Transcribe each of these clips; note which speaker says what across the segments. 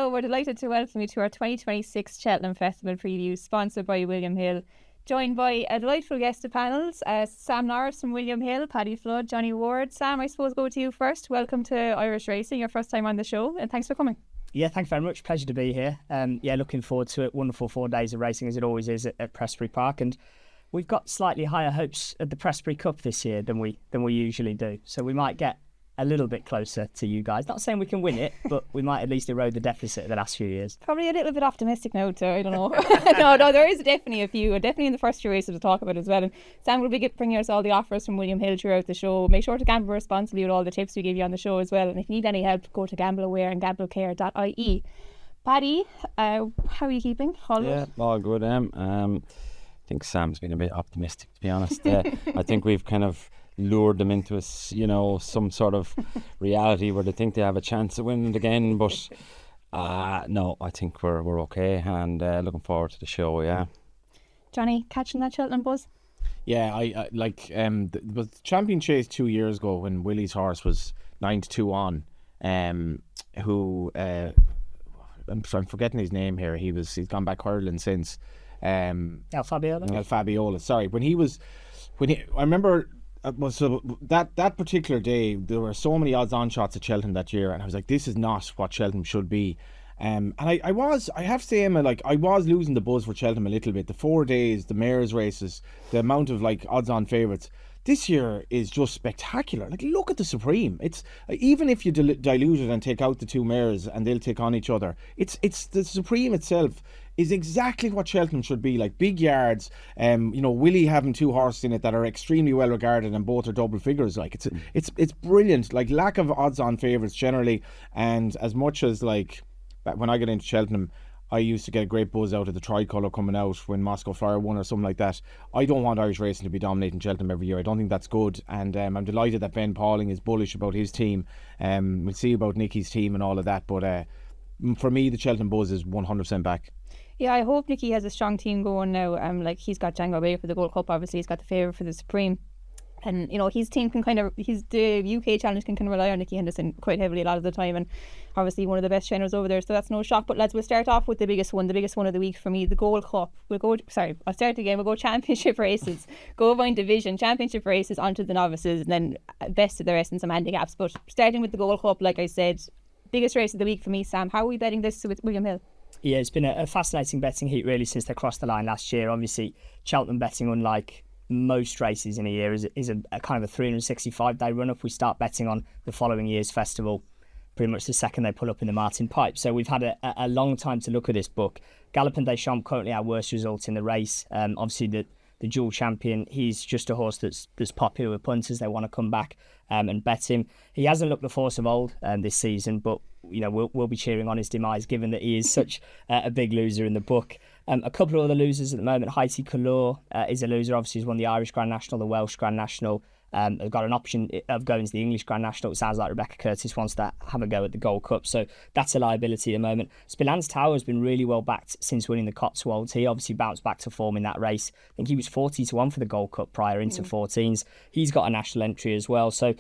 Speaker 1: Hello, we're delighted to welcome you to our 2026 Cheltenham Festival preview, sponsored by William Hill. Joined by a delightful guest of panels, Sam Norris from William Hill, Paddy Flood, Johnny Ward. Sam, I suppose go to you first. Welcome to Irish Racing, your first time on the show, and thanks for coming.
Speaker 2: Yeah, thank you very much. Pleasure to be here. Looking forward to it. Wonderful 4 days of racing, as it always is at Prestbury Park, and we've got slightly higher hopes at the Prestbury Cup this year than we usually do. So we might get a little bit closer to you guys. Not saying we can win it, but we might at least erode the deficit of the last few years.
Speaker 1: Probably a little bit optimistic now, so I don't know. no, there is definitely a few, definitely in the first few races to talk about as well. And Sam will be bringing us all the offers from William Hill throughout the show. Make sure to gamble responsibly with all the tips we give you on the show as well. And if you need any help, go to gambleaware and gamblecare.ie. Paddy, how are you keeping?
Speaker 3: Yeah, all good. I think Sam's been a bit optimistic, to be honest. I think we've kind of lured them into some sort of reality where they think they have a chance of winning it again, but no, I think we're okay, and looking forward to the show. Yeah,
Speaker 1: Johnny, catching that Cheltenham buzz?
Speaker 4: Yeah, I like the Champion Chase 2 years ago when Willie's horse was 9-2 on, who I'm forgetting his name here. He's gone back hurling since.
Speaker 2: El
Speaker 4: Fabiola. Sorry, I remember. So that particular day, there were so many odds-on shots at Cheltenham that year, and I was like, this is not what Cheltenham should be. And I have to say, Emma, like, I was losing the buzz for Cheltenham a little bit. The 4 days, the mares' races, the amount of like odds-on favourites this year is just spectacular. Like, look at the Supreme. It's even if you dilute it and take out the two mares and they'll take on each other, it's the Supreme itself is exactly what Cheltenham should be. Like, big yards, Willie having 2 horses in it that are extremely well regarded and both are double figures. Like, it's brilliant. Like, lack of odds on favourites generally, and as much as like when I got into Cheltenham, I used to get a great buzz out of the tricolour coming out when Moscow Flyer won or something like that. I don't want Irish racing to be dominating Cheltenham every year. I don't think that's good, and I'm delighted that Ben Pauling is bullish about his team. We'll see about Nicky's team and all of that, but for me, the Cheltenham buzz is 100% back.
Speaker 1: Yeah, I hope Nicky has a strong team going now. He's got Django Bay for the Gold Cup, obviously he's got the favourite for the Supreme. And, his team can the UK challenge can rely on Nicky Henderson quite heavily a lot of the time, and obviously one of the best trainers over there, so that's no shock. But lads, we'll start off with the biggest one of the week for me, the Gold Cup. We'll go championship races, go Vine Division, championship races onto the Novices, and then best of the rest and some handicaps. But starting with the Gold Cup, like I said, biggest race of the week for me, Sam. How are we betting this with William Hill?
Speaker 2: Yeah, it's been a fascinating betting heat really since they crossed the line last year. Obviously, Cheltenham betting, unlike most races in a year, is a kind of a 365-day run-up. We start betting on the following year's festival pretty much the second they pull up in the Martin Pipe. So we've had a long time to look at this book. Galopin Des Champs, currently our worst result in the race. Obviously, the dual champion, he's just a horse that's popular with punters. They want to come back and bet him. He hasn't looked the force of old this season, but we'll be cheering on his demise, given that he is such a big loser in the book. A couple of other losers at the moment. Haiti Couleur is a loser. Obviously, he's won the Irish Grand National, the Welsh Grand National. They've got an option of going to the English Grand National. It sounds like Rebecca Curtis wants to have a go at the Gold Cup, so that's a liability at the moment. Spillane Tower has been really well backed since winning the Cotswolds. He obviously bounced back to form in that race. I think he was 40-1 for the Gold Cup prior into 14s. He's got a national entry as well. So,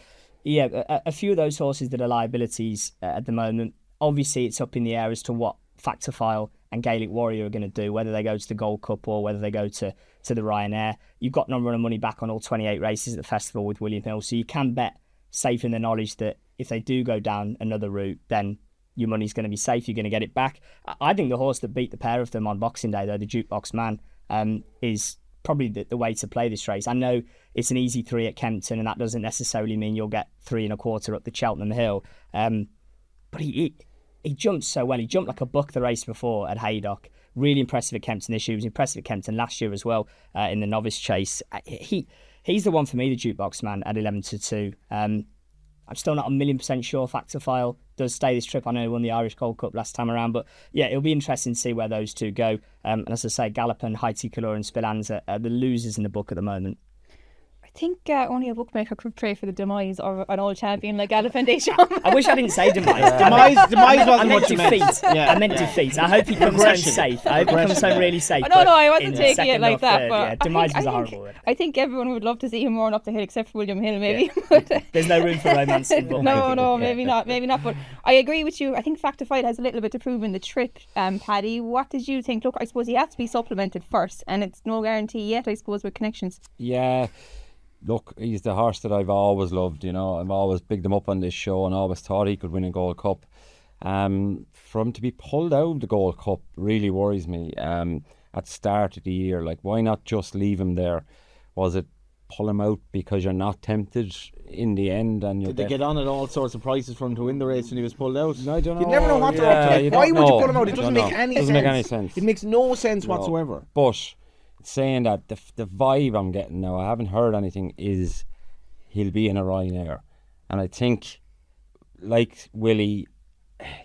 Speaker 2: yeah, a few of those horses that are liabilities at the moment. Obviously, it's up in the air as to what Factor File and Gaelic Warrior are going to do, whether they go to the Gold Cup or whether they go to the Ryanair. You've got no run of money back on all 28 races at the festival with William Hill, so you can bet safe in the knowledge that if they do go down another route, then your money's going to be safe, you're going to get it back. I think the horse that beat the pair of them on Boxing Day, though, the Jukebox Man, is probably the way to play this race. I know it's an easy 3 at Kempton, and that doesn't necessarily mean you'll get 3 1/4 up the Cheltenham Hill, but he jumped so well. He jumped like a buck the race before at Haydock. Really impressive at Kempton this year. He was impressive at Kempton last year as well in the Novice Chase. He's the one for me, the Jukebox Man, at 11-2. I'm still not 1,000,000% sure Factor File does stay this trip. I know he won the Irish Gold Cup last time around, but yeah, it'll be interesting to see where those two go. And as I say, Galopin, Haiti Couleur and Spillane are the losers in the book at the moment.
Speaker 1: I I think only a bookmaker could pray for the demise of an old champion like Elephant Foundation.
Speaker 2: I wish I didn't say demise.
Speaker 4: Demise
Speaker 2: I
Speaker 4: wasn't
Speaker 2: meant
Speaker 4: what you meant.
Speaker 2: defeat.
Speaker 4: Yeah,
Speaker 2: I meant defeat. I hope he comes home
Speaker 4: Progression.
Speaker 2: safe. I hope he comes home really safe.
Speaker 1: No, I
Speaker 2: but
Speaker 1: wasn't
Speaker 2: in
Speaker 1: taking it
Speaker 2: second
Speaker 1: like
Speaker 2: or
Speaker 1: that.
Speaker 2: third,
Speaker 1: But
Speaker 2: yeah, demise was a horrible word.
Speaker 1: I think everyone would love to see him run up the hill, except for William Hill, maybe. But,
Speaker 2: There's no room for romance in bookmaking.
Speaker 1: no, maybe not. But I agree with you. I think Factor Fight has a little bit to prove in the trip. Paddy, what did you think? Look, I suppose he has to be supplemented first, and it's no guarantee yet, I suppose, with connections.
Speaker 3: Yeah, look, he's the horse that I've always loved. You know, I've always bigged him up on this show and always thought he could win a Gold Cup. For him to be pulled out of the Gold Cup really worries me. At the start of the year, like, why not just leave him there? Was it pull him out because you're not tempted in the end? And
Speaker 4: Did they get on at all sorts of prices for him to win the race when he was pulled out?
Speaker 3: I don't know.
Speaker 4: You never know what they're up to.
Speaker 3: you
Speaker 4: Like, why
Speaker 3: don't
Speaker 4: would you
Speaker 3: know.
Speaker 4: pull him out? It
Speaker 3: I
Speaker 4: doesn't
Speaker 3: don't
Speaker 4: make
Speaker 3: know.
Speaker 4: any
Speaker 3: Doesn't
Speaker 4: sense.
Speaker 3: make any sense.
Speaker 4: It makes no sense
Speaker 3: No.
Speaker 4: whatsoever.
Speaker 3: But saying that, the vibe I'm getting now, I haven't heard anything, is he'll be in a Ryanair. And I think, like Willie,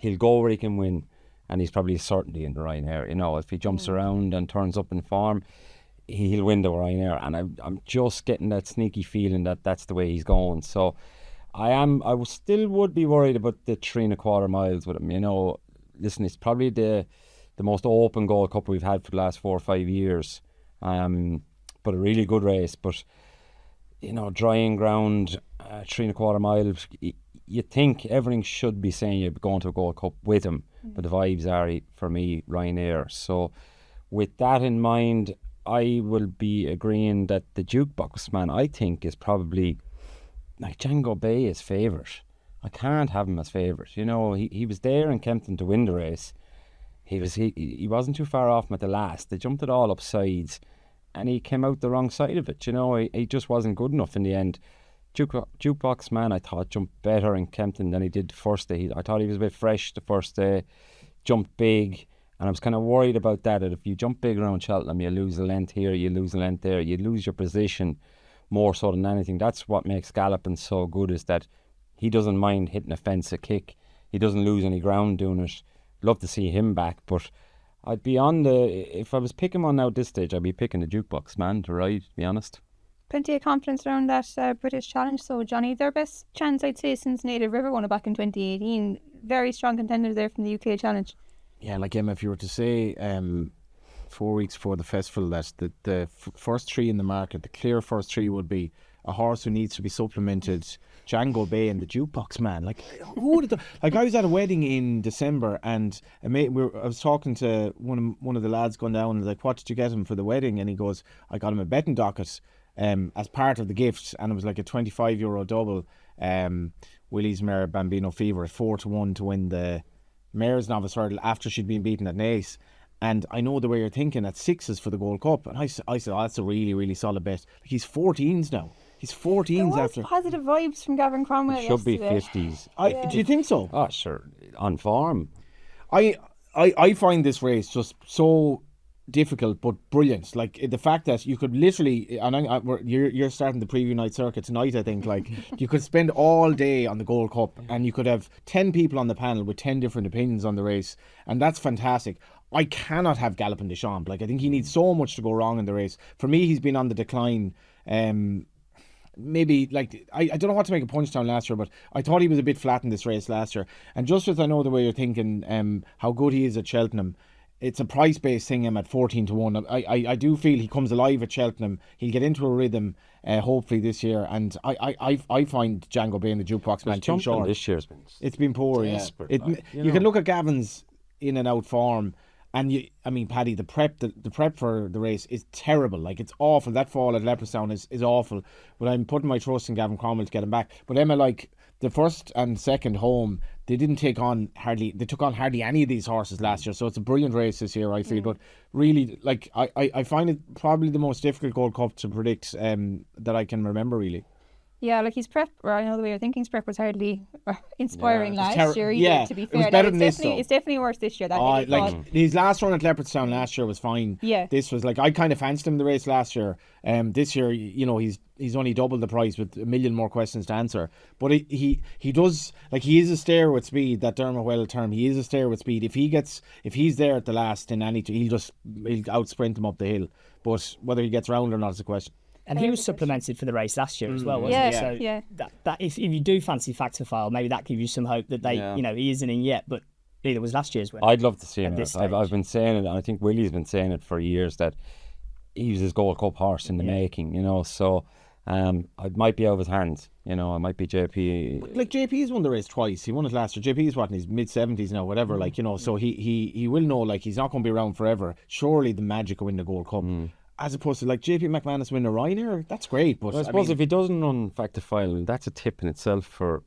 Speaker 3: he'll go where he can win. And he's probably certainly in the Ryanair. You know, if he jumps around and turns up in form, he'll win the Ryanair. And I'm just getting that sneaky feeling that that's the way he's going. So I still would be worried about the 3.25 miles with him. You know, listen, it's probably the most open Gold Cup we've had for the last 4 or 5 years. But a really good race. But, you know, drying ground, 3.25 miles, you think everything should be saying you're going to a Gold Cup with him. But the vibes are, for me, Ryanair. So with that in mind, I will be agreeing that the Jukebox Man, I think, is probably, like, Django Bay is favourite. I can't have him as favourite. You know, he was there in Kempton to win the race. He wasn't too far off him at the last. They jumped it all up sides, and he came out the wrong side of it. You know, he just wasn't good enough in the end. Jukebox Man, I thought, jumped better in Kempton than he did the first day. I thought he was a bit fresh the first day, jumped big, and I was kind of worried about that if you jump big around Cheltenham, you lose a length here, you lose a length there, you lose your position more so than anything. That's what makes Galloping so good, is that he doesn't mind hitting a fence, a kick. He doesn't lose any ground doing it. Love to see him back, but I'd be if I was picking one now at this stage, I'd be picking the Jukebox Man to ride, to be honest.
Speaker 1: Plenty of confidence around that British Challenge. So, Johnny, their best chance, I'd say, since Native River won it back in 2018. Very strong contenders there from the UK Challenge.
Speaker 4: Yeah, like Emma, if you were to say 4 weeks before the festival that the first three in the market, the clear first three would be a horse who needs to be supplemented, Django Bay and the Jukebox Man. Like, who would have like, I was at a wedding in December, and I was talking to one of the lads going down, and like, what did you get him for the wedding? And he goes, I got him a betting docket as part of the gift, and it was like a €25 double. Willie's mare Bambino Fever at 4-1 to win the Mare's Novice Hurdle after she'd been beaten at Naas. And I know the way you're thinking, at 6s for the Gold Cup. And I said, oh, that's a really, really solid bet. Like, he's 14s now. He's 14s
Speaker 1: There was
Speaker 4: after.
Speaker 1: positive vibes from Gavin Cromwell
Speaker 3: It should be
Speaker 1: yesterday.
Speaker 3: 50s.
Speaker 4: Do you think so?
Speaker 3: Oh, sure. On form.
Speaker 4: I find this race just so difficult but brilliant. Like, the fact that you could literally, and you're starting the preview night circuit tonight, I think. Like, you could spend all day on the Gold Cup, and you could have 10 people on the panel with 10 different opinions on the race, and that's fantastic. I cannot have Galloping Deschamps. Like, I think he needs so much to go wrong in the race. For me, he's been on the decline. Maybe, like, I don't know what to make of Punchtown last year, but I thought he was a bit flat in this race last year. And just as I know the way you're thinking, how good he is at Cheltenham, it's a price-based thing. I'm at 14-1. I do feel he comes alive at Cheltenham. He'll get into a rhythm, hopefully this year. And I find Django Bay and the Jukebox Man too short.
Speaker 3: This year's been
Speaker 4: It's been poor.
Speaker 3: desperate.
Speaker 4: Yeah. You can look at Gavin's in and out form, and Paddy, the prep for the race is terrible. Like, it's awful. That fall at Leopardstown is awful. But I'm putting my trust in Gavin Cromwell to get him back. But Emma, like, the first and second home, they took on hardly any of these horses last year. So it's a brilliant race this year, I feel. But really, like, I find it probably the most difficult Gold Cup to predict that I can remember, really.
Speaker 1: Yeah, like, his prep, or I know the way you're thinking, his prep was hardly inspiring last year either,
Speaker 4: yeah,
Speaker 1: to be
Speaker 4: it
Speaker 1: fair.
Speaker 4: was better
Speaker 1: Now,
Speaker 4: than this, though.
Speaker 1: It's definitely worse this year. That
Speaker 4: Like, his last run at Leopardstown last year was fine.
Speaker 1: Yeah.
Speaker 4: This was, like, I kind of fancied him the race last year. This year, he's only doubled the price with a million more questions to answer. But he does, like, he is a stair with speed, that Dermot Well term. He is a stair with speed. If he's there at the last in he'll out sprint him up the hill. But whether he gets round or not is a question.
Speaker 2: And he was supplemented for the race last year as well, wasn't he? So that if you do fancy Factifile, maybe that gives you some hope that they, he isn't in yet, but neither was last year's winner.
Speaker 3: I'd love to see him.
Speaker 2: I've
Speaker 3: been saying it, and I think Willie's been saying it for years, that he was his Gold Cup horse in the making, so it might be out of his hands, it might be JP.
Speaker 4: Like JP's won the race twice. He won it last year. JP's in his mid-70s now, whatever, so he will know, he's not going to be around forever. Surely the magic of winning the Gold Cup. As opposed to JP McManus winning a Ryanair, that's great. But
Speaker 3: I suppose if he doesn't run Factifile, that's a tip in itself for,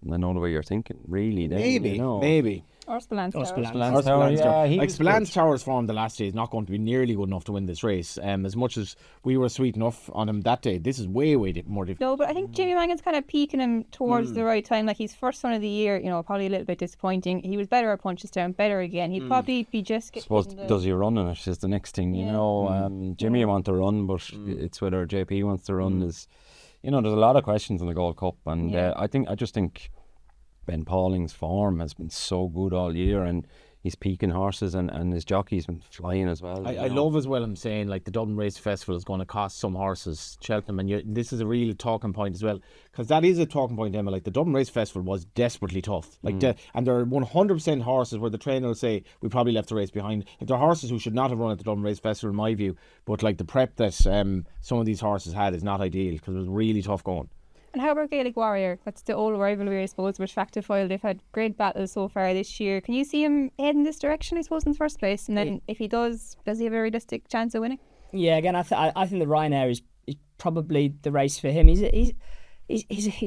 Speaker 3: I know the way you're thinking, really. Then,
Speaker 4: maybe.
Speaker 1: Or Spillane Tower.
Speaker 4: Spillane Tower's form the last day is not going to be nearly good enough to win this race. As much as we were sweet enough on him that day, this is way more difficult.
Speaker 1: No, but I think Jamie Mangan's kind of peaking him towards the right time. He's first one of the year, probably a little bit disappointing. He was better at Punchestown, better again. He'd probably be just getting.
Speaker 3: I suppose, does he run in it is the next thing, Jimmy wants to run, but it's whether JP wants to run. There's a lot of questions in the Gold Cup, and I just think Ben Pauling's form has been so good all year, and he's peaking horses, and his jockey's been flying as well.
Speaker 4: I love as well him saying the Dublin Race Festival is going to cost some horses, Cheltenham, and this is a real talking point as well, because that is a talking point, Emma. The Dublin Race Festival was desperately tough, and there are 100% horses where the trainer will say we probably left the race behind. If there are horses who should not have run at the Dublin Race Festival, in my view, but the prep that some of these horses had is not ideal, because it was really tough going.
Speaker 1: And how about Gaelic Warrior? That's the old rivalry, I suppose, with Factifile. They've had great battles so far this year. Can you see him heading this direction, I suppose, in the first place? And then if he does he have a realistic chance of winning? Yeah, again, I think the Ryanair is probably the race for him. He's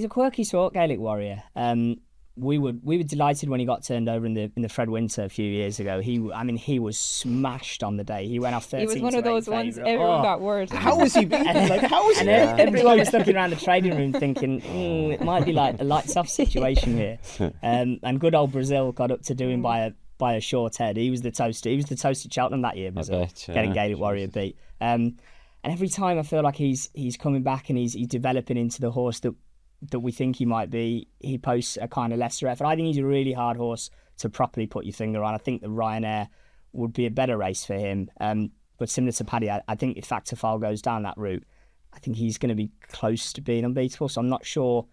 Speaker 1: a quirky sort, Gaelic Warrior. We were delighted when he got turned over in the Fred Winter a few years ago. He was smashed on the day. He went off 13. He was one of those ones everyone got word. How was he beaten? Everyone was looking around the trading room thinking it might be a lights off situation here. And good old Brazil got up to do him by a short head. He was the toasted. He was the toasted Cheltenham that year. Brazil, getting Gaelic Warrior beat. And every time I feel like he's coming back and he's developing into the horse that we think he might be. He posts a kind of lesser effort. I think he's a really hard horse to properly put your finger on. I think the Ryanair would be a better race for him. But similar to Paddy, I think if Factifile goes down that route, I think he's going to be close to being unbeatable. So I'm not sure.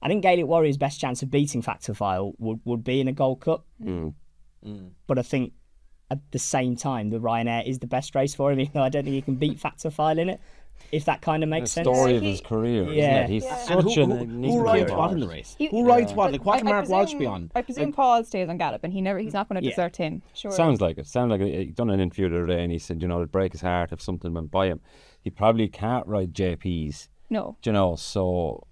Speaker 1: I think Gaelic Warrior's best chance of beating Factifile would be in a Gold Cup. But I think at the same time, the Ryanair is the best race for him, even though I don't think he can beat Factifile in it. If that kind of makes sense. The story of his career, isn't it? He's such who rides what in the race? Who rides what? What can Mark Walsh be on? I presume Paul stays on Gallop, and he's not going to desert him. Sure. Sounds like it. He done an interview the other day, and he said, it'd break his heart if something went by him. He probably can't ride JP's. No. So.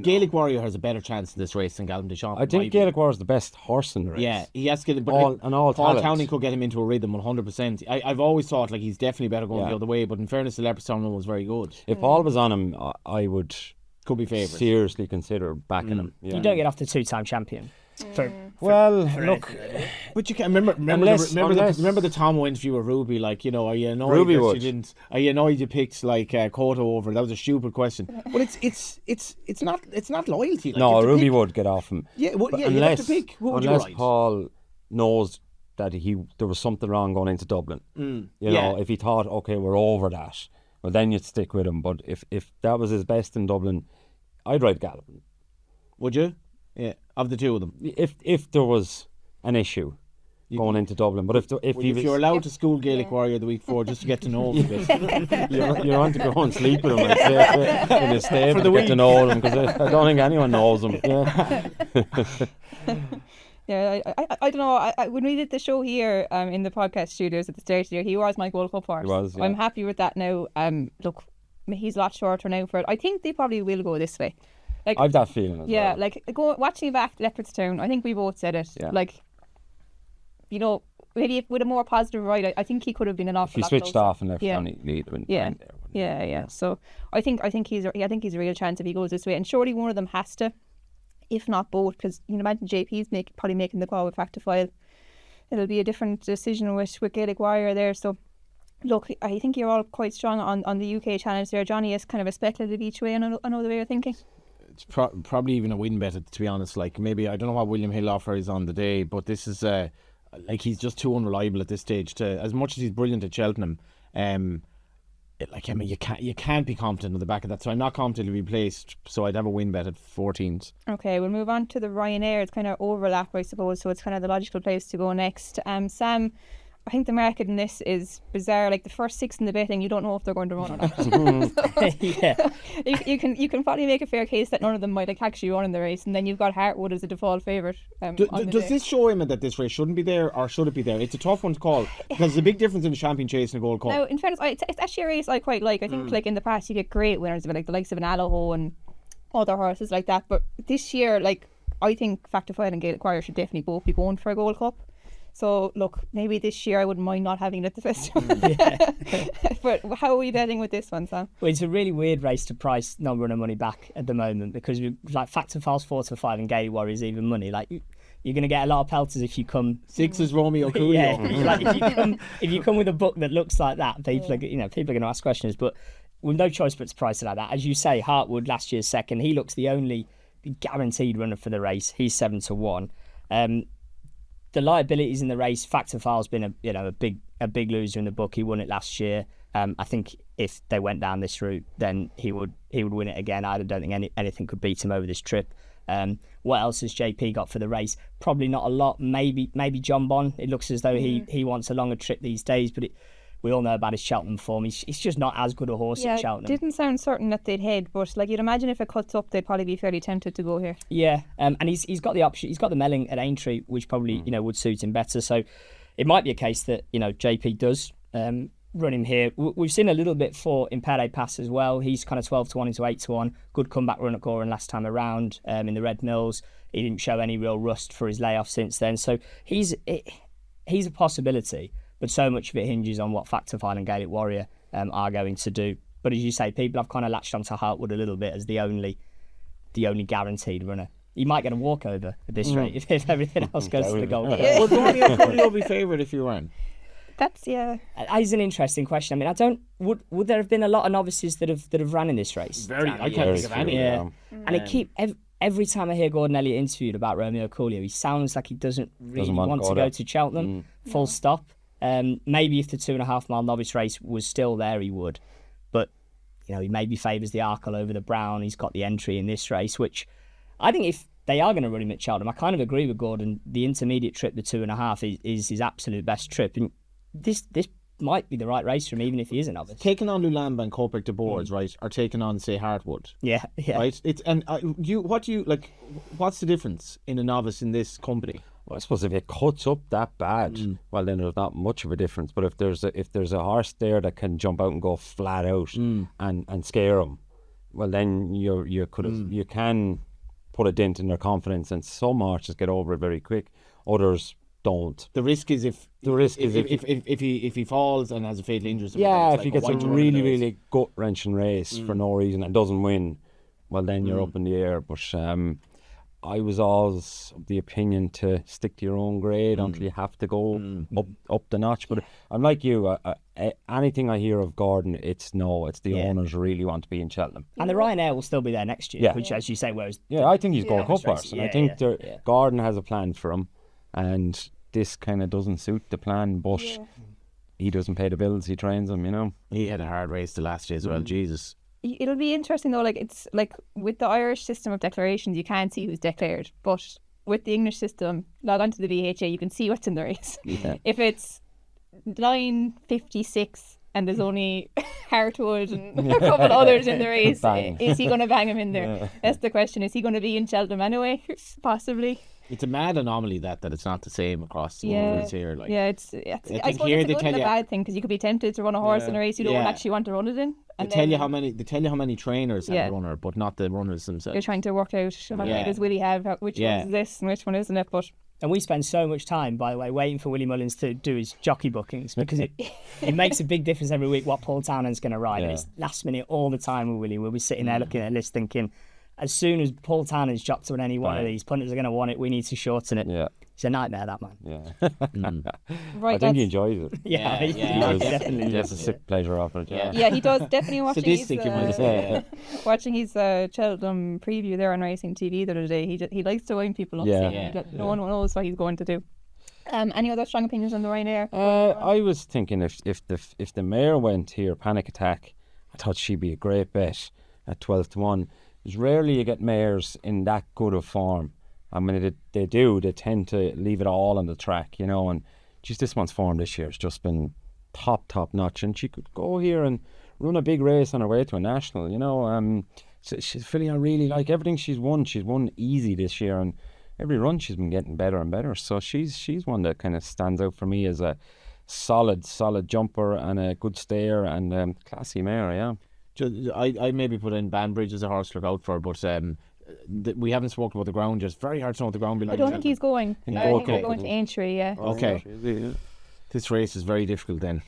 Speaker 1: Gaelic Warrior has a better chance in this race than Gallop Deschamps. I think Gaelic Warrior is the best horse in the race. Yeah, he has to get Paul Townley could get him into a rhythm 100%. I've always thought he's definitely better going the other way, but in fairness, the Leopardstown one was very good. If Paul was on him, I would be favourite. Seriously consider backing him. Yeah. You don't get off the two-time champion. Look, but you can remember the Tomo interview with Ruby. Are you annoyed Ruby that you didn't? Are you annoyed you picked Cotto over? That was a stupid question. But it's not loyalty. No, Ruby would get off him. Yeah, unless you have to pick. Unless Paul knows that there was something wrong going into Dublin. If he thought, okay, we're over that, well then you'd stick with him. But if that was his best in Dublin, I'd ride Gallop. Would you? Yeah, of the two of them. If there was an issue going into Dublin, but if you're allowed to school Gaelic Warrior the week before just to get to know him a bit, you want to go and sleep with him and stay in his stable to get to know him, because I don't think anyone knows him. Yeah. Yeah, I don't know. When we did the show here in the podcast studios at the start of the year, he was my Gold Cup horse. He was, yeah. I'm happy with that now. Look, he's a lot shorter now for it. I think they probably will go this way. I've that feeling as well. Watching back Leopardstown, I think we both said it. Yeah. Maybe with a more positive ride, I think he could have been an awful lot closer. If he switched off and Leopardstown, he'd have been fine there. Yeah. So I think he's a real chance if he goes this way, and surely one of them has to, if not both, because imagine JP's probably making the call with Factifile. It'll be a different decision with Gaelic Warrior there. So look, I think you're all quite strong on the UK challenge there. Johnny is kind of a speculative each way. I know the way you're thinking. It's probably even a win bet, to be honest. Maybe, I don't know what William Hill offer is on the day, but this is he's just too unreliable at this stage. As much as he's brilliant at Cheltenham,
Speaker 4: you can't be confident on the back of that. So I'm not confident to be placed. So I'd have a win bet at 14s.
Speaker 1: Okay, we'll move on to the Ryanair. It's kind of overlap, I suppose, so it's kind of the logical place to go next. Sam, I think the market in this is bizarre. Like the first 6 in the betting, you don't know if they're going to run or not.
Speaker 2: Yeah.
Speaker 1: You can probably make a fair case that none of them might actually run in the race, and then you've got Hartwood as a default favourite.
Speaker 4: Does this show him that this race shouldn't be there, or should it be there? It's a tough one to call because there's a big difference in the Champion Chase and a Gold Cup.
Speaker 1: Now, in fairness, it's actually a race I quite like. I think like in the past you get great winners of it, like the likes of an Allaho and other horses like that. But this year, like I think Factified and Gaelic Warrior should definitely both be going for a Gold Cup. So look, maybe this year I wouldn't mind not having it at the festival. But how are we betting with this one, Sam?
Speaker 2: Well, it's a really weird race to price non-runner money back at the moment because we like Factor Files 4 to 5 and Gaelic Warriors even money. Like you're going to get a lot of pelters if you come
Speaker 4: 6 is Romeo Coolio.
Speaker 2: Yeah, like if you come with a book that looks like that, people are going to ask questions. But with no choice but to price it like that, as you say, Hartwood last year's second, he looks the only guaranteed runner for the race. He's 7 to 1. The liabilities in the race, Factor File's been a big loser in the book. He won it last year. I think if they went down this route, then he would win it again. I don't think anything could beat him over this trip. What else has JP got for the race? Probably not a lot. Maybe John Bon. It looks as though he wants a longer trip these days, but we all know about his Cheltenham form. He's just not as good a horse at Cheltenham.
Speaker 1: Didn't sound certain that they'd head, but like you'd imagine if it cuts up, they'd probably be fairly tempted to go here.
Speaker 2: Yeah, and he's got the option. He's got the Melling at Aintree, which probably would suit him better. So it might be a case that JP does run him here. We've seen a little bit for Impere Pass as well. He's kind of 12 to 1 into 8 to 1. Good comeback run at Goran last time around in the Red Mills. He didn't show any real rust for his layoff since then. So he's a possibility. But so much of it hinges on what Factor File and Gaelic Warrior are going to do. But as you say, people have kind of latched onto Hartwood a little bit as the only guaranteed runner. You might get a walkover at this rate if everything else goes to the Gold Cup.
Speaker 4: Well, Romeo be favourite if you ran.
Speaker 1: That's
Speaker 2: That is an interesting question. I mean, would there have been a lot of novices that have ran in this race?
Speaker 4: I can't think of any.
Speaker 2: Yeah. And every time I hear Gordon Elliott interviewed about Romeo Coolio, he sounds like he doesn't really want to go to Cheltenham. Full stop. Maybe if the 2.5 mile novice race was still there, he would. But he maybe favours the Arkle over the Brown. He's got the entry in this race, which I think if they are going to run him at Cheltenham, I kind of agree with Gordon. The intermediate trip, the 2.5, is his absolute best trip. And this might be the right race for him, even if he is a novice.
Speaker 4: Taking on Lulamba and Copic de Boards, right, or taking on, say, Hartwood.
Speaker 2: Yeah.
Speaker 4: Right? What's the difference in a novice in this company?
Speaker 3: Well, I suppose if it cuts up that bad, well, then there's not much of a difference. But if there's a horse there that can jump out and go flat out and scare them, well, then you can put a dent in their confidence. And some horses get over it very quick, others don't.
Speaker 4: The risk is if he falls and has a fatal injury.
Speaker 3: Yeah, if he gets a really gut wrenching race for no reason and doesn't win, well, then you're up in the air. But I was always of the opinion to stick to your own grade until you have to go up the notch. But I'm like you, anything I hear of Gordon, it's the owners really want to be in Cheltenham.
Speaker 2: And the Ryanair will still be there next year, which, as you say, whereas...
Speaker 3: Yeah, I think he's Gold Cup horse. And I think Gordon has a plan for him. And this kind of doesn't suit the plan, but he doesn't pay the bills, he trains them,
Speaker 4: He had a hard race the last year as well, Jesus.
Speaker 1: It'll be interesting though, like it's like with the Irish system of declarations, you can't see who's declared, but with the English system, log onto the VHA, you can see what's in the race. Yeah. If it's line 56 and there's only Hartwood and a couple others in the race, is he going to bang him in there? Yeah. That's the question. Is he going to be in Cheltenham anyway? Possibly.
Speaker 4: It's a mad anomaly that it's not the same across the world here. Like,
Speaker 1: I suppose it's a good and a bad thing because you could be tempted to run a horse in a race you don't actually want to run it in.
Speaker 4: And they tell you how many trainers have a runner, but not the runners themselves.
Speaker 1: You're trying to work out how many does Willie have, which one is this and which one isn't it.
Speaker 2: And we spend so much time, by the way, waiting for Willie Mullins to do his jockey bookings because it makes a big difference every week what Paul Townend's going to ride. And it's last minute all the time with Willie. We'll be sitting there looking at a list thinking, as soon as Paul Townend's dropped on any one of these, punters are going to want it. We need to shorten it. Yeah. It's a nightmare, that man.
Speaker 3: Yeah. Right, I think he enjoys it.
Speaker 2: He definitely
Speaker 3: gets a sick pleasure off it.
Speaker 1: Yeah, he does. Definitely watching
Speaker 4: sadistic, you might say.
Speaker 1: Watching his Cheltenham preview there on Racing TV the other day, he likes to wind people up. Yeah. No one knows what he's going to do. Any other strong opinions on the Ryanair?
Speaker 3: I was thinking if the mare went here, Panic Attack, I thought she'd be a great bet at 12-1. There's rarely you get mares in that good of form. I mean, they tend to leave it all on the track, you know, and just this one's form this year has just been top notch, and she could go here and run a big race on her way to a national, you know. So she's filling I really like everything she's won easy this year, and every run she's been getting better and better. So she's one that kind of stands out for me as a solid jumper and a good stayer and classy mare, yeah.
Speaker 4: I maybe put in Banbridge as a horse to look out for, but we haven't spoken about the ground just. Very hard to know what the ground will be like.
Speaker 1: I don't think he's going. I think he's going to Aintree, yeah.
Speaker 4: Okay. This race is very difficult then.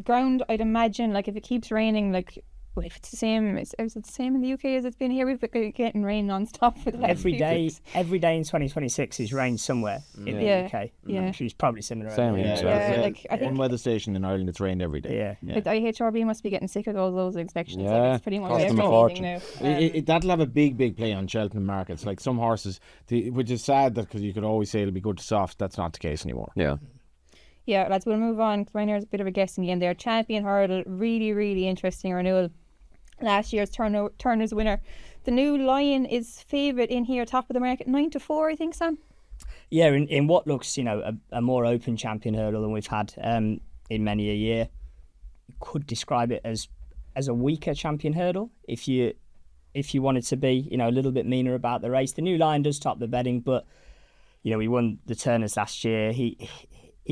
Speaker 1: Ground, I'd imagine, like if it keeps raining, like if it's the same, is it the same in the UK as it's been here? We've been getting rain non-stop for the last
Speaker 2: every
Speaker 1: few
Speaker 2: day.
Speaker 1: weeks.
Speaker 2: Every day in 2026 is rain somewhere in the UK.
Speaker 1: Yeah.
Speaker 2: She's probably similar.
Speaker 3: Same
Speaker 2: over
Speaker 3: here.
Speaker 2: there.
Speaker 1: Like I think
Speaker 4: one weather station in Ireland, it's rained every day.
Speaker 2: Yeah.
Speaker 1: But IHRB must be getting sick of all those inspections.
Speaker 3: Yeah,
Speaker 1: Like it's pretty much
Speaker 3: cost them a
Speaker 1: everything now.
Speaker 3: fortune.
Speaker 4: That'll have a big play on Cheltenham markets. Like some horses, which is sad that because you could always say it'll be good to soft. That's not the case anymore.
Speaker 3: Yeah.
Speaker 1: Yeah, lads, we'll move on. Ryanair's a bit of a guessing game there. Champion Hurdle, really interesting renewal. Last year's Turner's winner. The new Lion is favourite in here, top of the market, 9-4, I think, Sam.
Speaker 2: Yeah, in what looks, you know, a more open champion hurdle than we've had in many a year. You could describe it as a weaker champion hurdle if you wanted to be, you know, a little bit meaner about the race. The new Lion does top the betting, but you know, he won the Turners last year. He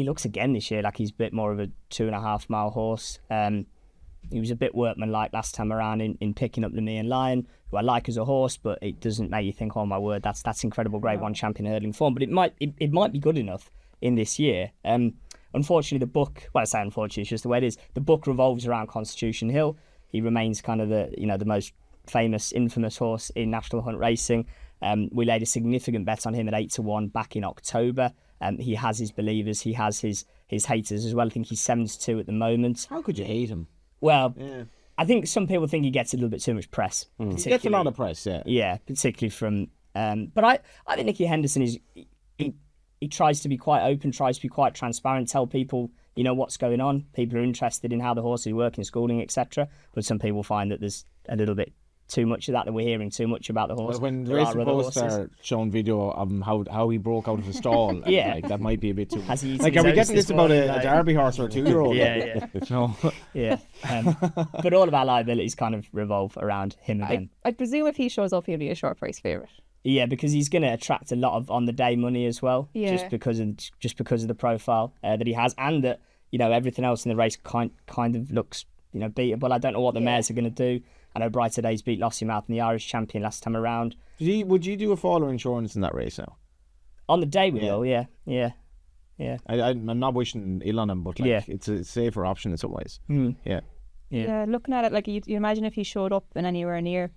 Speaker 2: looks again this year like he's a bit more of a 2.5 mile horse. He was a bit workmanlike last time around in picking up the Neon Lion, who I like as a horse, but it doesn't make you think, oh my word, that's incredible Grade 1 champion hurdling form. But it might be good enough in this year. Unfortunately, the book, well, I say unfortunately, it's just the way it is. The book revolves around Constitution Hill. He remains kind of the most famous, infamous horse in national hunt racing. We laid a significant bet on him at 8-1 back in October. He has his believers, he has his haters as well. I think he's 7-2 at the moment.
Speaker 4: How could you hate him?
Speaker 2: Well, I think some people think he gets a little bit too much press.
Speaker 4: He gets a lot of press, yeah.
Speaker 2: Yeah, particularly from... but I think Nicky Henderson is... He tries to be quite open, tries to be quite transparent, tell people, you know, what's going on. People are interested in how the horses work in schooling, etc. But some people find that there's a little bit too much of that we're hearing too much about the horse.
Speaker 4: Well, when the racing posts are showing video of him, how he broke out of the stall,
Speaker 2: yeah,
Speaker 4: like, that might be a bit too much.
Speaker 2: Like,
Speaker 4: are we getting this about a Derby horse or a 2-year-old?
Speaker 2: Yeah.
Speaker 4: No.
Speaker 2: Yeah. But all of our liabilities kind of revolve around him again.
Speaker 1: I presume if he shows up, he'll be a short price favourite.
Speaker 2: Yeah, because he's going to attract a lot of on the day money as well.
Speaker 1: Yeah.
Speaker 2: Just because of the profile that he has, and that, you know, everything else in the race kind of looks, you know, beatable. I don't know what the mares are going to do. I know Bright Today's beat Lossiemouth in the Irish champion last time around.
Speaker 4: Would you do a follow insurance in that race now?
Speaker 2: On the day we will, yeah.
Speaker 4: I'm not wishing ill on him, but it's a safer option in some ways.
Speaker 1: Yeah, looking at it, like you imagine if he showed up and anywhere near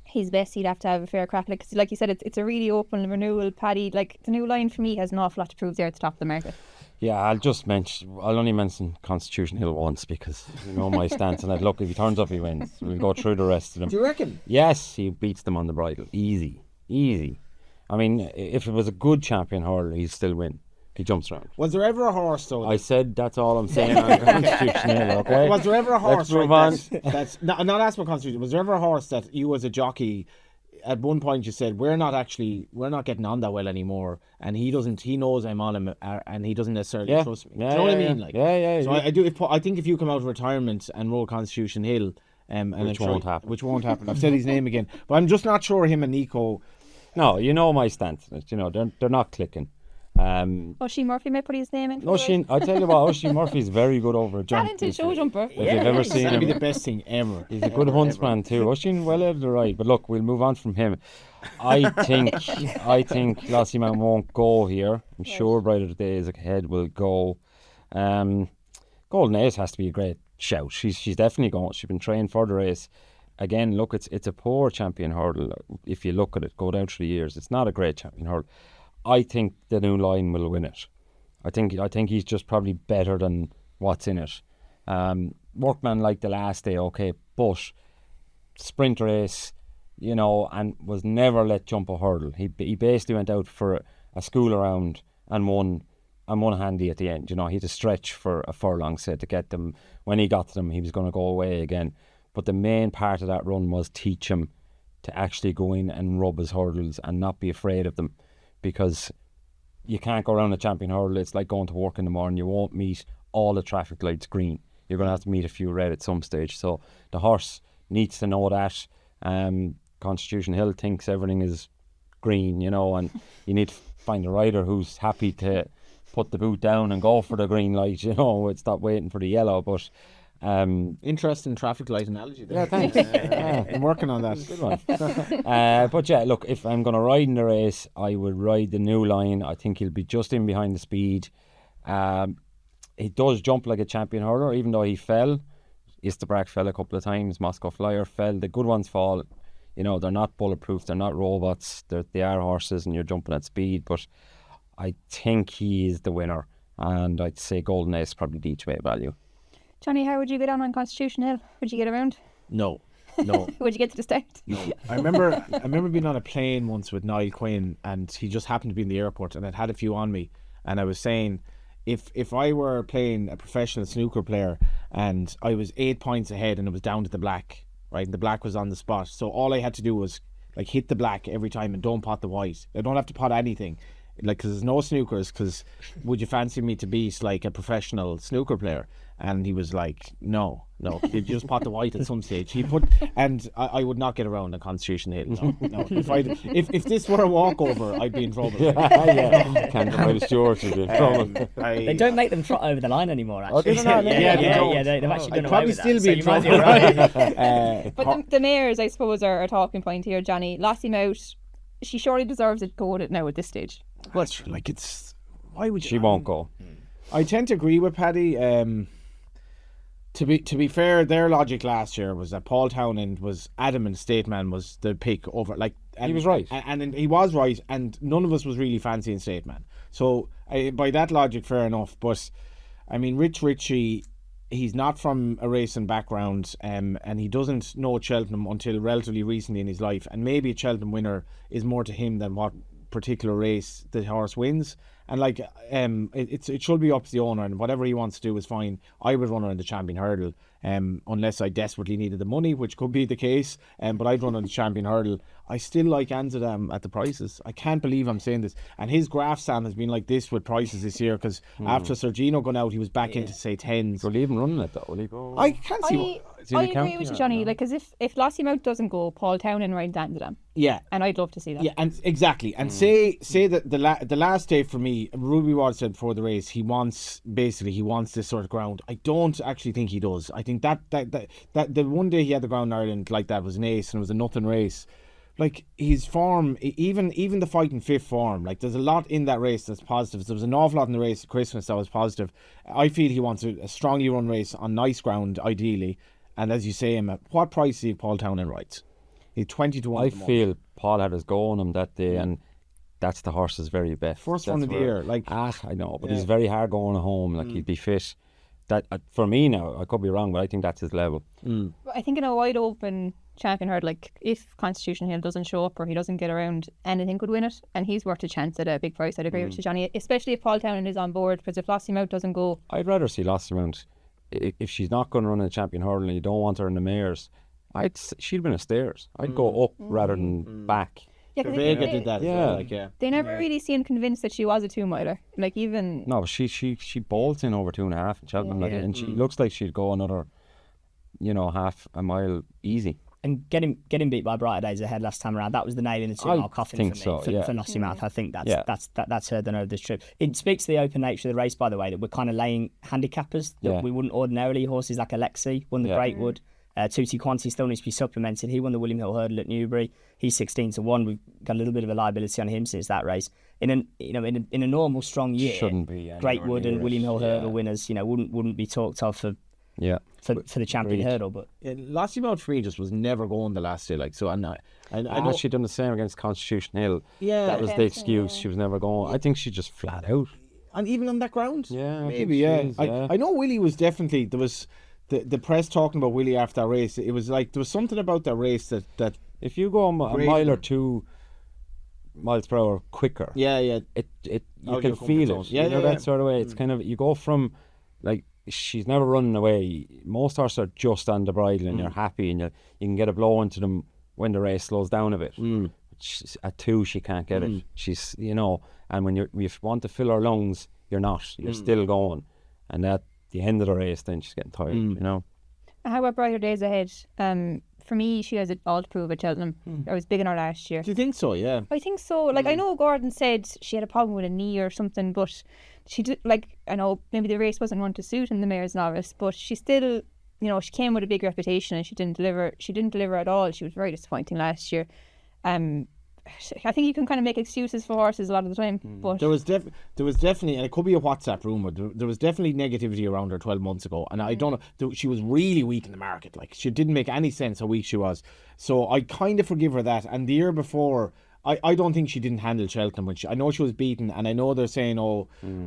Speaker 1: his best, he'd have to have a fair crack. Like you said, it's a really open renewal, Paddy. Like the new Lion for me has an awful lot to prove there at the top of the market.
Speaker 3: Yeah, I'll only mention Constitution Hill once because you know my stance on that. Look, if he turns up, he wins. We'll go through the rest of them.
Speaker 4: Do you reckon?
Speaker 3: Yes, he beats them on the bridle. Easy. I mean, if it was a good champion hurdle, he'd still win. He jumps around.
Speaker 4: Was there ever a horse, though?
Speaker 3: I said that's all I'm saying on Constitution Hill, okay?
Speaker 4: Was there ever a horse?
Speaker 3: Let's move on.
Speaker 4: That's not asking about Constitution. Was there ever a horse that you as a jockey, at one point you said, we're not getting on that well anymore, and he knows I'm on him, and he doesn't necessarily trust me. Do you know what I mean? Like, So I do. I think if you come out of retirement and roll Constitution Hill,
Speaker 3: which won't happen.
Speaker 4: I've said his name again, but I'm just not sure him and Nico.
Speaker 3: No, you know my stance. You know they're not clicking.
Speaker 1: Oisin Murphy may put his name in.
Speaker 3: I tell you what, Oisin Murphy's very good over a jump.
Speaker 1: Talented show jumper.
Speaker 3: If you've ever seen
Speaker 4: That'd
Speaker 3: him,
Speaker 4: be the best thing ever.
Speaker 3: He's a good huntsman too. Oisin well out of the right, but look, we'll move on from him. I think Lossiemouth won't go here. I'm sure Brighter Days Ahead will go. Golden Ace has to be a great shout. She's definitely going. She's been trained for the race. Again, look, it's a poor champion hurdle. If you look at it, go down through the years, it's not a great champion hurdle. I think the new Lion will win it. I think he's just probably better than what's in it. Workman like the last day, okay, but sprint race, you know, and was never let jump a hurdle. He basically went out for a school around and won and one handy at the end. You know, he had to stretch for a furlong set to get them. When he got to them, he was going to go away again. But the main part of that run was teach him to actually go in and rub his hurdles and not be afraid of them, because you can't go around a champion hurdle. It's like going to work in the morning. You won't meet all the traffic lights green. You're going to have to meet a few red at some stage. So the horse needs to know that. Constitution Hill thinks everything is green, you know, and you need to find a rider who's happy to put the boot down and go for the green light, you know, stop waiting for the yellow. But
Speaker 4: interesting traffic light analogy there.
Speaker 3: yeah, thanks.
Speaker 4: I'm working on that.
Speaker 3: Good one. But yeah, look, if I'm going to ride in the race, I would ride the New Line. I think he'll be just in behind the speed. He does jump like a champion hurler, even though he fell. Istabrack fell a couple of times. Moscow Flyer fell. The good ones fall. You know, they're not bulletproof. They're not robots. They are horses, and you're jumping at speed. But I think he is the winner, and I'd say Golden Ace probably the each way value.
Speaker 1: Johnny, how would you go down on Constitution Hill? Would you get around?
Speaker 4: No.
Speaker 1: Would you get to the start?
Speaker 4: No. I remember being on a plane once with Niall Quinn, and he just happened to be in the airport, and I'd had a few on me, and I was saying, if I were playing a professional snooker player and I was 8 points ahead and it was down to the black, right, and the black was on the spot, so all I had to do was like hit the black every time and don't pot the white. I don't have to pot anything, like, because there's no snookers, because would you fancy me to be like a professional snooker player? And he was like, no, you just pot the white at some stage. And I would not get around on Constitution Hill. No. If this were a walkover, I'd be in trouble.
Speaker 3: Yeah. Can't go the Stewards would be in trouble.
Speaker 2: They don't make them trot over the line anymore, actually.
Speaker 3: Oh, do they not?
Speaker 2: They've actually done
Speaker 4: I'd
Speaker 2: away
Speaker 4: probably
Speaker 2: with
Speaker 4: still
Speaker 2: that,
Speaker 4: be in
Speaker 2: so you
Speaker 4: trouble.
Speaker 2: might be right.
Speaker 1: But the mares, I suppose, are a talking point here, Johnny. Lassie Mout, she surely deserves it going now at this stage.
Speaker 4: But like, why would
Speaker 3: She won't go.
Speaker 4: I tend to agree with Paddy. To be fair, their logic last year was that Paul Townend was adamant Stateman was the pick over, like,
Speaker 3: He was right.
Speaker 4: and he was right, and none of us was really fancying Stateman. So by that logic, fair enough. But I mean, Richie, he's not from a racing background, and he doesn't know Cheltenham until relatively recently in his life, and maybe a Cheltenham winner is more to him than what particular race the horse wins. And like, it should be up to the owner, and whatever he wants to do is fine. I would run her in the champion hurdle, unless I desperately needed the money, which could be the case. But I'd run on the champion hurdle. I still like Amsterdam at the prices. I can't believe I'm saying this. And his graph, Sam, has been like this with prices this year, because after Sergino gone out, he was back into say 10s.
Speaker 3: Will he even run it though? Will he go?
Speaker 4: I can't see.
Speaker 1: I agree with you, Johnny. Like, because if Lassie Mout doesn't go, Paul Townend rides Amsterdam.
Speaker 4: Yeah,
Speaker 1: and I'd love to see that.
Speaker 4: Yeah, and exactly. And say that the last day for me, Ruby Ward said before the race, he wants this sort of ground. I don't actually think he does. I think that the one day he had the ground in Ireland like that was an ace, and it was a nothing race. Like, his form, even the fighting fifth form, like, there's a lot in that race that's positive. There was an awful lot in the race at Christmas that was positive. I feel he wants a strongly run race on nice ground, ideally. And as you say, Emma, what price do Paul Townend rides? He's 20 to 1.
Speaker 3: I feel Paul had his go on him that day, and that's the horse's very best.
Speaker 4: First one of the year, like,
Speaker 3: I know, but he's very hard going home. Like, he'd be fit. That for me now, I could be wrong, but I think that's his level.
Speaker 1: I think in a wide open champion hurdle, like, if Constitution Hill doesn't show up or he doesn't get around, anything could win it, and he's worth a chance at a big price. I'd agree with you, Johnny, especially if Paul Townend is on board, because if Lassie Mout doesn't go,
Speaker 3: I'd rather see Lassie Mount. If she's not going to run in the champion hurdle and you don't want her in the mares, she'd win a stairs. I'd go up rather than back.
Speaker 1: yeah,
Speaker 4: Vega did that.
Speaker 3: Yeah.
Speaker 4: As well, like, yeah.
Speaker 1: They never really seemed convinced that she was a 2-miler. Like, even
Speaker 3: No, she bolts in over 2.5 in Cheltenham, like, and she looks like she'd go another, half a mile easy.
Speaker 2: And getting beat by Brighter Days ahead last time around, that was the nail in the 2 mile coffin
Speaker 3: think
Speaker 2: for me,
Speaker 3: so, yeah.
Speaker 2: for Lassie Mouth. I think that's her done over this trip. It speaks to the open nature of the race, by the way, that we're kind of laying handicappers that we wouldn't ordinarily. Horses like Alexi won the Greatwood. Tutti Quanti still needs to be supplemented. He won the William Hill Hurdle at Newbury. He's 16 to 1. We've got a little bit of a liability on him since that race. In a normal strong year,
Speaker 3: Shouldn't be
Speaker 2: Greatwood and William Hill Hurdle winners, wouldn't be talked of for the champion hurdle. But
Speaker 4: Lassie Mount for me just was never going the last day. Like, so, and I know
Speaker 3: she'd done the same against Constitution Hill.
Speaker 4: Yeah,
Speaker 3: that was the excuse. She was never going. I think she just flat out.
Speaker 4: And even on that ground,
Speaker 3: Yeah,
Speaker 4: maybe. Yeah, I know Willie was definitely there was. The press talking about Willie after that race, it was like there was something about that race that
Speaker 3: if you go a mile or two miles per hour quicker.
Speaker 4: Yeah.
Speaker 3: You
Speaker 4: Out
Speaker 3: can
Speaker 4: your comfort
Speaker 3: feel
Speaker 4: zone.
Speaker 3: it.
Speaker 4: Yeah,
Speaker 3: you know,
Speaker 4: yeah.
Speaker 3: that sort of way. It's kind of, you go from, like, she's never running away. Most horses are just on the bridle and you're happy, and you can get a blow into them when the race slows down a bit. At 2 she can't get it. She's, you know, and when you want to fill her lungs, you're not. You're still going, and at the end of the race, then she's getting tired. You know.
Speaker 1: How about brighter days ahead? For me, she has it all to prove at Cheltenham. I was big in her last year.
Speaker 4: Do you think so? Yeah.
Speaker 1: I think so. Like, I know Gordon said she had a problem with a knee or something, but she did, like, I know maybe the race wasn't one to suit in the Mayor's Novice, but she still, you know, she came with a big reputation and she didn't deliver. She didn't deliver at all. She was very disappointing last year. I think you can kind of make excuses for horses a lot of the time, but
Speaker 4: There was definitely, and it could be a WhatsApp rumour, there was definitely negativity around her 12 months ago, and I don't know, she was really weak in the market. Like, she didn't make any sense how weak she was. So I kind of forgive her that. And the year before, I don't think she didn't handle Cheltenham. I know she was beaten, and I know they're saying,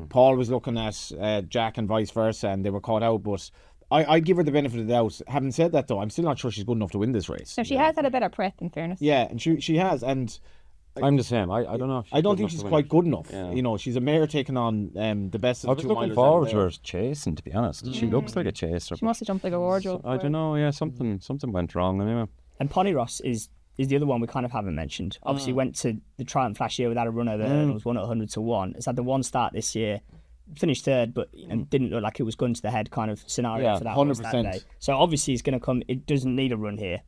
Speaker 4: Paul was looking at Jack and vice versa, and they were caught out, but I give her the benefit of the doubt. Having said that, though, I'm still not sure she's good enough to win this race.
Speaker 1: no, she has had a better prep, in fairness.
Speaker 4: Yeah, and she has, and
Speaker 3: I'm the same. I don't know. If she's
Speaker 4: I don't
Speaker 3: good
Speaker 4: think
Speaker 3: enough
Speaker 4: she's
Speaker 3: to win
Speaker 4: quite
Speaker 3: it.
Speaker 4: good enough.
Speaker 3: Yeah.
Speaker 4: You know, she's a mare taking on the best of
Speaker 3: I
Speaker 4: the
Speaker 3: was
Speaker 4: 2
Speaker 3: looking
Speaker 4: milers
Speaker 3: forward
Speaker 4: out
Speaker 3: to
Speaker 4: there.
Speaker 3: her chasing, to be honest. She looks like a chaser.
Speaker 1: She must have jumped like a wardrobe.
Speaker 3: I don't know. Yeah, something went wrong anyway.
Speaker 2: And Ponyross is the other one we kind of haven't mentioned. Obviously, went to the Triumph last year without a runner there and was won at 100 to 1. It's had the one start this year, finished third, but didn't look like it was gun to the head kind of scenario
Speaker 4: Yeah,
Speaker 2: for that horse that
Speaker 4: 100%.
Speaker 2: day. So obviously, it's going to come. It doesn't need a run here.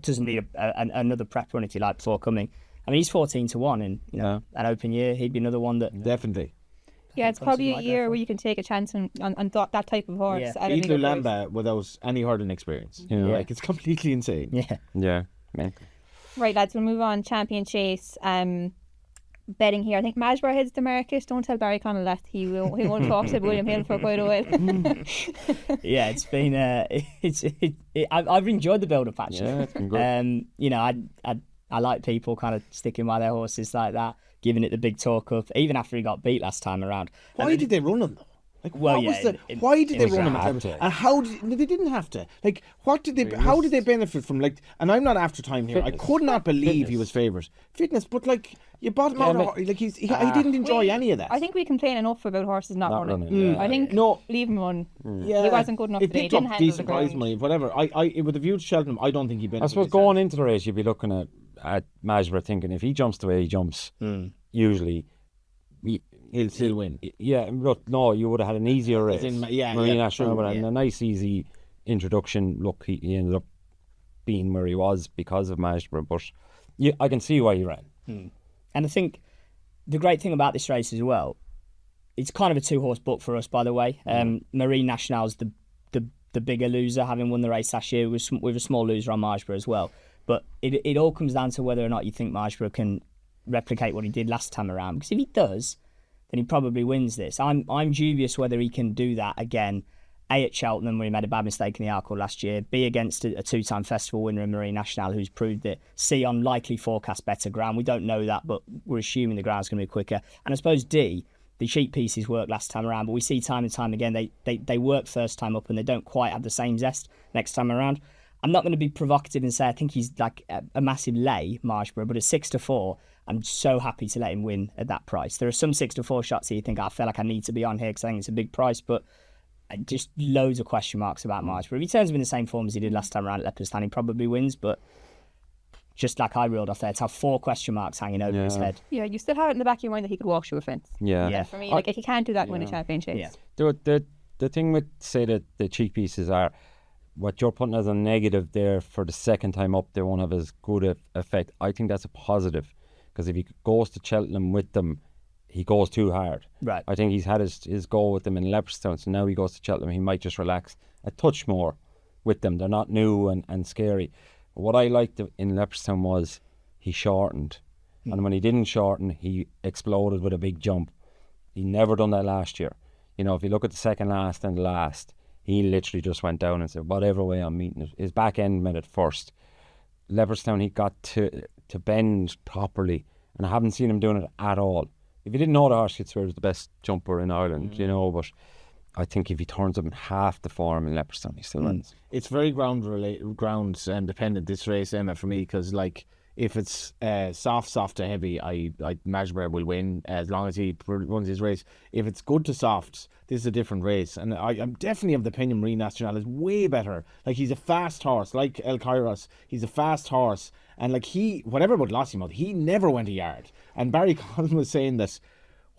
Speaker 2: Doesn't need another prep run if you like before coming. I mean, he's 14 to 1 in an open year. He'd be another one that.
Speaker 4: Definitely.
Speaker 1: Yeah, it's probably a year where you can take a chance on that type of horse.
Speaker 2: Yeah.
Speaker 1: at a
Speaker 4: Beat
Speaker 1: bigger price.
Speaker 4: Lulamba without any hurdling experience.
Speaker 3: Yeah.
Speaker 4: Like, it's completely insane.
Speaker 2: Yeah.
Speaker 3: Yeah, man.
Speaker 1: Right, lads, we'll move on. Champion Chase. Betting here. I think Majborough heads to market. Don't tell Barry Connell that. He won't talk to William Hill for quite a while.
Speaker 2: Yeah, it's been. I've enjoyed the build-up actually.
Speaker 3: Yeah, it's been good.
Speaker 2: You know, I like people kind of sticking by their horses like that, giving it the big talk up, even after he got beat last time around.
Speaker 4: Why did they run him though? Like,
Speaker 2: Well,
Speaker 4: what
Speaker 2: yeah,
Speaker 4: was the?
Speaker 2: in-
Speaker 4: Why did
Speaker 2: in
Speaker 4: they
Speaker 2: the
Speaker 4: run him?
Speaker 3: had to.
Speaker 4: And how did no, they didn't have to? Like, what did they? How did they benefit from? Like, and I'm not after time here.
Speaker 3: Fitness.
Speaker 4: I could not believe he
Speaker 3: Fitness.
Speaker 4: was favourite. Fitness, but like, you bought him
Speaker 3: Yeah,
Speaker 4: out.
Speaker 3: but-
Speaker 4: Like, he didn't enjoy any of that.
Speaker 1: I think we complain enough about horses not running.
Speaker 3: running, yeah.
Speaker 1: I think
Speaker 4: No.
Speaker 1: leave him on.
Speaker 4: yeah,
Speaker 1: He wasn't good enough
Speaker 4: He
Speaker 1: today. He
Speaker 4: picked
Speaker 1: didn't
Speaker 4: up
Speaker 1: handle
Speaker 4: decent
Speaker 1: the
Speaker 4: prize
Speaker 1: ground.
Speaker 4: money, whatever. With a view to Cheltenham, I don't think he benefited.
Speaker 3: I suppose going into the race, you'd be looking at Majborough thinking if he jumps the way he jumps, usually,
Speaker 4: he'll still win.
Speaker 3: yeah. Look, no, you would have had an easier race.
Speaker 4: in, yeah,
Speaker 3: Marine
Speaker 4: yeah,
Speaker 3: National,
Speaker 4: true,
Speaker 3: but
Speaker 4: yeah.
Speaker 3: a nice easy introduction. Look, he ended up being where he was because of Majborough, but I can see why he ran.
Speaker 2: And I think the great thing about this race as well, it's kind of a 2-horse book for us, by the way. Marine National's the bigger loser, having won the race last year with a small loser on Majborough as well. But it all comes down to whether or not you think Majborough can replicate what he did last time around. Because if he does, then he probably wins this. I'm dubious whether he can do that again. A, at Cheltenham, where he made a bad mistake in the Arkle last year. B, against a 2-time festival winner in Marine National, who's proved it. C, on likely forecast better ground. We don't know that, but we're assuming the ground's going to be quicker. And I suppose D, the cheap pieces worked last time around, but we see time and time again they work first time up and they don't quite have the same zest next time around. I'm not going to be provocative and say I think he's like a massive lay, Majborough, but at 6 to 4, I'm so happy to let him win at that price. There are some 6 to 4 shots that you think I feel like I need to be on here because I think it's a big price, but just loads of question marks about Majborough. If he turns up in the same form as he did last time around at Leopardstown, he probably wins, but just like I reeled off there, to have 4 question marks hanging over his head.
Speaker 1: Yeah, you still have it in the back of your mind that he could walk through a fence.
Speaker 3: Yeah.
Speaker 2: Yeah.
Speaker 1: For me, like, if he can't do that, win a champion chase.
Speaker 2: Yeah.
Speaker 3: The thing with, say, that the cheap pieces are what you're putting as a negative there for the second time up, they won't have as good a effect. I think that's a positive because if he goes to Cheltenham with them, he goes too hard.
Speaker 2: Right.
Speaker 3: I think he's had his go with them in Leopardstown, so now he goes to Cheltenham, he might just relax a touch more with them. They're not new and scary. But what I liked in Leopardstown was he shortened. And when he didn't shorten, he exploded with a big jump. He never done that last year. You know, if you look at the second last and the last, he literally just went down and said, whatever way I'm meeting it. His back end met it first. Leopardstown, he got to bend properly, and I haven't seen him doing it at all. If you didn't know, the horse you'd swear was the best jumper in Ireland, you know, but I think if he turns up in half the form in Leopardstown, he still wins.
Speaker 4: It's very ground dependent, this race, Emma, for me, because like if it's soft to heavy, I Majborough will win as long as he runs his race. If it's good to softs, this is a different race, and I'm definitely of the opinion Marine National is way better. Like, he's a fast horse, like El Kairos. He's a fast horse, and like whatever about Lossiemouth, he never went a yard. And Barry Collin was saying that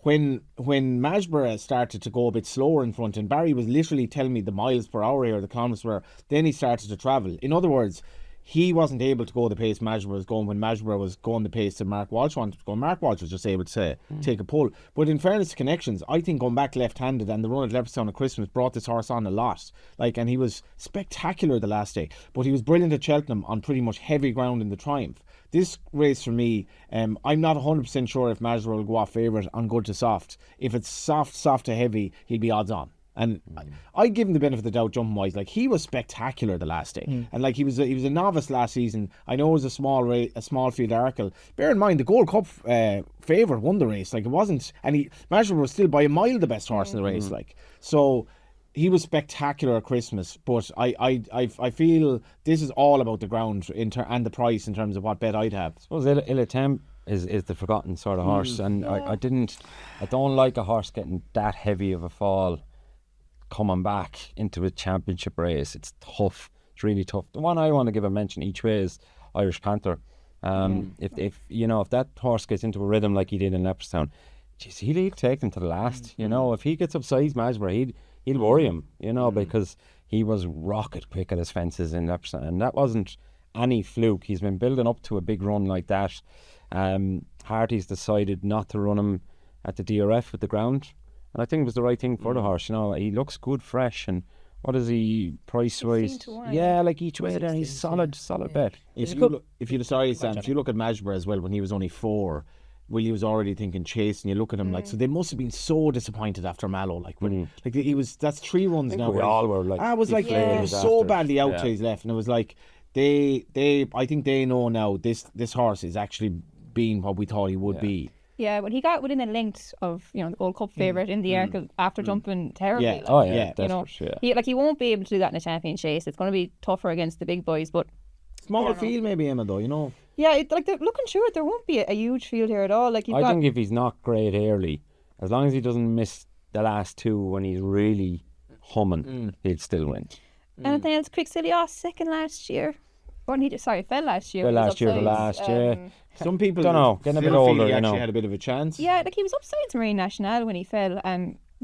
Speaker 4: when Majborough started to go a bit slower in front, and Barry was literally telling me the miles per hour here, the kilometres per hour, then he started to travel. In other words, he wasn't able to go the pace Majborough was going when Majborough was going the pace that Mark Walsh wanted to go. Mark Walsh was just able to take a pull. But in fairness to Connections, I think going back left-handed, and the run at Leopardstown at Christmas brought this horse on a lot. Like, and he was spectacular the last day. But he was brilliant at Cheltenham on pretty much heavy ground in the Triumph. This race for me, I'm not 100% sure if Majborough will go off favourite on good to soft. If it's soft to heavy, he'll be odds on. And I give him the benefit of the doubt jumping wise. Like, he was spectacular the last day, and like he was a novice last season. I know it was a small field Arkle. Bear in mind the Gold Cup favourite won the race. Like, it wasn't, and Majborough was still by a mile the best horse in the race. Like, so he was spectacular at Christmas. But I feel this is all about the ground and the price in terms of what bet I'd have.
Speaker 3: I suppose Ilatem is the forgotten sort of horse, and I don't like a horse getting that heavy of a fall coming back into a championship race. It's tough. It's really tough. The one I want to give a mention each way is Irish Panther. If that horse gets into a rhythm like he did in Leopardstown, geez, he'll take him to the last. If he gets upside Majborough, he'll worry him. Because he was rocket quick at his fences in Leopardstown, and that wasn't any fluke. He's been building up to a big run like that. Harty's decided not to run him at the DRF with the ground. And I think it was the right thing for the horse. He looks good, fresh, and what is he price-wise? Yeah, like each way there, he's solid bet.
Speaker 4: If you look at Majborough as well, when he was only 4, Willie was already thinking Chase, and you look at him so they must have been so disappointed after Mallow. That's 3 runs now.
Speaker 3: We all were like,
Speaker 4: I was like, he was so badly out to his left, and it was like I think they know now this horse is actually being what we thought he would be.
Speaker 1: Yeah, but he got within a length of the Gold Cup favourite in the Arkle after jumping terribly. He won't be able to do that in a champion chase. It's going to be tougher against the big boys, but
Speaker 4: smaller field maybe, Emma, though.
Speaker 1: Yeah, looking through it, there won't be a huge field here at all.
Speaker 3: I think if he's not great early, as long as he doesn't miss the last 2 when he's really humming, he'll still win.
Speaker 1: Anything else? Quick Silly Oss, second last year. Fell last year.
Speaker 3: Fell last year.
Speaker 4: Some people
Speaker 3: don't know, getting a bit older,
Speaker 4: he actually had a bit of a chance.
Speaker 1: Yeah, he was upsides Marine National when he fell.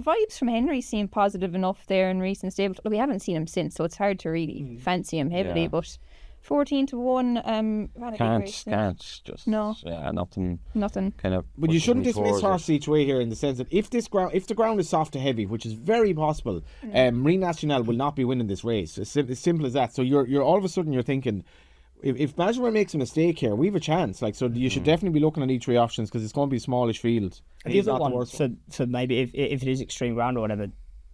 Speaker 1: Vibes from Henry seem positive enough there in recent stables. We haven't seen him since, so it's hard to really fancy him heavily. But 14-1,
Speaker 3: can't just nothing kind of.
Speaker 4: But you shouldn't dismiss horse each way here, in the sense that if the ground is soft to heavy, which is very possible, Marine National will not be winning this race. It's simple as that. So you're all of a sudden you're thinking, if Majborough makes a mistake here, we have a chance. So you should definitely be looking at each way options, because it's going to be a smallish field.
Speaker 2: The other one for maybe if it is extreme ground or whatever,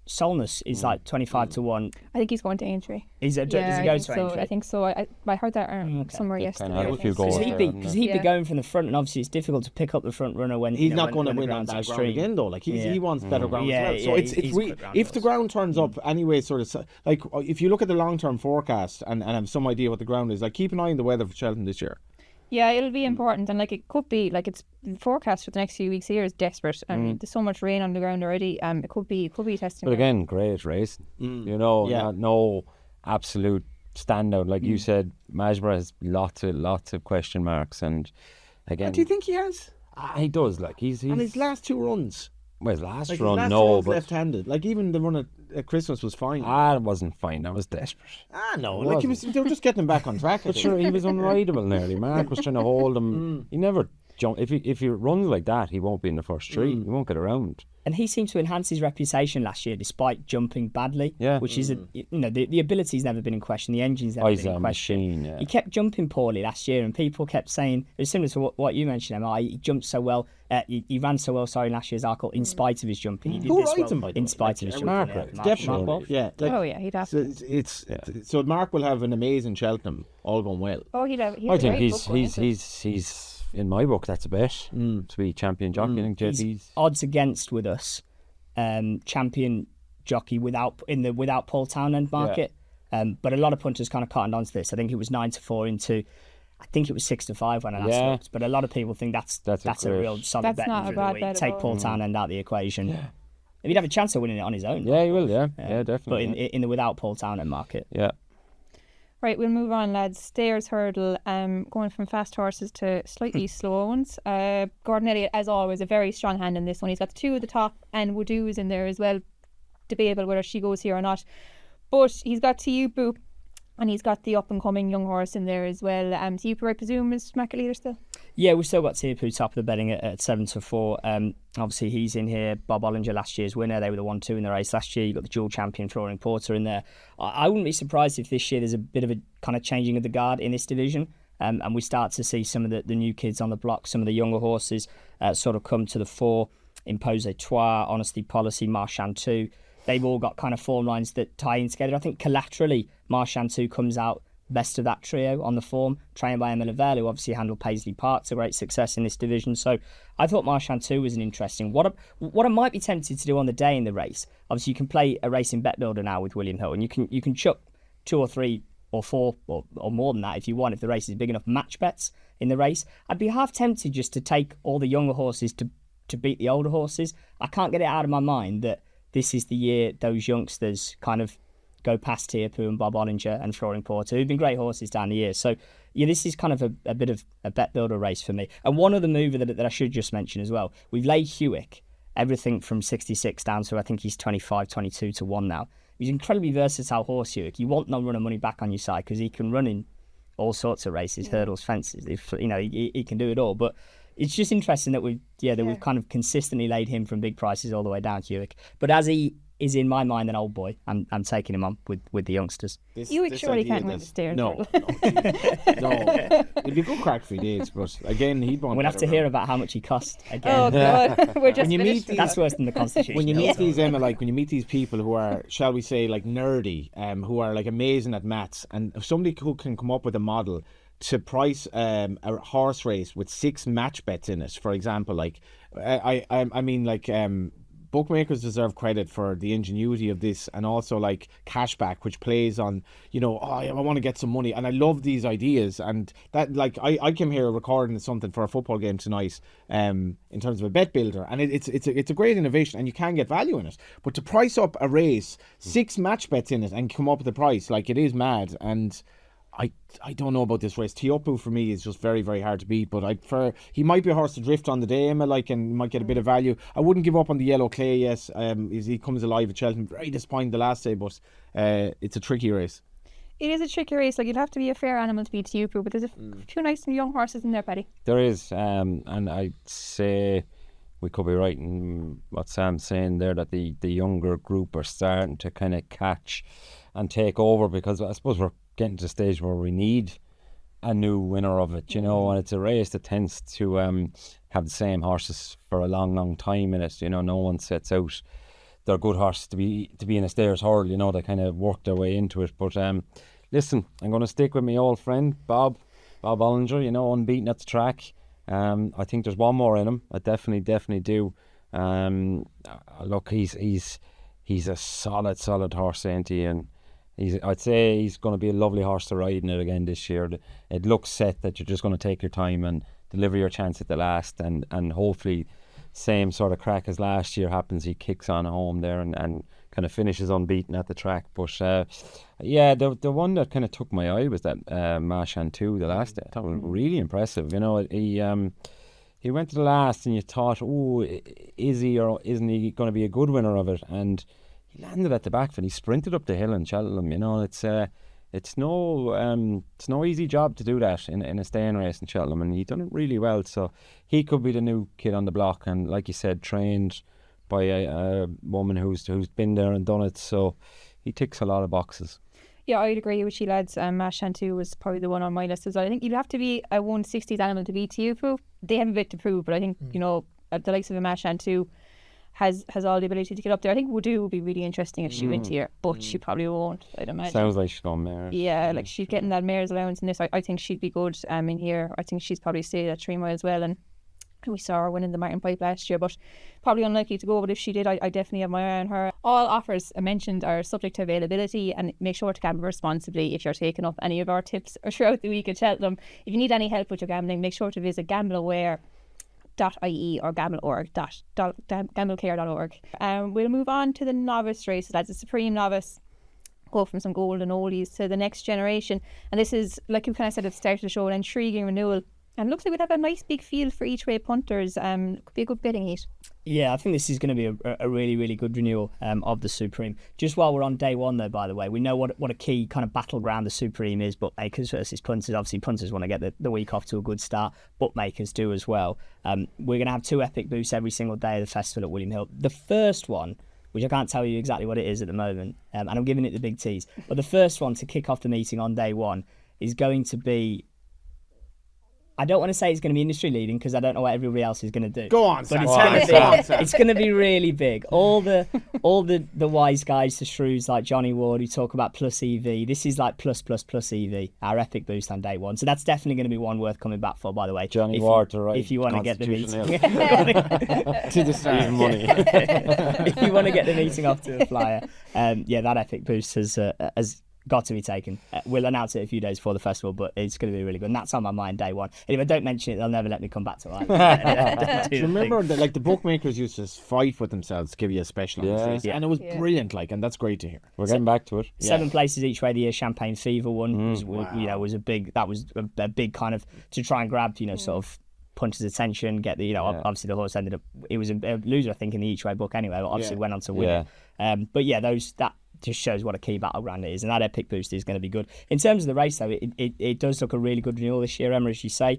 Speaker 2: Solness is like 25-1.
Speaker 1: I think he's going to Aintree.
Speaker 2: Does he go to Aintree?
Speaker 1: I think so. I heard that somewhere yesterday.
Speaker 2: Because he'd be going from the front, and obviously it's difficult to pick up the front runner when
Speaker 4: he's not going to win on that ground again, though. Like he wants better ground as well. So if the ground turns up anyway, sort of like if you look at the long-term forecast and have some idea what the ground is, like keep an eye on the weather for Cheltenham this year.
Speaker 1: Yeah, it'll be important, and it could be it's the forecast for the next few weeks here is desperate, and there's so much rain on the ground already. It could be testing.
Speaker 3: But again, great race. No absolute standout, like you said. Majborough has lots of question marks, and again,
Speaker 4: do you think he has?
Speaker 3: He does. He's
Speaker 4: and his last 2 runs.
Speaker 3: Well, his last
Speaker 4: his
Speaker 3: run,
Speaker 4: last
Speaker 3: no,
Speaker 4: but left-handed. Even the run at Christmas was fine.
Speaker 3: It wasn't fine. That was desperate.
Speaker 4: No, they were just getting him back on track.
Speaker 3: But sure, he was unrideable nearly. Mark was trying to hold him. He never jumped. If he runs like that, he won't be in the first 3. He won't get around.
Speaker 2: And he seemed to enhance his reputation last year despite jumping badly. Yeah. Which is, the ability's never been in question. The engine's never been in question.
Speaker 3: Machine,
Speaker 2: He kept jumping poorly last year, and people kept saying, it was similar to what you mentioned, Emma. He jumped so well. He ran so well, in last year's Arkle, in spite of his jumping. He did
Speaker 4: Who
Speaker 2: this
Speaker 4: rides
Speaker 2: well
Speaker 4: him, by the
Speaker 2: in
Speaker 4: way?
Speaker 2: spite of his jumping.
Speaker 4: Mark, definitely.
Speaker 1: He'd have to.
Speaker 4: So Mark will have an amazing Cheltenham, all going well.
Speaker 1: He'd have.
Speaker 3: I think he's in my book. That's a bet to be champion jockey. I think
Speaker 2: he's odds against with us. Champion jockey without Paul Townend market, but a lot of punters kind of cottoned onto this. I think it was 9-4 into I think it was 6-5 when I last looked, but a lot of people think that's a real solid bet
Speaker 1: not a
Speaker 2: for
Speaker 1: bad
Speaker 2: the week.
Speaker 1: bet at
Speaker 2: Take
Speaker 1: all.
Speaker 2: Paul Townend out of the equation. If he'd have a chance of winning it on his own.
Speaker 3: Yeah, he will. Yeah, definitely.
Speaker 2: But in the without Paul Townend market.
Speaker 3: Yeah.
Speaker 1: Right, we'll move on, lads. Stairs hurdle, going from fast horses to slightly slow ones. Gordon Elliott, as always, a very strong hand in this one. He's got the two at the top, and Wudu is in there as well. Debatable whether she goes here or not. But he's got Tiupu, and he's got the up-and-coming young horse in there as well. Tiupu, I presume, is market leader still?
Speaker 2: Yeah, we've still got Tiupu top of the betting at 7-4. Obviously, he's in here. Bob Ollinger, last year's winner. They were the 1-2 in the race last year. You've got the dual champion Flooring Porter in there. I wouldn't be surprised if this year there's a bit of a kind of changing of the guard in this division. And we start to see some of the new kids on the block, some of the younger horses sort of come to the fore. Impose Trois, Honesty Policy, Marchand 2. They've all got kind of form lines that tie in together. I think collaterally, Marchand 2 comes out best of that trio on the form, trained by Emma Lavelle, who obviously handled Paisley Park to great success in this division. So I thought Marchand 2 was an interesting. What I might be tempted to do on the day in the race, obviously you can play a racing bet builder now with William Hill, and you can chuck 2 or 3 or 4 or more than that if you want, if the race is big enough, match bets in the race. I'd be half tempted just to take all the younger horses to beat the older horses. I can't get it out of my mind that this is the year those youngsters kind of go past Tiupu and Bob Ollinger and Flooring Porter, who've been great horses down the years. So, yeah, this is kind of a bit of a bet builder race for me. And one other mover that I should just mention as well, we've laid Hewick, everything from 66 down to I think he's 25, 22 to 1 now. He's an incredibly versatile horse, Hewick. You want no run of money back on your side because he can run in all sorts of races, hurdles, fences. He can do it all. But it's just interesting that we've kind of consistently laid him from big prices all the way down, Hewick. But as he is in my mind an old boy, I'm taking him on with the youngsters.
Speaker 1: Hewick surely can't win the stairs.
Speaker 4: No. It'd be a good crack if he did, but again, he'd want.
Speaker 2: We'll have to hear about how much he cost again.
Speaker 1: Oh God, we're just
Speaker 2: That's worse than the Constitution.
Speaker 4: When you meet these Emma, when you meet these people who are, shall we say, nerdy, who are amazing at maths, and if somebody who can come up with a model to price a horse race with 6 match bets in it, for example, bookmakers deserve credit for the ingenuity of this, and also cashback, which plays on, I want to get some money, and I love these ideas. And that, I came here recording something for a football game tonight, in terms of a bet builder, and it's a great innovation, and you can get value in it. But to price up a race, 6 match bets in it, and come up with a price, it is mad. And I don't know about this race. Tiupu for me is just very, very hard to beat, but he might be a horse to drift on the day, Emma, and might get a bit of value. I wouldn't give up on the yellow clay yet. He comes alive at Cheltenham. Very disappointing the last day, but it's a tricky race.
Speaker 1: It is a tricky race. You'd have to be a fair animal to beat Tiupu, but there's a few nice and young horses in there, Paddy.
Speaker 3: There is, and I'd say we could be right in what Sam's saying there, that the younger group are starting to kind of catch and take over, because I suppose we're getting to the stage where we need a new winner of it, and it's a race that tends to have the same horses for a long, long time in it. No one sets out their good horses to be in a stairs hurdle. They kind of work their way into it. But listen, I'm going to stick with my old friend Bob Ollinger, unbeaten at the track. I think there's one more in him. I definitely do. Look, he's a solid horse, ain't he? And I'd say he's going to be a lovely horse to ride in it again this year. It looks set that you're just going to take your time and deliver your chance at the last, and hopefully same sort of crack as last year happens. He kicks on home there and kind of finishes unbeaten at the track. But the one that kind of took my eye was that Marchand 2 the last day. I thought it was really impressive. He went to the last and you thought, is he or isn't he going to be a good winner of it? And he landed at the back and he sprinted up the hill in Cheltenham. It's no easy job to do that in a staying race in Cheltenham, and he done it really well. So he could be the new kid on the block, and like you said, trained by a woman who's been there and done it. So he ticks a lot of boxes.
Speaker 1: Yeah, I'd agree with you, lads. Marchand 2 was probably the one on my list as well. I think you'd have to be a 160s animal to beat Tiupu. They have a bit to prove, but I think the likes of a Marchand 2 has all the ability to get up there. I think Wudu would be really interesting if she went here, but she probably won't, I'd imagine.
Speaker 3: Sounds like she's going mare.
Speaker 1: Yeah, she's getting that mare's allowance in this. I think she'd be good in here. I think she's probably stayed at 3 miles well. And We saw her winning the Martin Pipe last year, but probably unlikely to go. But if she did, I definitely have my eye on her. All offers I mentioned are subject to availability, and make sure to gamble responsibly if you're taking up any of our tips throughout the week at Cheltenham. If you need any help with your gambling, make sure to visit gambleaware.ie or gamblecare.org. We'll move on to the novice races. That's a Supreme Novice. Go from some golden oldies to the next generation. And this is, like you kind of said at the start of the show, an intriguing renewal. And looks like we'd have a nice big field for each way punters. Could be a good betting heat.
Speaker 2: Yeah, I think this is going to be a really, really good renewal of the Supreme. Just while we're on day one, though, by the way, we know what a key kind of battleground the Supreme is. Bookmakers versus punters. Obviously, punters want to get the week off to a good start. Bookmakers do as well. We're going to have 2 epic boosts every single day of the festival at William Hill. The first one, which I can't tell you exactly what it is at the moment, and I'm giving it the big tease, but the first one to kick off the meeting on day one is going to be... I don't want to say it's going to be industry leading because I don't know what everybody else is going to do.
Speaker 4: Go on,
Speaker 2: but
Speaker 4: Sam.
Speaker 2: It's going to be really big. All the wise guys, the shrews like Johnny Ward who talk about plus EV. This is like plus EV. Our epic boost on day one. So that's definitely going to be one worth coming back for. By the way,
Speaker 3: Johnny Ward to write.
Speaker 2: If you want to get the meeting
Speaker 3: to the start money.
Speaker 2: If you want to get the meeting off to a flyer, that epic boost has got to be taken. We'll announce it a few days before the festival, but it's going to be really good. And that's on my mind day one. And if I don't mention it, they'll never let me come back to it.
Speaker 4: Do you remember that, the bookmakers used to fight with themselves to give you a special on this race? And it was brilliant, and that's great to hear.
Speaker 3: We're getting back to it.
Speaker 2: 7 places each way. The year Champagne Fever one was a big kind of to try and grab sort of puncher's attention, get the obviously the horse ended up, it was a loser I think in the each way book anyway, but obviously went on to win it. But that just shows what a key battleground it is, and that epic boost is going to be good. In terms of the race though, it does look a really good renewal this year, Emma, as you say.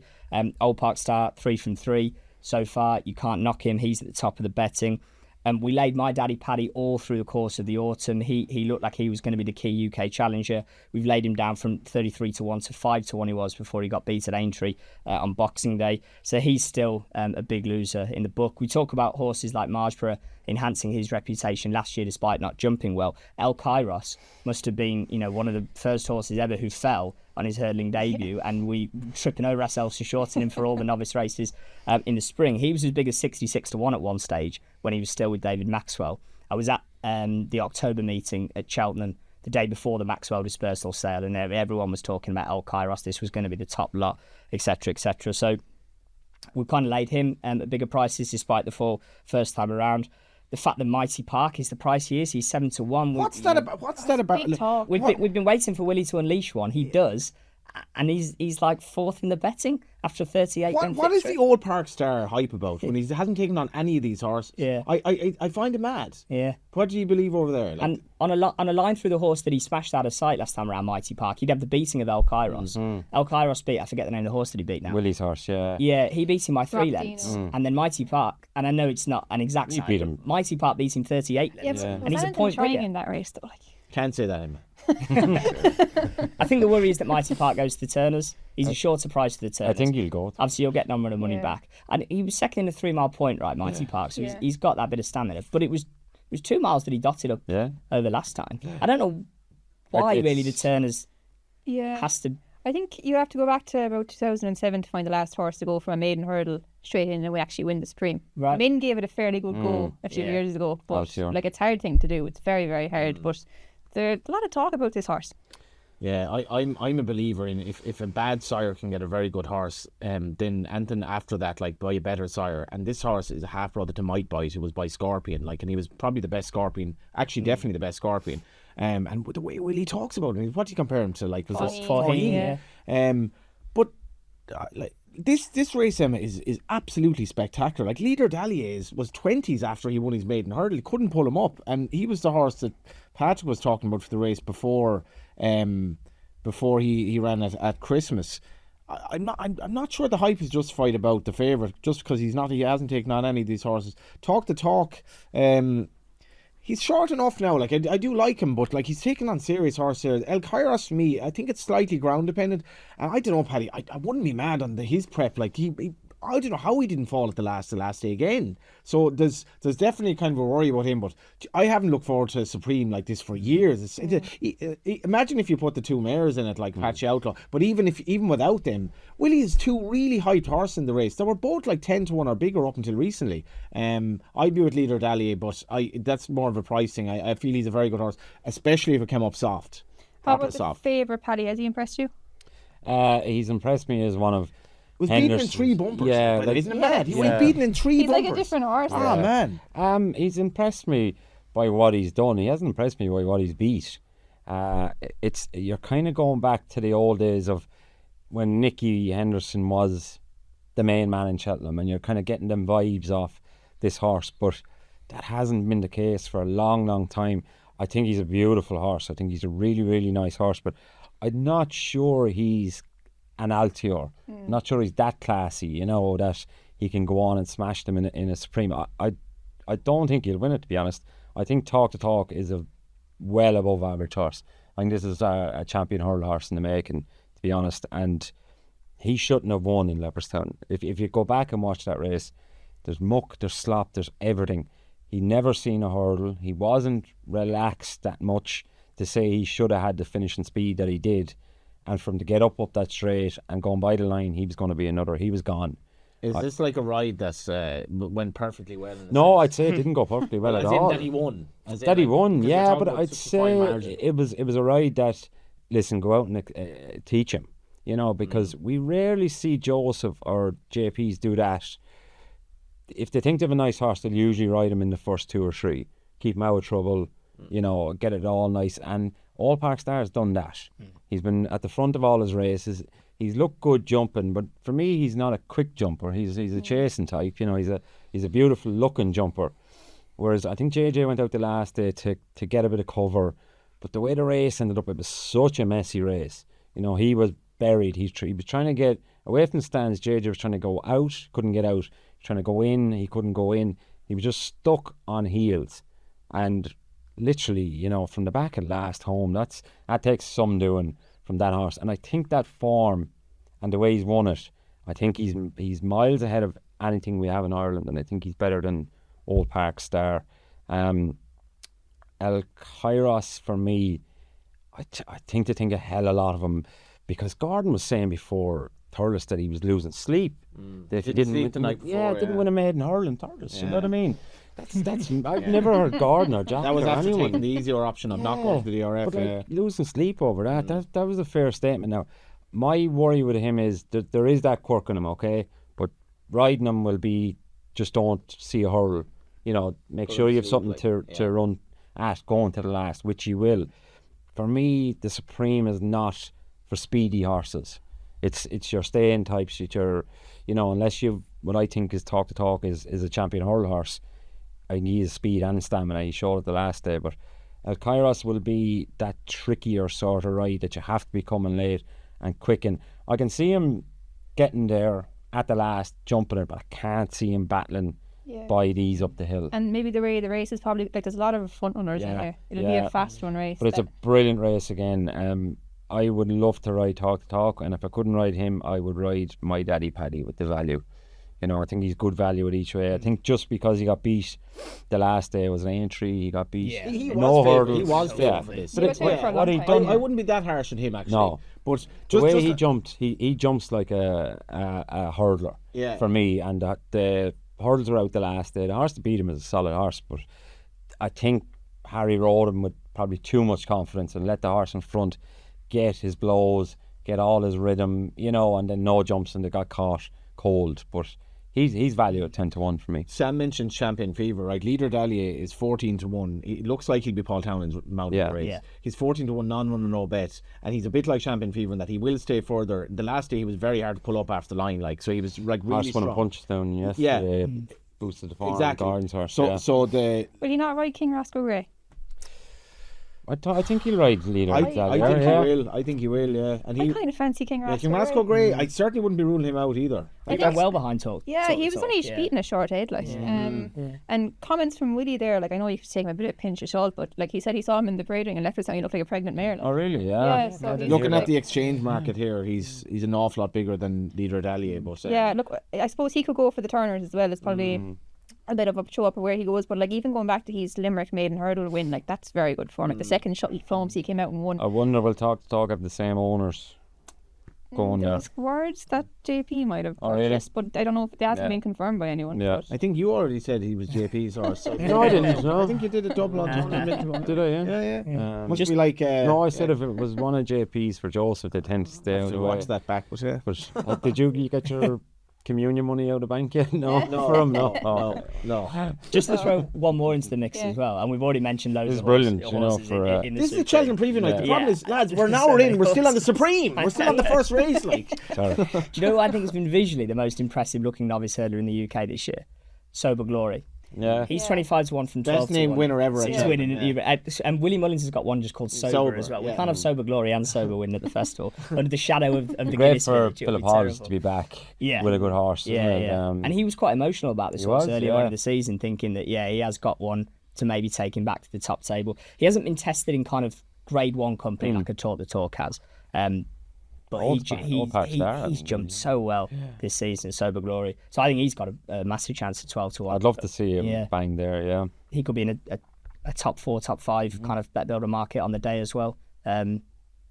Speaker 2: Old Park Star 3 from 3 so far. You can't knock him. He's at the top of the betting. We laid My Daddy Paddy all through the course of the autumn. He looked like he was going to be the key UK challenger. We've laid him down from 33 to 1 to 5 to 1 he was before he got beat at Aintree on Boxing Day. So he's still a big loser in the book. We talk about horses like Margeborough enhancing his reputation last year despite not jumping well. El Kairos must have been one of the first horses ever who fell on his hurdling debut, and we tripping over ourselves to shorten him for all the novice races in the spring. He was as big as 66 to 1 at one stage when he was still with David Maxwell. I was at the October meeting at Cheltenham the day before the Maxwell dispersal sale, and everyone was talking about El Kairos. This was going to be the top lot, etc., etc. So we kind of laid him at bigger prices despite the fall first time around. The fact that Mighty Park is the price he is, he's 7 to 1.
Speaker 4: What's that about?
Speaker 2: We've been waiting for Willie to unleash one. He does, and he's like 4th in the betting after 38.
Speaker 4: What is the Old Park Star hype about when he hasn't taken on any of these horses?
Speaker 2: Yeah,
Speaker 4: I find it mad.
Speaker 2: Yeah.
Speaker 4: What do you believe over there?
Speaker 2: And on a line through the horse that he smashed out of sight last time around Mighty Park, he'd have the beating of El Kairos. El Kairos beat, I forget the name of the horse that he beat now.
Speaker 3: Willie's horse, yeah.
Speaker 2: Yeah, he beat him by 3 lengths. And then Mighty Park, and I know it's not an exact science,
Speaker 3: beat him.
Speaker 2: Mighty Park beat him 38 lengths.
Speaker 1: Yeah,
Speaker 2: and he's a point bigger
Speaker 1: in that race though.
Speaker 4: Can't say that, Emma.
Speaker 2: I think the worry is that Mighty Park goes to the Turners. He's a shorter price to the Turners.
Speaker 3: I think he'll go.
Speaker 2: Obviously, you'll get number of money back. And he was second in the 3 mile point, right, Mighty Park. So he's got that bit of stamina. But it was 2 miles that he dotted up over last time. I don't know why really the Turners has to.
Speaker 1: I think you have to go back to about 2007 to find the last horse to go from a maiden hurdle straight in and we actually win the Supreme.
Speaker 2: Right.
Speaker 1: Min gave it a fairly good go a few years ago, but
Speaker 3: sure.
Speaker 1: it's a hard thing to do. It's very, very hard. But there's a lot of talk about this horse.
Speaker 4: Yeah, I'm a believer in if a bad sire can get a very good horse, then anything after that, buy a better sire. And this horse is a half brother to Might Bite, who was by Scorpion, and he was probably the best Scorpion, actually definitely the best Scorpion. And the way Willie talks about him, what do you compare him to? Was it
Speaker 2: Faheen?
Speaker 4: But this race, Emma, is absolutely spectacular. Leader Dallier was 20s after he won his maiden hurdle. He couldn't pull him up, and he was the horse that Patrick was talking about for the race before he ran at Christmas. I'm not sure the hype is justified about the favourite just because he hasn't taken on any of these horses. Talk the talk. He's short enough now. I do like him, but he's taking on serious horse here. El Kairos, for me, I think it's slightly ground dependent. And I don't know, Paddy. I wouldn't be mad on his prep. I don't know how he didn't fall at the last day again. So there's definitely kind of a worry about him. But I haven't looked forward to Supreme like this for years. Imagine if you put the two mares in it like Patchy Outlaw. But even without them, Willie is two really hyped horses in the race. They were both like 10-1 or bigger up until recently. I'd be with Leader Dalier, but that's more of a pricing. I feel he's a very good horse, especially if it came up soft.
Speaker 1: How about the favourite, Paddy? Has he impressed you?
Speaker 3: He's impressed me as one of
Speaker 4: was beaten in 3 bumpers.
Speaker 3: Yeah,
Speaker 4: like, isn't it mad? He was beaten in 3 bumpers.
Speaker 1: He's like a different horse.
Speaker 4: Man.
Speaker 3: He's impressed me by what he's done. He hasn't impressed me by what he's beat. You're kind of going back to the old days of when Nicky Henderson was the main man in Cheltenham, and you're kind of getting them vibes off this horse, but that hasn't been the case for a long time. I think he's a beautiful horse. I think he's a really, really nice horse, but I'm not sure he's an Altior. Not sure he's that classy, that he can go on and smash them in a Supreme. I don't think he'll win it, to be honest. I think Talk to Talk is a well above average horse. I think this is a champion hurl horse in the making, to be honest, and he shouldn't have won in Leopardstown. If you go back and watch that race, there's muck, there's slop, there's everything. He never seen a hurdle. He wasn't relaxed that much to say he should have had the finishing speed that he did. And from to get up that straight and going by the line, he was going to be another. He was gone.
Speaker 4: Is this like a ride that's went perfectly well?
Speaker 3: No, I'd say it didn't go perfectly well at all.
Speaker 4: That he won.
Speaker 3: That he won, yeah. But I'd say it was a ride that, listen, go out and teach him. Because we rarely see Joseph or JPs do that. If they think they have a nice horse, they'll usually ride him in the first 2 or 3, keep him out of trouble, get it all nice. And All Park Star's done that. He's been at the front of all his races. He's looked good jumping, but for me, he's not a quick jumper. He's a chasing type. He's a beautiful looking jumper. Whereas I think JJ went out the last day to get a bit of cover, but the way the race ended up, it was such a messy race. He was buried. He was trying to get away from the stands. JJ was trying to go out, couldn't get out. Trying to go in, he couldn't go in. He was just stuck on heels, and literally, from the back at last home, that takes some doing from that horse. And I think that form and the way he's won it, I think he's miles ahead of anything we have in Ireland, and I think he's better than Old Park Star. El Kairos for me, I think they think a hell a lot of him, because Gordon was saying before Thurles that he was losing sleep. That if he didn't win the night before, didn't win a maiden hurl in Thurles. You know what I mean? That's I've never heard Gordon or Jack.
Speaker 4: That was
Speaker 3: or
Speaker 4: after
Speaker 3: anyone.
Speaker 4: taking the easier option of not going to the DRF.
Speaker 3: But losing sleep over that was a fair statement. Now, my worry with him is that there is that quirk in him, okay? But riding him will be just don't see a hurl. Make sure you have something to run at going to the last, which you will. For me, the Supreme is not for speedy horses. It's your staying types. It's your, unless you what I think is Talk to Talk is a champion hurl horse. I need speed and stamina. He showed it the last day, but El Kairos will be that trickier sort of ride that you have to be coming late and quicken. I can see him getting there at the last, jumping it, but I can't see him battling by these up the hill.
Speaker 1: And maybe the way the race is probably there's a lot of front runners in there. It'll be a fast one race.
Speaker 3: But it's a brilliant race again. I would love to ride Talk to Talk, and if I couldn't ride him, I would ride My Daddy Paddy with the value. I think he's good value at each way. I think just because he got beat the last day was an entry, he got beat.
Speaker 4: Yeah. He
Speaker 3: no hurdles.
Speaker 4: He was favourite for this.
Speaker 1: He was favourite for a long time.
Speaker 4: I wouldn't be that harsh on him actually.
Speaker 3: No,
Speaker 4: but
Speaker 3: the way he jumped, he jumps like a hurdler for me. And the hurdles were out the last day. The horse to beat him is a solid horse, but I think Harry rode him with probably too much confidence and let the horse in front get his blows, get all his rhythm, and then no jumps, and they got caught cold. But he's value at 10-1 for me.
Speaker 4: Sam mentioned Champion Fever, right? Leader Dalier is 14-1. It looks like he'll be Paul Townend's mountain race. Yeah. He's 14-1, non-runner, no bet, and he's a bit like Champion Fever in that he will stay further. The last day he was very hard to pull up after the line, so he was like really strong.
Speaker 3: Horse won a punch down yesterday. Boosted the form.
Speaker 4: Exactly.
Speaker 3: Gordon's horse.
Speaker 4: So
Speaker 1: Will he not ride King Roscoe Grey?
Speaker 3: I think he'll ride leader.
Speaker 4: I think he will. I think he will. Yeah, and
Speaker 1: I kind of fancy King Rascal.
Speaker 4: King Rascal Grey. I certainly wouldn't be ruling him out either.
Speaker 2: I think well behind talk.
Speaker 1: Yeah, he was only beating a short head, like. And comments from Willie there, like I know you could take him a bit of a pinch of salt, but like he said, he saw him in the breeding and left us saying he looked like a pregnant mare. Like.
Speaker 3: Oh really? Yeah.
Speaker 1: So
Speaker 4: looking at the exchange market here, he's an awful lot bigger than Leader Dalier. But
Speaker 1: yeah, look, I suppose he could go for the Turners as well. It's probably a bit of a show up of where he goes, but like even going back to his Limerick maiden hurdle win, like that's very good form. Like the second Shuttle Foams he came out and won.
Speaker 3: I wonder will Talk have the same owners going there.
Speaker 1: There's words that JP might have purchased, but I don't know if they hasn't been confirmed by anyone.
Speaker 3: Yeah.
Speaker 1: But
Speaker 4: I think you already said he was JP's horse. So
Speaker 3: no, I didn't. No.
Speaker 4: I think you did a double on tournament.
Speaker 3: Did I?
Speaker 4: Yeah. Must be like.
Speaker 3: No, I said if it was one of JP's for Joseph, they tend to stay out of the way.
Speaker 4: Watch that back, but yeah.
Speaker 3: But did you get your communion money out of the bank yet? No, for him, no.
Speaker 2: Just to throw one more into the mix as well, and we've already mentioned loads.
Speaker 3: This is
Speaker 2: of
Speaker 3: brilliant,
Speaker 2: horses in
Speaker 4: this is the Cheltenham preview night. The problem is, lads, we're an hour in. We're still on the Supreme. We're still on the first race, like.
Speaker 3: Sorry.
Speaker 2: Do you know who I think has been visually the most impressive looking novice hurdler in the UK this year? Sober Glory.
Speaker 3: Yeah,
Speaker 2: he's 25 to 1 from 12
Speaker 4: best name winner ever.
Speaker 2: He's winning it, and Willie Mullins has got one just called Sober as well. We can't have Sober Glory and Sober win at the festival under the shadow of the
Speaker 3: great for Philip Hodge to be back. With a good horse.
Speaker 2: Yeah. And he was quite emotional about this horse earlier on in the season, thinking that he has got one to maybe take him back to the top table. He hasn't been tested in kind of Grade 1 company like a Talk the Talk has. But he's jumped so well this season, Sober Glory. So I think he's got a massive chance at 12 to 1.
Speaker 3: I'd love to see him bang there, yeah.
Speaker 2: He could be in a top 4, top 5 kind of bet builder market on the day as well.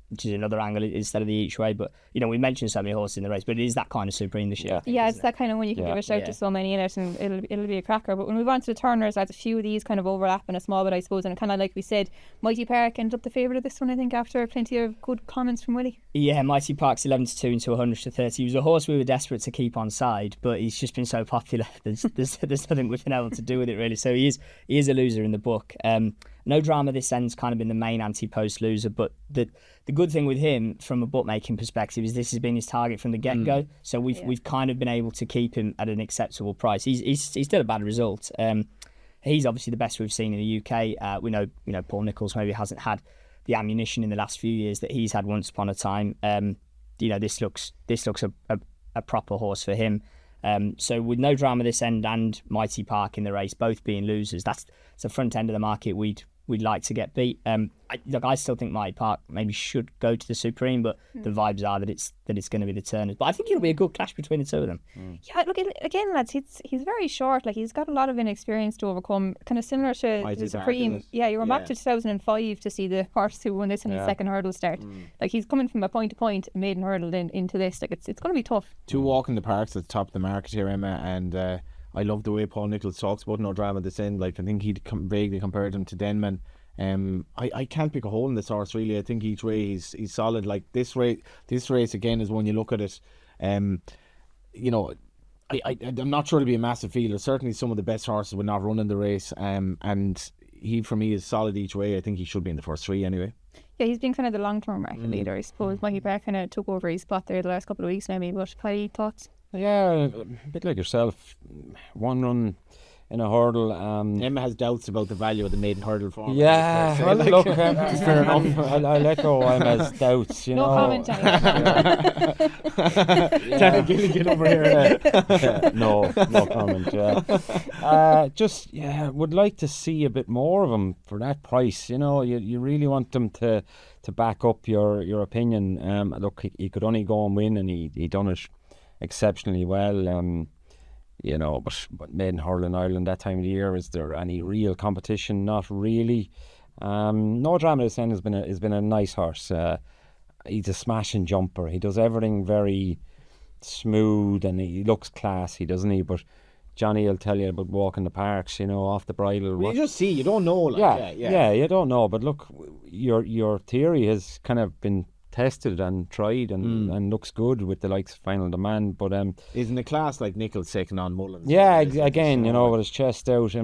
Speaker 2: Which is another angle instead of the each way. But, we mentioned so many horses in the race, but it is that kind of Supreme this year.
Speaker 1: Yeah, it's that kind of one you can give a shout to so many in it, and it'll be a cracker. But when we move on to the Turners, there's a few of these kind of overlap in a small bit, I suppose, and kind of like we said, Mighty Park ended up the favourite of this one, I think, after plenty of good comments from Willie.
Speaker 2: Yeah, Mighty Park's 11 to 2 into 100 to 30. He was a horse we were desperate to keep on side, but he's just been so popular. There's nothing we've been able to do with it really. So he is a loser in the book. No drama this end's kind of been the main anti-post loser, but the good thing with him from a bookmaking perspective is this has been his target from the get-go. So we've kind of been able to keep him at an acceptable price. He's still a bad result. He's obviously the best we've seen in the UK. We know Paul Nicholls maybe hasn't had the ammunition in the last few years that he's had once upon a time. This looks a proper horse for him. So with no drama this end and Mighty Park in the race, both being losers, that's the front end of the market we'd like to get beat. I still think Mighty Park maybe should go to the Supreme, but the vibes are that it's going to be the Turners. But I think it'll be a good clash between the two of them.
Speaker 1: Yeah, look again, lads. He's very short. Like he's got a lot of inexperience to overcome. Kind of similar to the Supreme. You were back to 2005 to see the horse who won this in his second hurdle start. Like he's coming from a point to point, maiden hurdle into this. Like it's going to be tough.
Speaker 4: 2 walk in the parks at the top of the market here, Emma, and I love the way Paul Nicholls talks about no drama this end. Like I think he'd vaguely compared him to Denman. I can't pick a hole in this horse really. I think each way he's solid. Like this race again is when you look at it. I'm not sure it'll be a massive field. Certainly some of the best horses would not run in the race. And he for me is solid each way. I think he should be in the first 3 anyway.
Speaker 1: Yeah, he's been kind of the long-term market leader, I suppose. Mighty Park kind of took over his spot there the last couple of weeks maybe. But Paddy, thoughts?
Speaker 3: Yeah, a bit like yourself. One run in a hurdle.
Speaker 4: Emma has doubts about the value of the maiden hurdle form.
Speaker 3: Yeah, well, look, fair enough. I'll echo Emma's doubts.
Speaker 1: No comment,
Speaker 4: Daniel Gilligan over here.
Speaker 3: No comment. Would like to see a bit more of him for that price. You really want them to back up your opinion. Look, he could only go and win, and he done it exceptionally well. But maiden hurl in Ireland that time of the year, is there any real competition? Not really. No drama this end has been a nice horse. He's a smashing jumper. He does everything very smooth and he looks classy, doesn't he? But Johnny will tell you about walking the parks, off the bridle.
Speaker 4: Well, you just see, you don't know.
Speaker 3: Yeah, you don't know. But look, your theory has kind of been tested and tried and looks good with the likes of Final Demand, but
Speaker 4: isn't a class like Nicholls taking on Mullins?
Speaker 3: Yeah, again, with his chest out.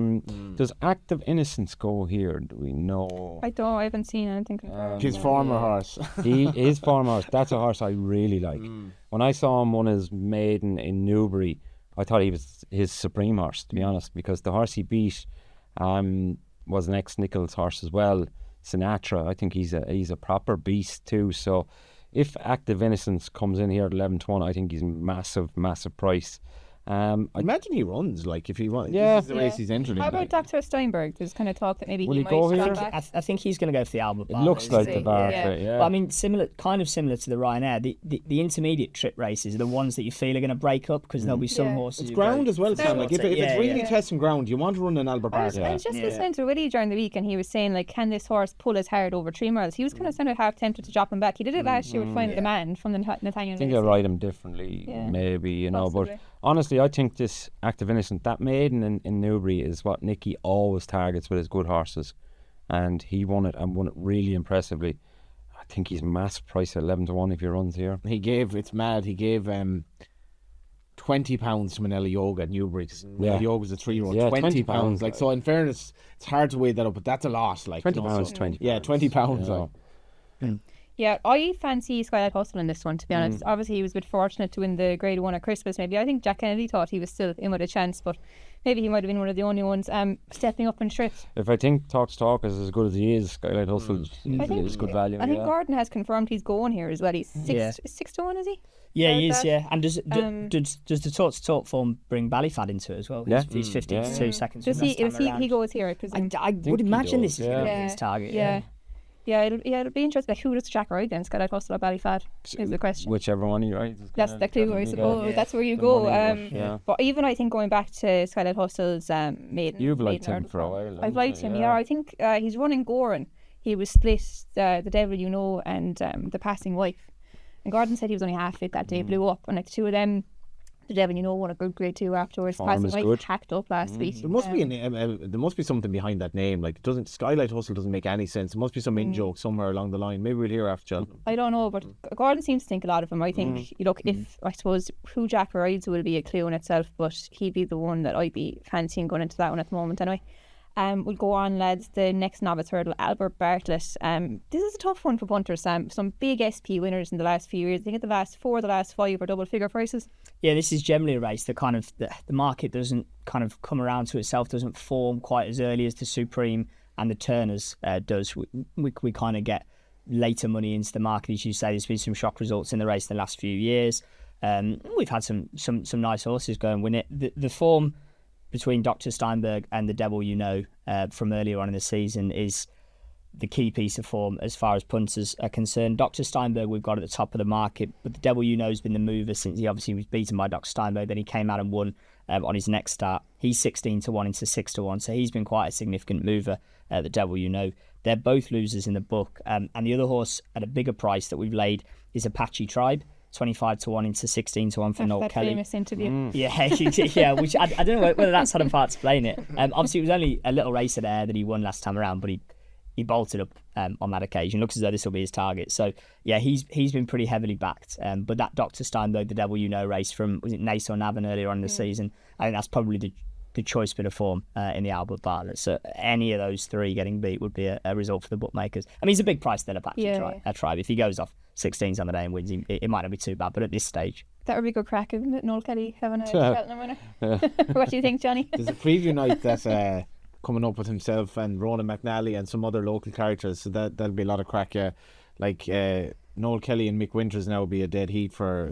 Speaker 3: Does Active Innocence go here? Do we know?
Speaker 1: I haven't seen anything.
Speaker 4: His former horse.
Speaker 3: His former horse. That's a horse I really like. When I saw him won his maiden in Newbury, I thought he was his Supreme horse, to be honest, because the horse he beat was an ex-Nicholls horse as well. Sinatra. I think he's a proper beast too. So if Active Innocence comes in here at 11-1, I think he's massive price.
Speaker 4: Imagine he runs, like, if he wants.
Speaker 3: Yeah.
Speaker 4: This is the race he's entered in.
Speaker 1: How about Dr. Steinberg? There's kind of talk that maybe
Speaker 3: Will
Speaker 1: he
Speaker 3: he
Speaker 1: might
Speaker 3: go
Speaker 1: come
Speaker 3: here?
Speaker 1: back.
Speaker 2: I think he's going to go for the Albert
Speaker 3: It
Speaker 2: Bartlett.
Speaker 3: looks like the
Speaker 1: Yeah.
Speaker 3: Bartlett, yeah.
Speaker 2: But I mean, similar to the Ryanair, the intermediate trip races are the ones that you feel are going to break up because there'll be some
Speaker 1: Yeah.
Speaker 2: horses.
Speaker 4: It's
Speaker 2: who
Speaker 4: ground
Speaker 2: go
Speaker 4: as well, Sam. Like, if it's really testing ground, you want to run an Albert Bartlett.
Speaker 1: I was just listening to Willie during the week, and he was saying, like, can this horse pull as hard over 3 miles? He was kind of sounded half tempted to drop him back. He did it last year with Final Demand from the Nathaniel.
Speaker 3: I think I'll ride him differently, maybe, you know.
Speaker 1: Possibly.
Speaker 3: But honestly, I think this Active Innocent, that maiden in Newbury, is what Nicky always targets with his good horses, and he won it really impressively. I think he's massive price at 11-1 if he runs here.
Speaker 4: It's mad. He gave £20 to Manila Yoga at Newbury. Manila Yoga was a 3-year-old.
Speaker 3: Yeah,
Speaker 4: £20. Like, so in fairness, it's hard to weigh that up, but that's a lot. Like,
Speaker 3: £20, 20.
Speaker 4: Yeah, £20.
Speaker 3: You know.
Speaker 4: Like.
Speaker 1: Yeah, I fancy Skylight Hustle in this one, to be honest. Obviously, he was a bit fortunate to win the Grade 1 at Christmas, maybe. I think Jack Kennedy thought he was still in with a chance, but maybe he might have been one of the only ones stepping up in trips.
Speaker 3: If I think Talk is as good as he is, Skylight Hustle is good value.
Speaker 1: I think Gordon has confirmed he's going here as well. He's 6-1, is he?
Speaker 2: Yeah, he is, yeah. And does the Talk form bring Ballyfad into it as well?
Speaker 3: Yeah.
Speaker 2: He's 52 seconds.
Speaker 1: Does
Speaker 2: from
Speaker 1: he?
Speaker 2: this time around.
Speaker 1: He goes here, I presume.
Speaker 2: I would imagine
Speaker 3: does,
Speaker 2: this is going to be his target.
Speaker 1: Yeah, it'll be interesting. Like, who does Jack ride then? Skylight Hustle or Ballyfad is the question.
Speaker 3: Whichever one he rides.
Speaker 1: That's the clue, I suppose. That's where you go.
Speaker 3: Yeah.
Speaker 1: But even I think going back to Skylight Hustle's maiden.
Speaker 3: You've liked
Speaker 1: maiden
Speaker 3: him for a while.
Speaker 1: I've liked him. Yeah, I think he's running Goran. He was split the Devil You Know and the Passing Wife. And Gordon said he was only half fit that day. Blew up, and like the two of them. The Devil You Know won a good Grade 2 afterwards.
Speaker 3: Form is good.
Speaker 1: Hacked up last week.
Speaker 4: There must be there must be something behind that name. Like, it doesn't. Skylight Hustle doesn't make any sense. There must be some in joke somewhere along the line. Maybe we'll hear after Cheltenham.
Speaker 1: I don't know, but Gordon seems to think a lot of him. I think, look, if I suppose who Jack rides will be a clue in itself, but he'd be the one that I'd be fancying going into that one at the moment anyway. We'll go on, lads. The next novice hurdle, Albert Bartlett. This is a tough one for punters, Sam. Some big SP winners in the last few years. I think the last 5 are double figure prices.
Speaker 2: Yeah, this is generally a race that kind of the market doesn't kind of come around to itself, doesn't form quite as early as the Supreme and the Turners does. We kind of get later money into the market, as you say. There's been some shock results in the race in the last few years. We've had some nice horses go and win it. The form between Dr. Steinberg and the Devil You Know from earlier on in the season is the key piece of form as far as punters are concerned. Dr. Steinberg we've got at the top of the market, but the Devil You Know has been the mover since he obviously was beaten by Dr. Steinberg. Then he came out and won on his next start. He's 16-1 into 6-1, so he's been quite a significant mover, the Devil You Know. They're both losers in the book, and the other horse at a bigger price that we've laid is Apache Tribe. 25-1 into 16-1 for Noel Kelly.
Speaker 1: Famous interview.
Speaker 2: Yeah, which I don't know whether that's had a part to play in it. Obviously, it was only a little race at Ayr that he won last time around, but he bolted up on that occasion. Looks as though this will be his target. So yeah, he's been pretty heavily backed. But that Dr. Steinberg, the Devil You Know race from, was it Nace or Navan earlier on in the season? I think that's probably the choice bit of form in the Albert Bartlett. So any of those three getting beat would be a result for the bookmakers. I mean, he's a big price then, Apache Tribe. If he goes off 16s on the day and wins, it might not be too bad. But at this stage,
Speaker 1: that would be good crack, isn't it? Noel Kelly having a Cheltenham winner. What do you think, Johnny?
Speaker 4: There's a preview night that's coming up with himself and Ronan McNally and some other local characters, so that'll be a lot of crack. Like Noel Kelly and Mick Winters now will be a dead heat for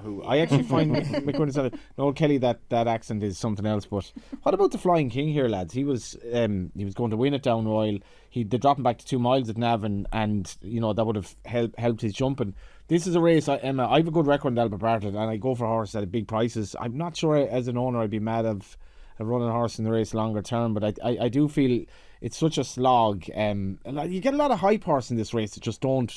Speaker 4: who I actually find Mick Winters. Noel Kelly, that accent is something else. But what about the Flying King here, lads? He was going to win it down Royal. They dropped him back to 2 miles at Navan, and you know that would have helped his jumping. This is a race. I have a good record in Albert Bartlett, and I go for horses at big prices. I'm not sure as an owner I'd be mad of running a horse in the race longer term, but I do feel it's such a slog. You get a lot of hype horse in this race that just don't,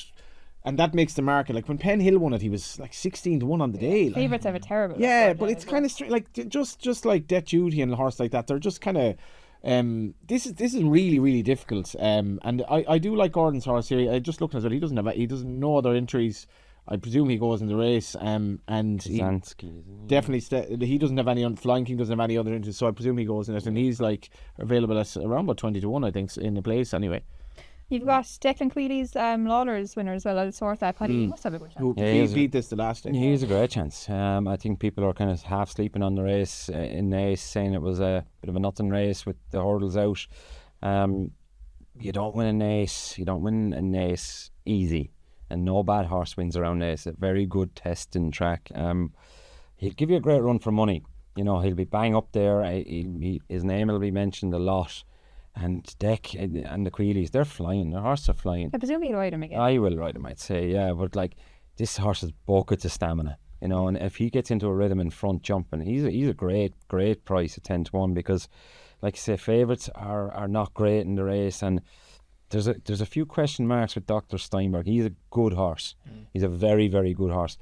Speaker 4: and that makes the market. Like when Penn Hill won it, he was like 16-1 on the day.
Speaker 1: Favourites have a terrible.
Speaker 4: Yeah, but it's kind of like just like Death Duty and a horse like that. They're just kind of. This is really, really difficult. And I do like Gordon's horse here. I just looked at it. He doesn't know other entries. I presume he goes in the race. And he definitely he doesn't have any. Flying King doesn't have any other entries, so I presume he goes in it. And he's like available at around about 20-1, I think, in the place anyway.
Speaker 1: You've got Declan Quealy's Lawler's winner as well. I'll sort that. Paddy, he must have a good chance.
Speaker 4: He beat this the last day.
Speaker 3: He's a great chance. I think people are kind of half sleeping on the race in Nace, saying it was a bit of a nothing race with the hurdles out. you don't win an ace easy, and no bad horse wins around Ace. A very good testing track. He'll give you a great run for money. You know, he'll be bang up there. His name will be mentioned a lot. And Deck and the Queelies, they're flying. Their horses are flying.
Speaker 1: I presume you'll ride him again.
Speaker 3: I will ride him, I'd say, yeah. But like, this horse has buckets of stamina, you know. And if he gets into a rhythm in front jumping, he's a great price at 10-1, because, like I say, favourites are not great in the race. And there's a few question marks with Dr. Steinberg. He's a good horse. He's a very, very good horse.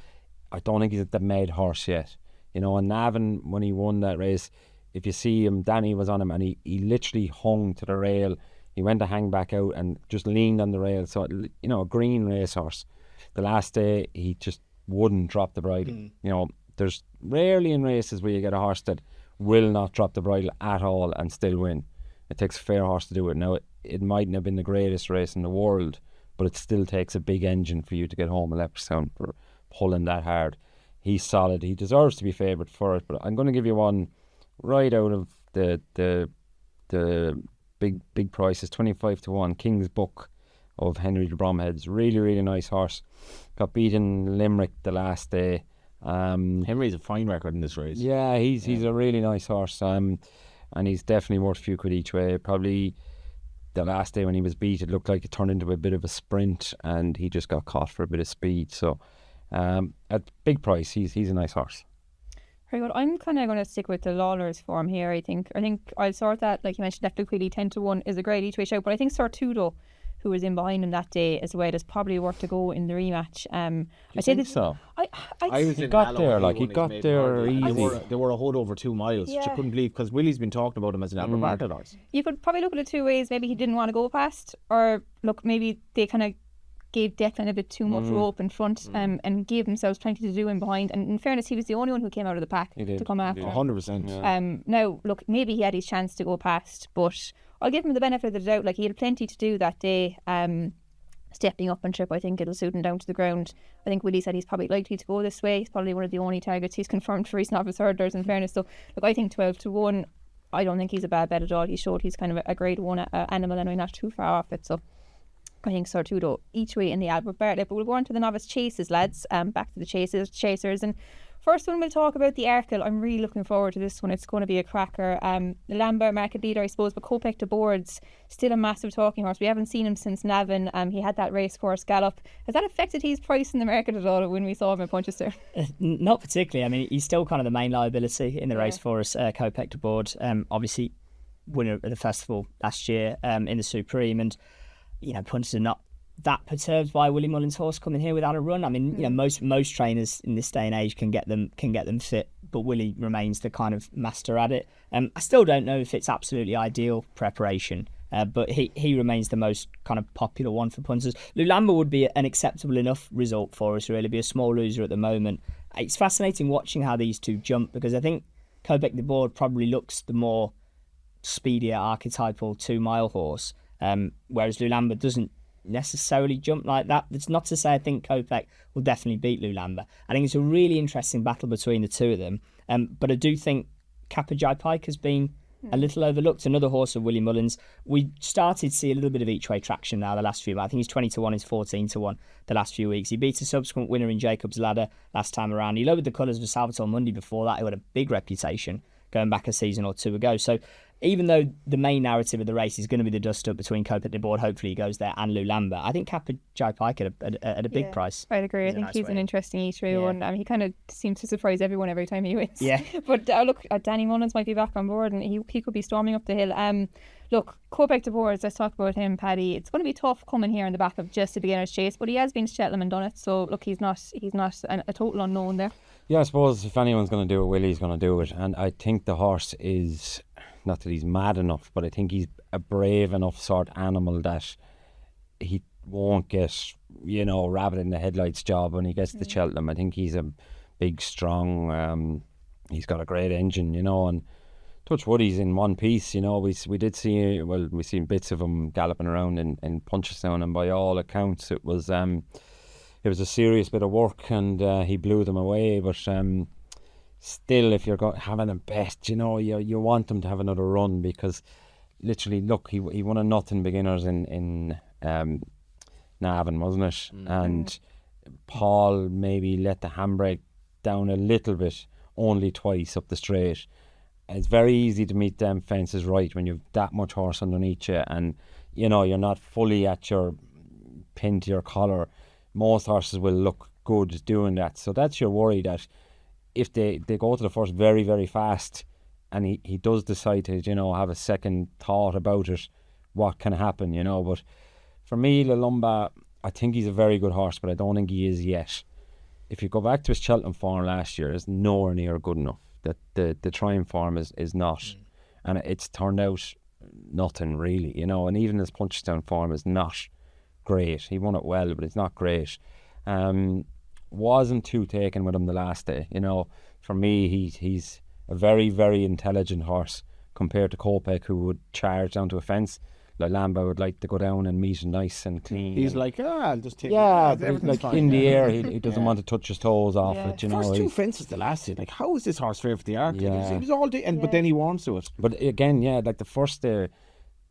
Speaker 3: I don't think he's the mad horse yet, you know. And Navan, when he won that race, if you see him, Danny was on him, and he literally hung to the rail. He went to hang back out and just leaned on the rail. So, you know, a green racehorse. The last day, he just wouldn't drop the bridle. You know, there's rarely in races where you get a horse that will not drop the bridle at all and still win. It takes a fair horse to do it. Now, it mightn't have been the greatest race in the world, but it still takes a big engine for you to get home at Leopardstown for pulling that hard. He's solid. He deserves to be favoured for it, but I'm going to give you one right out of the big prices, 25-1, King's Book of Henry de Bromhead's. Really, really nice horse. Got beaten in Limerick the last day.
Speaker 4: Henry's a fine record in this race.
Speaker 3: Yeah, he's a really nice horse. And he's definitely worth a few quid each way. Probably the last day when he was beat, it looked like it turned into a bit of a sprint, and he just got caught for a bit of speed. So at big price, he's a nice horse.
Speaker 1: Very good. I'm kind of going to stick with the Lawlers form here. I think I'll sort that, like you mentioned, Left Queely 10-1 is a great each way shout, but I think Sortudo, who was in behind him that day as well, is probably worth to go in the rematch.
Speaker 3: I say this. So
Speaker 4: I was
Speaker 3: he got there, like he got there easy.
Speaker 4: They were a hood over 2 miles, which I couldn't believe, because Willie's been talking about him as an Albert Bartlett horse.
Speaker 1: You could probably look at it two ways. Maybe he didn't want to go past, or look, maybe they kind of gave Declan a bit too much rope in front and gave themselves plenty to do in behind. And in fairness, he was the only one who came out of the pack to come after.
Speaker 4: 100%.
Speaker 3: Yeah.
Speaker 1: Now, look, maybe he had his chance to go past, but I'll give him the benefit of the doubt. Like, he had plenty to do that day. Stepping up and trip, I think it'll suit him down to the ground. I think Willie said he's probably likely to go this way. He's probably one of the only targets he's confirmed for his novice hurdlers, in fairness. So, look, I think 12-1, I don't think he's a bad bet at all. He showed he's kind of a grade 1 animal, and we're not too far off it. So I think Sortudo each way in the Albert Bartlett. But we'll go on to the novice chases, lads. Back to the chasers. And first one, we'll talk about the Arkle. I'm really looking forward to this one. It's going to be a cracker. The Lambert market leader, I suppose, but Kopek de Boards, still a massive talking horse. We haven't seen him since Navan. He had that racecourse gallop. Has that affected his price in the market at all when we saw him at Punchester?
Speaker 2: Not particularly. I mean, he's still kind of the main liability in the race for us, Kopek de Boards. Obviously, winner of the festival last year in the Supreme, and you know, punters are not that perturbed by Willie Mullins' horse coming here without a run. I mean, you know, most trainers in this day and age can get them fit, but Willie remains the kind of master at it. I still don't know if it's absolutely ideal preparation, but he remains the most kind of popular one for punters. Lulamba would be an acceptable enough result for us, really. Be a small loser at the moment. It's fascinating watching how these two jump, because I think Kopek de Board probably looks the more speedier archetypal 2-mile horse, whereas Lulamba doesn't necessarily jump like that. That's not to say I think Kopek will definitely beat Lulamba. I think it's a really interesting battle between the two of them, but I do think Kappa Jai Pike has been a little overlooked. Another horse of Willie Mullins. We started to see a little bit of each way traction now the last few months. I think he's 20-1, he's 14-1 the last few weeks. He beat a subsequent winner in Jacob's Ladder last time around. He lowered the colours for Salvatore Mundi before that, who had a big reputation going back a season or two ago. So even though the main narrative of the race is going to be the dust-up between Kopek de Board, hopefully he goes there, and Lulamba, I think Kappa Jai Pike at a big price.
Speaker 1: I'd agree. I think he's an interesting each-way one. He kind of seems to surprise everyone every time he wins.
Speaker 2: Yeah.
Speaker 1: But look, Danny Mullins might be back on board, and he could be storming up the hill. Look, Kopek de Boards, let's talk about him, Paddy. It's going to be tough coming here in the back of just a beginner's chase, but he has been to Cheltenham and done it. So look, he's not a total unknown there.
Speaker 3: Yeah, I suppose if anyone's going to do it, Willie's going to do it. And I think the horse is, not that he's mad enough, but I think he's a brave enough sort of animal that he won't get, rabbit in the headlights job when he gets to Cheltenham. I think he's a big, strong, he's got a great engine, and touch wood, he's in one piece. We did see, we seen bits of him galloping around in Punchestown, and by all accounts it was a serious bit of work, and he blew them away. But still, if you're having a bet, you want him to have another run, because literally, look, he won a nothing beginners in Navan, wasn't it? And Paul maybe let the handbrake down a little bit, only twice up the straight. It's very easy to meet them fences right when you've that much horse underneath you, and you know you're not fully at your pin to your collar. Most horses will look good doing that, so that's your worry, that if they go to the first very, very fast, and he does decide to, you know, have a second thought about it, what can happen, you know. But for me, Lulumba, I think he's a very good horse, but I don't think he is yet. If you go back to his Cheltenham form last year, it's nowhere near good enough. That the Triumph form is not, and it's turned out nothing really, you know. And even his Punchestown form is not great. He won it well, but it's not great. Wasn't too taken with him the last day, you know. For me, he's a very, very intelligent horse compared to Kopek, who would charge down to a fence. Like Lamba would like to go down and meet nice and clean.
Speaker 4: He's like, I'll just take
Speaker 3: like fine. In the air, he doesn't want to touch his toes off it, you know.
Speaker 4: First two fences the last day, like, how is this horse fair for the Arkle?
Speaker 3: Yeah.
Speaker 4: He was all day, but then he warms to it.
Speaker 3: But again, like the first day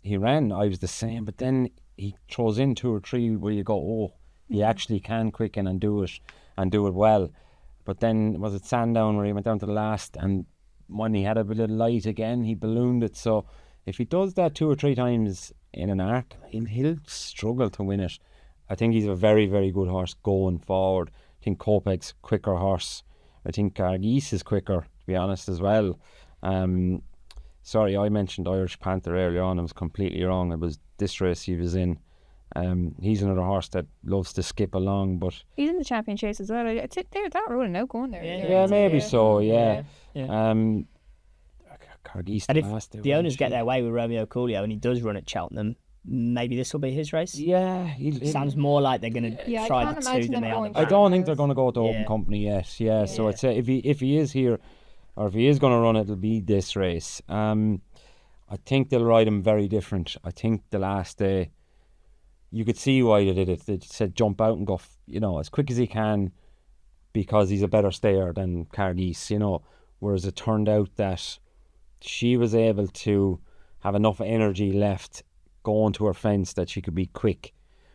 Speaker 3: he ran, I was the same, but then he throws in 2 or 3 where you go, oh, he actually can quicken and do it well. But then, was it Sandown where he went down to the last, and when he had a bit of light again, he ballooned it. So if he does that 2 or 3 times in an arc, he'll struggle to win it. I think he's a very, very good horse going forward. I think Kopek's quicker horse. I think Cargis is quicker, to be honest, as well. Sorry, I mentioned Irish Panther earlier on. I was completely wrong. It was this race he was in. He's another horse that loves to skip along, but
Speaker 1: he's in the Champion Chase as well. They're that rolling out going there.
Speaker 3: Yeah, maybe so. Yeah.
Speaker 2: Cargis, and if the owners get their way with Romeo Coolio and he does run at Cheltenham, maybe this will be his race.
Speaker 3: Yeah,
Speaker 2: sounds more like they're going to try the two than they are.
Speaker 3: I don't think they're going to go to open company yet. Yeah, so I'd say if he is here, or if he is going to run it, it'll be this race. I think they'll ride him very different. I think the last day, you could see why they did it. They said jump out and go, as quick as he can, because he's a better stayer than Cargis, Whereas it turned out that she was able to have enough energy left going to her fence that she could be quick.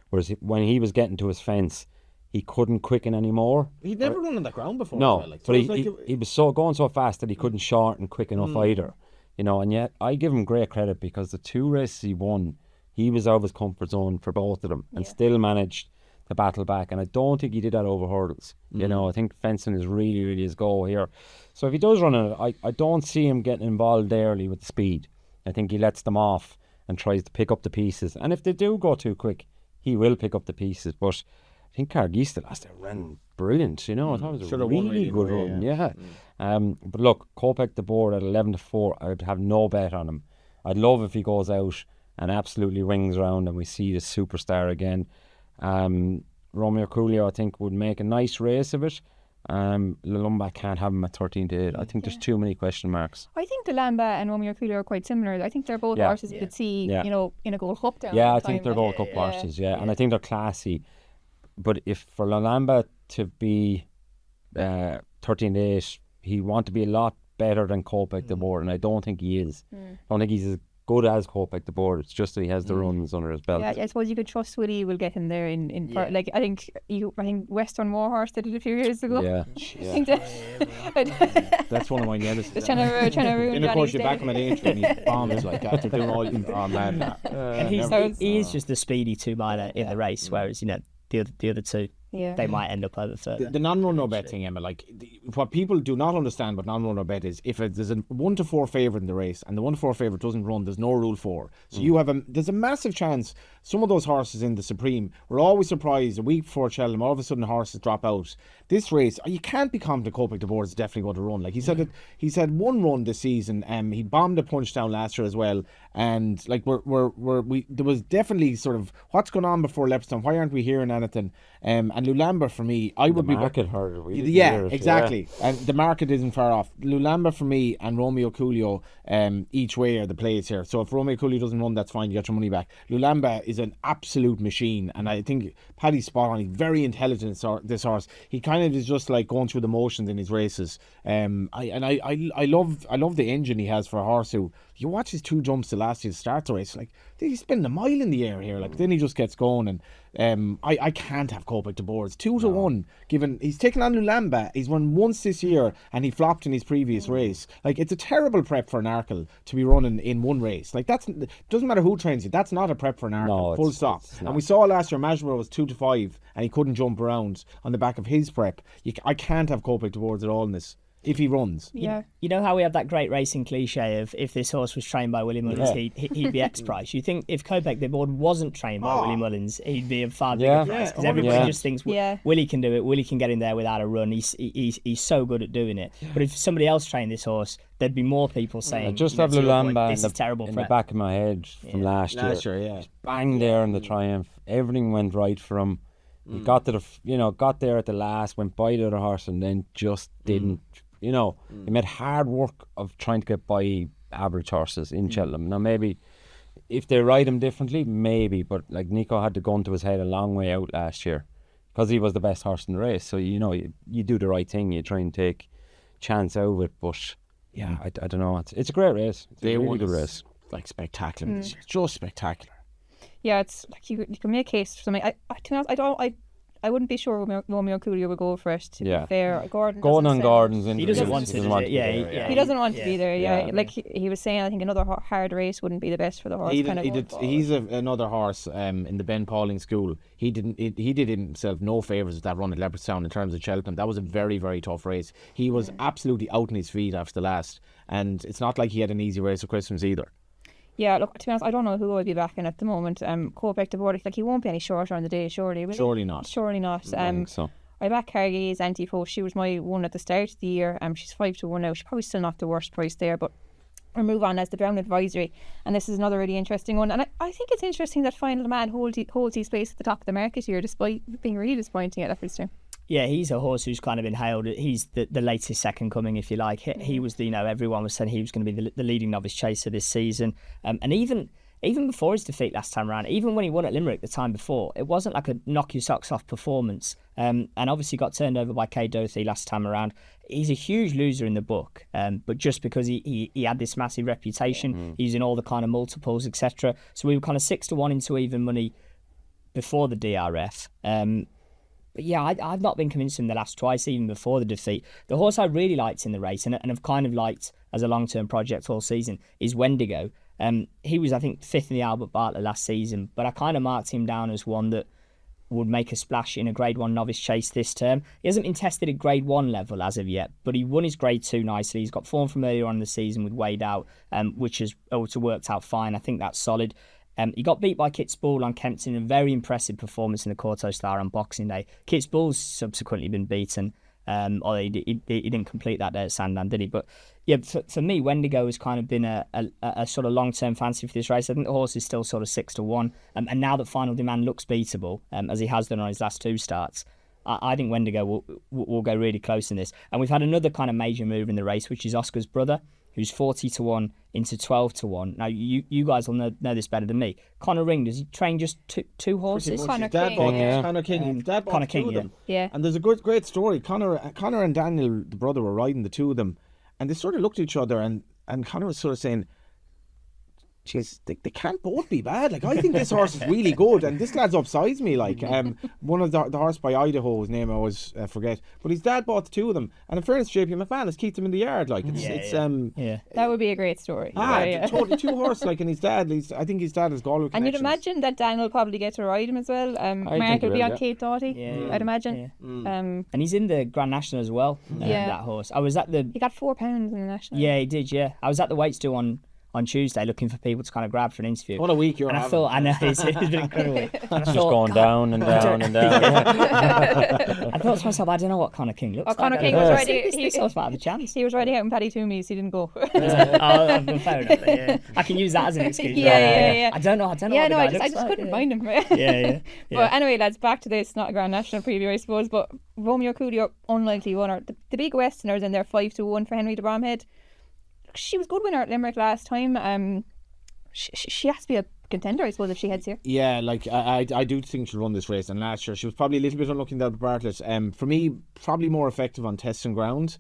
Speaker 3: Whereas when he was getting to his fence, he couldn't quicken anymore.
Speaker 4: He'd never run on the ground before.
Speaker 3: No, but he was going so fast that he couldn't shorten quick enough either. And yet I give him great credit, because the 2 races he won, he was out of his comfort zone for both of them and still managed to battle back. And I don't think he did that over hurdles. I think fencing is really, really his goal here. So if he does run it, I don't see him getting involved early with the speed. I think he lets them off and tries to pick up the pieces. And if they do go too quick, he will pick up the pieces. But I think Cargis the last day ran brilliant. I thought it was a really good run. Yeah. But look, Kopek the board at 11-4. I'd have no bet on him. I'd love if he goes out and absolutely wings round and we see the superstar again. Romeo Coolio, I think, would make a nice race of it. Lulumba can't have him at 13-8. I think there's too many question marks.
Speaker 1: I think the Lamba and Romeo Coolio are quite similar. I think they're both horses you could see, in a Gold Cup down.
Speaker 3: Yeah, I think they're Gold Cup horses, and I think they're classy. But if for Lulumba to be 13-8, he want to be a lot better than Kopek the board, and I don't think he is. I don't think he's as good as Kopek the board. It's just that he has the runs under his belt.
Speaker 1: Yeah, I suppose you could trust Willie will get him there I think Western Warhorse did it a few years ago.
Speaker 4: That's one of my nearest.
Speaker 1: Just trying to ruin.
Speaker 4: And of course, you're back on the age when he bombs like after doing all man.
Speaker 2: And he's just the speedy 2-miler in the race, whereas the other two, they might end up over further.
Speaker 4: The non-run no bet thing, Emma, what people do not understand what non-run no bet is, if there's a 1-4 favourite in the race and the 1-4 favourite doesn't run, there's no rule 4. So there's a massive chance some of those horses in the Supreme, we're always surprised a week before Cheltenham, all of a sudden horses drop out. This race, you can't be confident Kopek the board is definitely going to run. Like he said, he's had 1 run this season. He bombed a Punchestown last year as well. And there was definitely sort of what's going on before Lepstone. Why aren't we hearing anything? And Lulamba for me, I would be
Speaker 3: market heard.
Speaker 4: Exactly. And the market isn't far off. Lulamba for me and Romeo Coolio, each way are the plays here. So if Romeo Coolio doesn't run, that's fine. You get your money back. Lulamba is an absolute machine, and I think Paddy's spot on. He's very intelligent. This horse, he kind of is just like going through the motions in his races. I love the engine he has for a horse who you watch his 2 jumps to last year's start the race, like he's spinning a mile in the air here, like then he just gets going. And I can't have Kopek de Boers 2-1. Given he's taken on Lulamba, he's won once this year and he flopped in his previous race. Like it's a terrible prep for an Arkle to be running in one race. Like doesn't matter who trains you. That's not a prep for an Arkle. Full stop. And we saw last year Majborough was 2-5 and he couldn't jump around on the back of his prep. I can't have Kopek de Boers at all in this. If he runs.
Speaker 1: Yeah.
Speaker 2: You know how we have that great racing cliche of if this horse was trained by Willie Mullins, he'd be X price. You think if Kopek de Boer wasn't trained by Willie Mullins, he'd be a far bigger price. Because everybody just thinks Willie can do it, Willie can get in there without a run. He's so good at doing it. But if somebody else trained this horse, there'd be more people saying,
Speaker 3: just have Lulamba in the back of my head from last year. Bang there in the Triumph. Everything went right for him. He got to got there at the last, went by the other horse and then just didn't. He made hard work of trying to get by average horses in Cheltenham. Now, maybe if they ride him differently, maybe, but like Nico had the gun to his head a long way out last year because he was the best horse in the race. So, you do the right thing, you try and take chance out of it. But, I don't know. It's a great race. It's a really good race.
Speaker 4: Like spectacular. It's just spectacular.
Speaker 1: Yeah, it's like you can make a case for something. To be honest, I wouldn't be sure Romeo Coolio would go for it, to be fair.
Speaker 3: Going on Gordon's
Speaker 2: he doesn't want to.
Speaker 1: He doesn't want to be there. Yeah, like he was saying, I think another hard race wouldn't be the best for the horse.
Speaker 4: He's another horse in the Ben Pauling school. He did himself no favours with that run at Leopardstown in terms of Cheltenham. That was a very, very tough race. He was absolutely out on his feet after the last, and it's not like he had an easy race for Christmas either.
Speaker 1: Yeah, look, to be honest, I don't know who I'd be backing at the moment. Kopek de Boer, like he won't be any shorter on the day, surely.
Speaker 4: Surely not.
Speaker 1: Surely not.
Speaker 3: I think so.
Speaker 1: I back Cargay's anti-post. She was my one at the start of the year. She's 5-1 now. She's probably still not the worst price there, but we'll move on as the Brown Advisory. And this is another really interesting one. And I think it's interesting that Final Man holds his place at the top of the market here, despite being really disappointing at Leopardstown.
Speaker 2: Yeah, he's a horse who's kind of been hailed. He's the latest second coming, if you like. He was everyone was saying he was going to be the leading novice chaser this season. And even before his defeat last time around, even when he won at Limerick the time before, it wasn't like a knock your socks off performance. And obviously got turned over by Kay Dothie last time around. He's a huge loser in the book, but just because he had this massive reputation, he's in all the kind of multiples, etc. So we were kind of 6-1 into even money before the DRF. But yeah, I've not been convinced him the last twice, even before the defeat. The horse I really liked in the race, and have kind of liked as a long-term project all season, is Wendigo. He was, I think, 5th in the Albert Bartlett last season, but I kind of marked him down as one that would make a splash in a Grade 1 novice chase this term. He hasn't been tested at Grade 1 level as of yet, but he won his Grade 2 nicely. He's got form from earlier on in the season with Wade out, which has worked out fine. I think that's solid. He got beat by Kitsbull on Kempton in a very impressive performance in the Quarto Star on Boxing Day. Kitsbull's subsequently been beaten, although he didn't complete that day at Sandown, did he? But yeah, for me, Wendigo has kind of been a sort of long-term fancy for this race. I think the horse is still sort of 6-1, and now that Final Demand looks beatable, as he has done on his last 2 starts, I think Wendigo will go really close in this. And we've had another kind of major move in the race, which is Oscar's brother, who's 40-1 into 12-1. Now, you guys will know this better than me. Connor Ring, does he train just two horses?
Speaker 1: Connor
Speaker 4: King. Connor King,
Speaker 1: yeah.
Speaker 4: And there's a great story. Connor and Daniel, the brother, were riding, the two of them, and they sort of looked at each other, and Connor was sort of saying, "Jeez, they can't both be bad. Like, I think this horse is really good, and this lad's upsides me. Like, one of the horse by Idaho, his name I always forget, but his dad bought the two of them. And in fairness, JP McMahon has kept them in the yard. Like,
Speaker 1: that would be a great story.
Speaker 4: Totally two horse. Like, and his dad, I think his dad is Galway
Speaker 1: and you'd imagine that Dan will probably get to ride him as well. Mark will be on Kate Doughty, I'd imagine.
Speaker 2: And he's in the Grand National as well. That horse. I was at the.
Speaker 1: He got £4 in the national.
Speaker 2: Yeah, he did. Yeah, I was at the weights do on Tuesday looking for people to kind of grab for an interview.
Speaker 4: What a week you're having.
Speaker 2: I thought, I know, it's been incredible.
Speaker 3: Just going down and down and down.
Speaker 2: I thought to myself, I don't know what Connor King looks like.
Speaker 1: Connor King was ready.
Speaker 2: He might have a chance.
Speaker 1: He was riding out in Paddy Toomey's, he didn't go.
Speaker 2: Fair enough. I can use that as an excuse.
Speaker 1: Yeah.
Speaker 2: I don't know.
Speaker 1: Yeah, no, I just couldn't find him.
Speaker 2: Yeah.
Speaker 1: But anyway, lads, back to this, not a Grand National preview, I suppose, but Romeo Coolio, unlikely winner. The big Westerners in there, 5-1 for Henry de Bromhead. She was good winner at Limerick last time. She has to be a contender, I suppose, if she heads here.
Speaker 4: Yeah, like I do think she'll run this race. And last year she was probably a little bit unlucky in that Bartlett. For me, probably more effective on test and ground.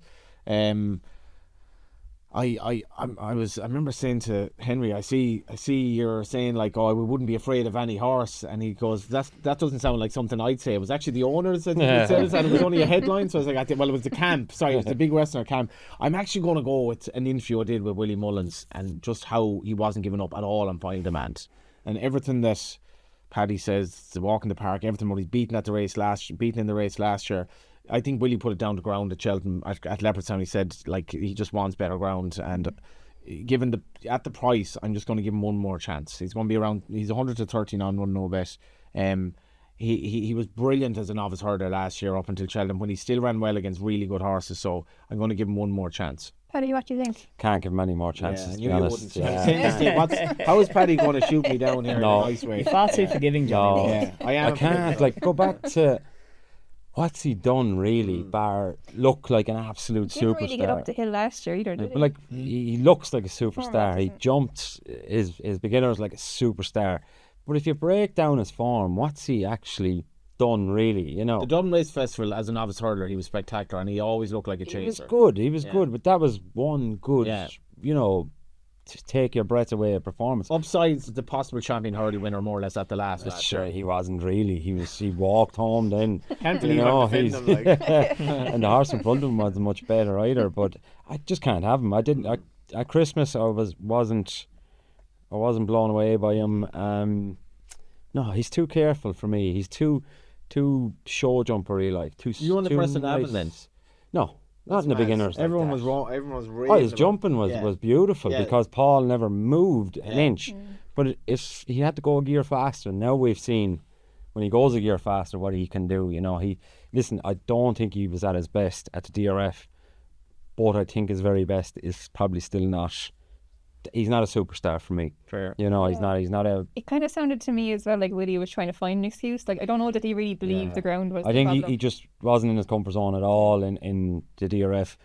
Speaker 4: I remember saying to Henry, I see you're saying like, oh, we wouldn't be afraid of any horse, and he goes, that doesn't sound like something I'd say. It was actually the owners that said it, and it was only a headline. So I was like, well, it was the camp. Sorry, it was the Big Westerner camp. I'm actually going to go with an interview I did with Willie Mullins and just how he wasn't giving up at all on Final Demand, and everything that Paddy says, the walk in the park, everything what he's beaten in the race last year. I think Willie put it down to ground at Cheltenham at Leopardstown. He said like he just wants better ground, and given at the price, I'm just going to give him one more chance. He's going to be around. He's 100 to 13 on one no bet. He was brilliant as a novice hurdler last year up until Cheltenham when he still ran well against really good horses. So I'm going to give him one more chance.
Speaker 1: Paddy, what do you think?
Speaker 3: Can't give him any more chances, to be honest.
Speaker 4: How is Paddy going to shoot me down here in a nice way?
Speaker 2: You're far too forgiving, Johnny.
Speaker 3: Yeah, I can't. Go back to what's he done really, bar look like an absolute superstar.
Speaker 1: Didn't really get up the hill last year either, did he?
Speaker 3: He looks like a superstar. He jumped his beginners like a superstar. But if you break down his form, what's he actually done really,
Speaker 4: The Dublin Race Festival as a novice hurdler, he was spectacular, and he always looked like a chaser.
Speaker 3: He was good, but that was one good, to take your breath away a performance.
Speaker 4: Upsides the possible champion hurdle winner more or less at the last.
Speaker 3: Sure, he wasn't really. He walked home then.
Speaker 4: Can't believe I'm defending him, like.
Speaker 3: And the horse in front of him wasn't much better either. But I just can't have him. At Christmas I wasn't blown away by him. No, he's too careful for me. He's too show jumpery, like too.
Speaker 4: You on the Preston
Speaker 3: nice.
Speaker 4: Abbott then?
Speaker 3: No. Not in the beginners.
Speaker 4: Everyone
Speaker 3: like
Speaker 4: was wrong. Everyone was really.
Speaker 3: Oh, his jumping was beautiful because Paul never moved an inch. But he had to go a gear faster. And now we've seen when he goes a gear faster what he can do. I don't think he was at his best at the DRF, but I think his very best is probably still not. He's not a superstar for me.
Speaker 4: Fair.
Speaker 3: He's not a.
Speaker 1: It kind of sounded to me as well like Willie was trying to find an excuse. Like I don't know that he really believed the ground was.
Speaker 3: I think he just wasn't in his comfort zone at all in the DRF.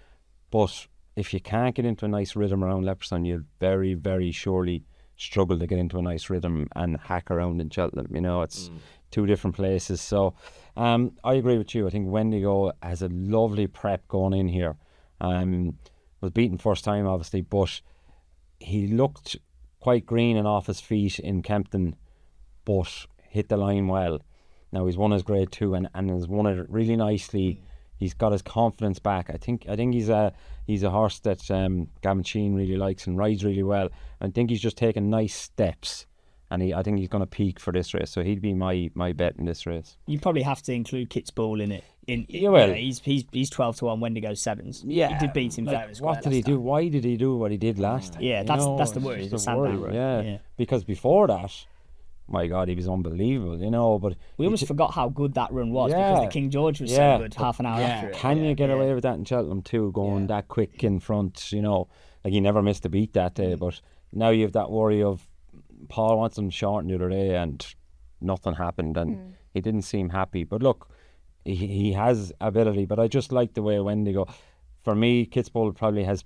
Speaker 3: But if you can't get into a nice rhythm around Leopardstown, you'll very, very surely struggle to get into a nice rhythm and hack around in Cheltenham. It's two different places. So I agree with you. I think Wendigo has a lovely prep going in here. Was beaten first time obviously, but he looked quite green and off his feet in Kempton, but hit the line well. Now he's won his grade 2 and has won it really nicely. He's got his confidence back. I think he's a horse that Gavin Sheehan really likes and rides really well. I think he's just taking nice steps, and I think he's going to peak for this race. So he'd be my bet in this race.
Speaker 2: You probably have to include Kit's Ball in it. He's 12 to 1. Wendigo 7s.
Speaker 3: Yeah,
Speaker 2: he did beat him.
Speaker 3: What did he do? Why did he do what he did last time?
Speaker 2: Yeah, that's the worry.
Speaker 3: The worry. Yeah, because before that, my God, he was unbelievable. But
Speaker 2: we almost forgot how good that run was because the King George was so good half an hour after it.
Speaker 3: Can you get away with that in Cheltenham too, going that quick in front? Like he never missed a beat that day. But now you have that worry of Paul wants him shortened the other day and nothing happened, and he didn't seem happy. But look, he has ability, but I just like the way Wendigo. For me, Kitzbühel probably had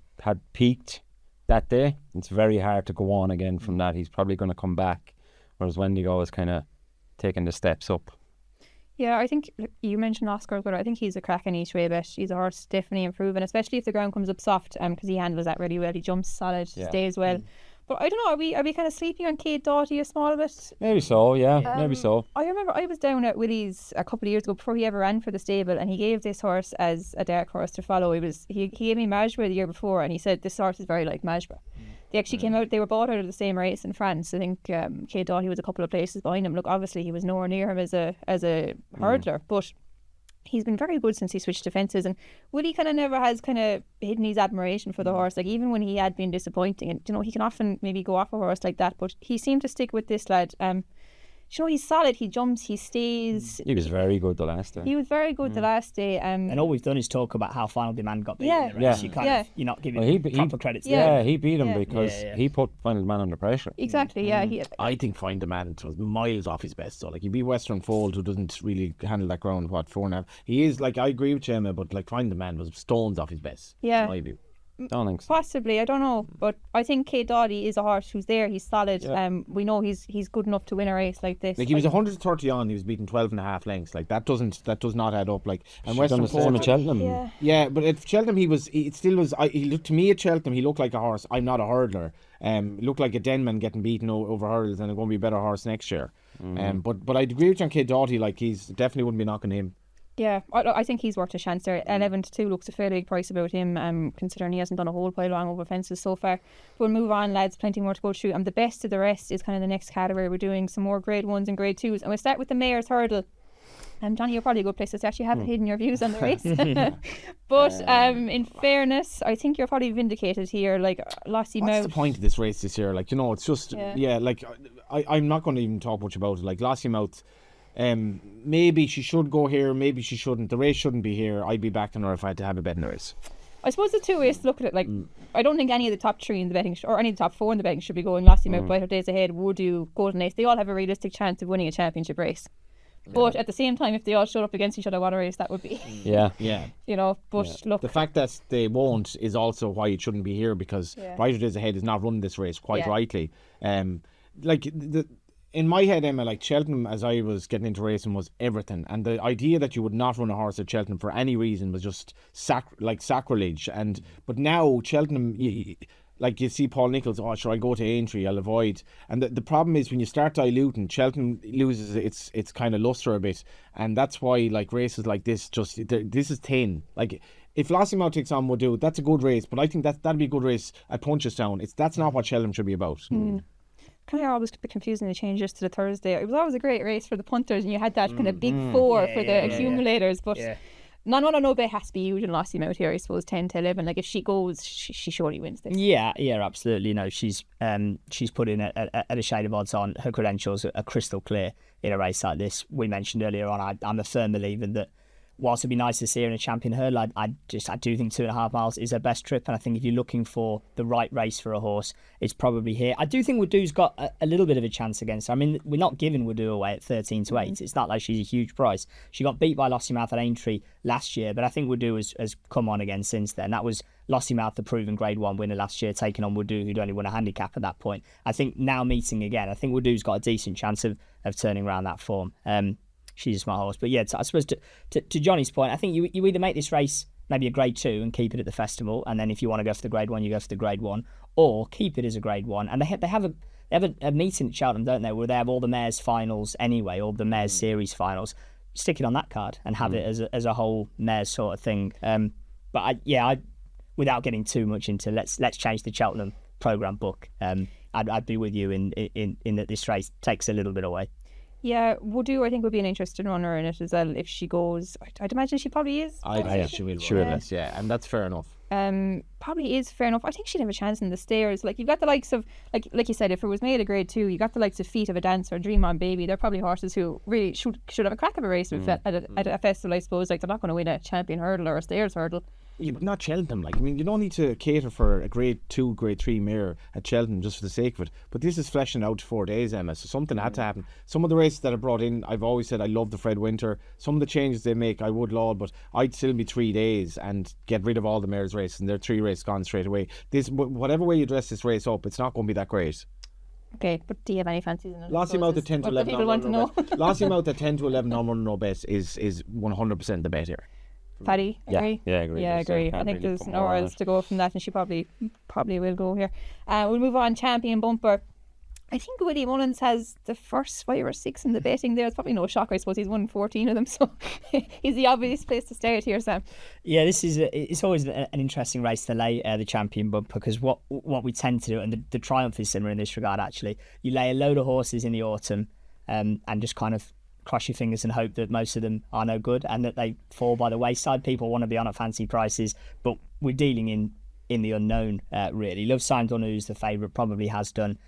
Speaker 3: peaked that day. It's very hard to go on again from that. He's probably going to come back, whereas Wendigo is kind of taking the steps up.
Speaker 1: Yeah, I think you mentioned Oscar, but I think he's a cracking each way bet. He's a horse definitely improving, especially if the ground comes up soft, because he handles that really well. He jumps solid, stays well. But I don't know, are we kind of sleeping on Kate Doughty a small bit?
Speaker 3: Maybe so, maybe so.
Speaker 1: I remember I was down at Willie's a couple of years ago before he ever ran for the stable, and he gave this horse as a dark horse to follow. He gave me Majbra the year before, and he said this horse is very like Majbra. They actually came out, they were bought out of the same race in France. I think Kate Doughty was a couple of places behind him. Look, obviously he was nowhere near him as a hurdler, but he's been very good since he switched to fences, and Willie kind of never has kind of hidden his admiration for the horse. Like even when he had been disappointing, and he can often maybe go off a horse like that, but he seemed to stick with this lad. He's solid. He jumps. He stays.
Speaker 3: He was very good the last day.
Speaker 1: He was very good the last day.
Speaker 2: And all we've done is talk about how Final Demand got beaten in the race. You're not giving proper credit to
Speaker 3: him. He beat him because he put Final Demand under pressure.
Speaker 1: Exactly.
Speaker 4: I think Final Demand was miles off his best. So like he beat Western Fold, who doesn't really handle that ground. 4.5. He is like, I agree with you, Emma, but like Final Demand was stones off his best.
Speaker 1: Yeah.
Speaker 4: In my view.
Speaker 3: Don't think so.
Speaker 1: Possibly, I don't know, but I think Kate Doughty is a horse who's there. He's solid.
Speaker 3: Yeah.
Speaker 1: We know he's good enough to win a race like this.
Speaker 4: Like he was 130 on, he was beaten 12 and a half lengths. Like that does not add up. Like and
Speaker 3: She's
Speaker 4: Western
Speaker 3: done the same
Speaker 4: Port,
Speaker 3: at Cheltenham.
Speaker 1: Yeah.
Speaker 4: yeah, but at Cheltenham he still was. He looked to me at Cheltenham. He looked like a horse. I'm not a hurdler. Looked like a Denman getting beaten over hurdles, and going to be a better horse next year. But I agree with you on Kate Doughty. Like he's definitely wouldn't be knocking him.
Speaker 1: Yeah, I think he's worth a chance there. 11-2 looks a fairly big price about him, considering he hasn't done a whole pile wrong over fences so far. But we'll move on, lads. Plenty more to go through. And the best of the rest is kind of the next category. We're doing some more grade 1s and grade 2s. And we'll start with the Mayor's Hurdle. Johnny, you're probably a good place to actually have hidden your views on the race. But in fairness, I think you're probably vindicated here. Like Lossie
Speaker 4: What's
Speaker 1: Mouth.
Speaker 4: the point of this race this year? Like it's just like I'm not going to even talk much about it. Like Lossie Mouth. Maybe she should go here, maybe she shouldn't. The race shouldn't be here. I'd be backing her if I had to have a bet in the race.
Speaker 1: I suppose the two ways to look at it, like I don't think any of the top 3 in the betting or any of the top 4 in the betting should be going. Lossie Mouth, Brighter Days Ahead, Woodoo, Golden Ace. They all have a realistic chance of winning a championship race. But at the same time, if they all showed up against each other, what a race that would be.
Speaker 3: Yeah.
Speaker 1: You know, but look,
Speaker 4: The fact that they won't is also why it shouldn't be here, because Brighter Days Ahead is not running this race quite rightly. In my head, Emma, like Cheltenham, as I was getting into racing, was everything, and the idea that you would not run a horse at Cheltenham for any reason was just sacrilege. But now Cheltenham, you see Paul Nichols, should I go to Aintree? I'll avoid. And the problem is when you start diluting, Cheltenham loses its kind of luster a bit, and that's why like races like this this is thin. Like if Lossiemouth takes on Woodoo, that's a good race, but I think that'd be a good race at Punchestown. That's not what Cheltenham should be about.
Speaker 1: kind of always a bit confusing the changes to the Thursday. It was always a great race for the punters, and you had that kind of big 4 for the accumulators, but. No bet has to be huge in Lossie Mouth here, I suppose. 10 to 11. Like if she goes, she surely wins this.
Speaker 2: Yeah, absolutely. No, she's put in at a shade of odds on. Her credentials are crystal clear in a race like this. We mentioned earlier on, I'm a firm believer that whilst it'd be nice to see her in a champion hurdle, I do think 2.5 miles is her best trip, and I think if you're looking for the right race for a horse, it's probably here. I do think Woodoo's got a little bit of a chance against her. I mean, we're not giving Woodoo away at 13 to 8. It's not like she's a huge price. She got beat by Lossiemouth at Aintree last year, but I think Woodoo has come on again since then. That was Lossiemouth, the proven Grade 1 winner last year, taking on Woodoo, who'd only won a handicap at that point. I think now meeting again, I think Woodoo's got a decent chance of turning around that form. She's a smart horse. But yeah, I suppose to Johnny's point, I think you either make this race maybe a Grade 2 and keep it at the festival, and then if you want to go for the Grade 1, you go for the Grade 1, or keep it as a Grade 1. And they have a meeting at Cheltenham, don't they, where they have all the Mares finals anyway, all the Mares series finals. Stick it on that card and have it as a whole Mares sort of thing. But I without getting too much into let's change the Cheltenham programme book. I'd be with you in that this race takes a little bit away.
Speaker 1: Yeah, Woodoo I think would be an interesting runner in it as well if she goes. I'd imagine she probably is.
Speaker 4: I think she will. Yeah, and that's fair enough.
Speaker 1: Probably is fair enough. I think she'd have a chance in the stairs. Like you've got the likes of like you said, if it was made a Grade 2, you got the likes of Feet of a Dancer, Dream On Baby. They're probably horses who really should have a crack of a race at a festival, I suppose. Like they're not going to win a champion hurdle or a stairs hurdle.
Speaker 4: Yeah, but not Cheltenham. Like, I mean, you don't need to cater for a Grade 2, Grade 3 mare at Cheltenham just for the sake of it. But this is fleshing out 4 days, Emma, so something had to happen. Some of the races that are brought in, I've always said I love the Fred Winter. Some of the changes they make, I would laud, but I'd still be 3 days and get rid of all the mares' races, and they're 3 races gone straight away. Whatever way you dress this race up, it's not going to be that great.
Speaker 1: Okay, but do you have any fancies in it?
Speaker 4: Lossiemouth at 10 to 11.
Speaker 1: People want to know.
Speaker 4: Lossiemouth at 10 to 11 no bet is 100% the bet here.
Speaker 1: Paddy, agree?
Speaker 3: Yeah, I agree.
Speaker 1: Yeah, I agree. I think there's nowhere else to go from that, and she probably will go here. We'll move on. Champion Bumper. I think Willie Mullins has the first 5 or 6 in the betting there. It's probably no shock, I suppose. He's won 14 of them, so he's the obvious place to start here, Sam.
Speaker 2: Yeah, it's always an interesting race to lay the Champion Bumper, because what we tend to do, and the Triumph is similar in this regard actually, you lay a load of horses in the autumn and just kind of cross your fingers and hope that most of them are no good and that they fall by the wayside. People want to be on at fancy prices, but we're dealing in the unknown, really. Love Sign Dunhu's the favourite, probably has done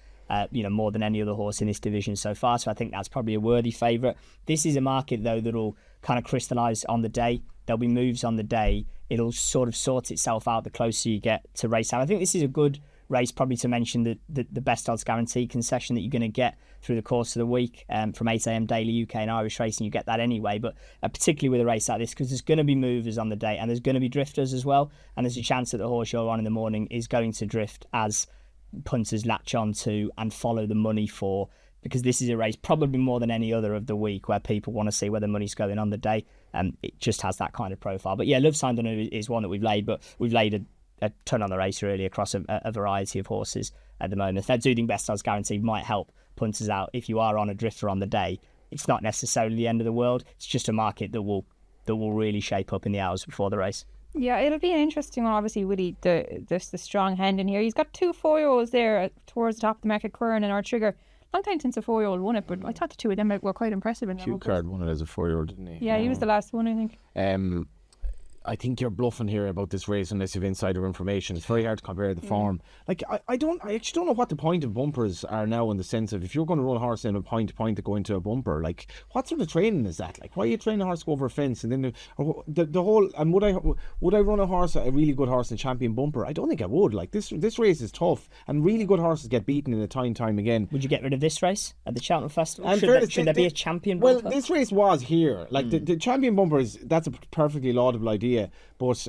Speaker 2: more than any other horse in this division so far, so I think that's probably a worthy favourite. This is a market though that'll kind of crystallise on the day. There'll be moves on the day. It'll sort of sort itself out the closer you get to race time. I think this is a good race. Probably to mention the best odds guarantee concession that you're going to get through the course of the week from 8 a.m. daily UK and Irish racing. You get that anyway, but particularly with a race like this, because there's going to be movers on the day and there's going to be drifters as well, and there's a chance that the horse you're on in the morning is going to drift as punters latch on to and follow the money for, because this is a race probably more than any other of the week where people want to see where the money's going on the day. It just has that kind of profile. But yeah, Love Signed on is one that we've laid, but we've laid a ton on the race really across a variety of horses at the moment. That Do Think Best Odds Guarantee might help punters out. If you are on a drifter on the day, it's not necessarily the end of the world. It's just a market that will really shape up in the hours before the race.
Speaker 1: Yeah, it'll be an interesting one. Obviously, Willie, the strong hand in here. He's got 2 4-year-olds there towards the top of the market, Quern and Our Trigger. Long time since a 4-year-old won it, but I thought the 2 of them were quite impressive.
Speaker 4: Hugh Card won it as a 4-year-old, didn't he?
Speaker 1: Yeah, he was the last one, I think.
Speaker 4: I think you're bluffing here about this race unless you've insider information. It's very hard to compare the form. Like I actually don't know what the point of bumpers are now, in the sense of if you're going to run a horse in a point to point to go into a bumper, like what sort of training is that? Like why are you training a horse to go over a fence and then the whole, and would I run a horse, a really good horse in champion bumper? I don't think I would. Like this race is tough and really good horses get beaten in it time again.
Speaker 2: Would you get rid of this race at the Cheltenham Festival? Should there be a champion bumper?
Speaker 4: Well, this race was here. Like the champion bumper that's a perfectly laudable idea. But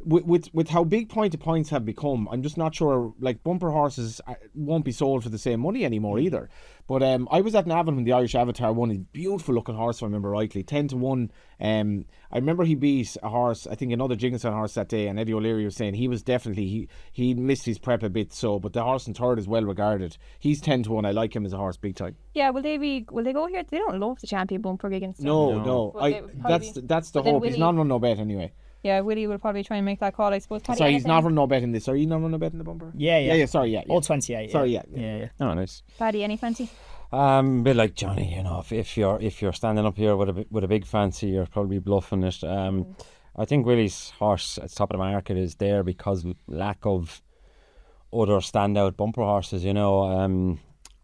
Speaker 4: with how big point to points have become, I'm just not sure. Like bumper horses won't be sold for the same money anymore either. But I was at Navan when the Irish Avatar won. A beautiful looking horse, if I remember rightly, 10-1. I remember he beat a horse, I think another Jigginson horse that day, and Eddie O'Leary was saying he was definitely he missed his prep a bit. So, but the horse in third is well regarded. He's 10-1. I like him as a horse big time.
Speaker 1: Yeah, will they go here? They don't love the champion bumper against them.
Speaker 4: No. That's the hope. He's not on no bet anyway.
Speaker 1: Yeah, Willie will probably try and make that call, I suppose. Paddy,
Speaker 4: sorry, he's not running no bet in this. Are you not running no bet in the bumper?
Speaker 2: Yeah.
Speaker 4: Sorry, yeah.
Speaker 2: All 28.
Speaker 4: Sorry, yeah.
Speaker 3: Oh, nice.
Speaker 1: Paddy, any fancy?
Speaker 3: A bit like Johnny, you know, if you're standing up here with a big fancy, you're probably bluffing it. I think Willie's horse at the top of the market is there because of lack of other standout bumper horses. You know,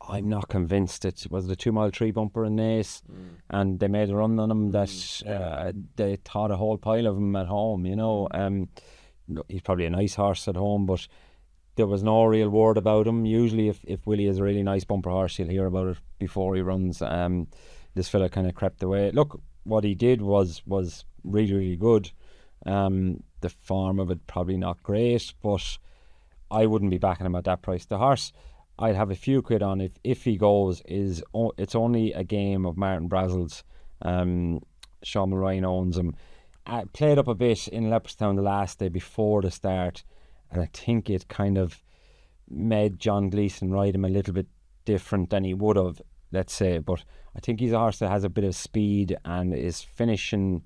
Speaker 3: I'm not convinced it was the 2 Mile Tree bumper in Naas, and they made a run on him that they thought a whole pile of him at home. You know, he's probably a nice horse at home, but there was no real word about him. Usually if Willie is a really nice bumper horse, you'll hear about it before he runs. This fella kind of crept away. Look, what he did was really good. The form of it probably not great, but I wouldn't be backing him at that price. The horse I'd have a few quid on if he goes it's only a game of Martin Brazel's. Sean Mulrine owns him. I played up a bit in Leopardstown the last day before the start, and I think it kind of made John Gleeson ride him a little bit different than he would have, let's say. But I think he's a horse that has a bit of speed, and his finishing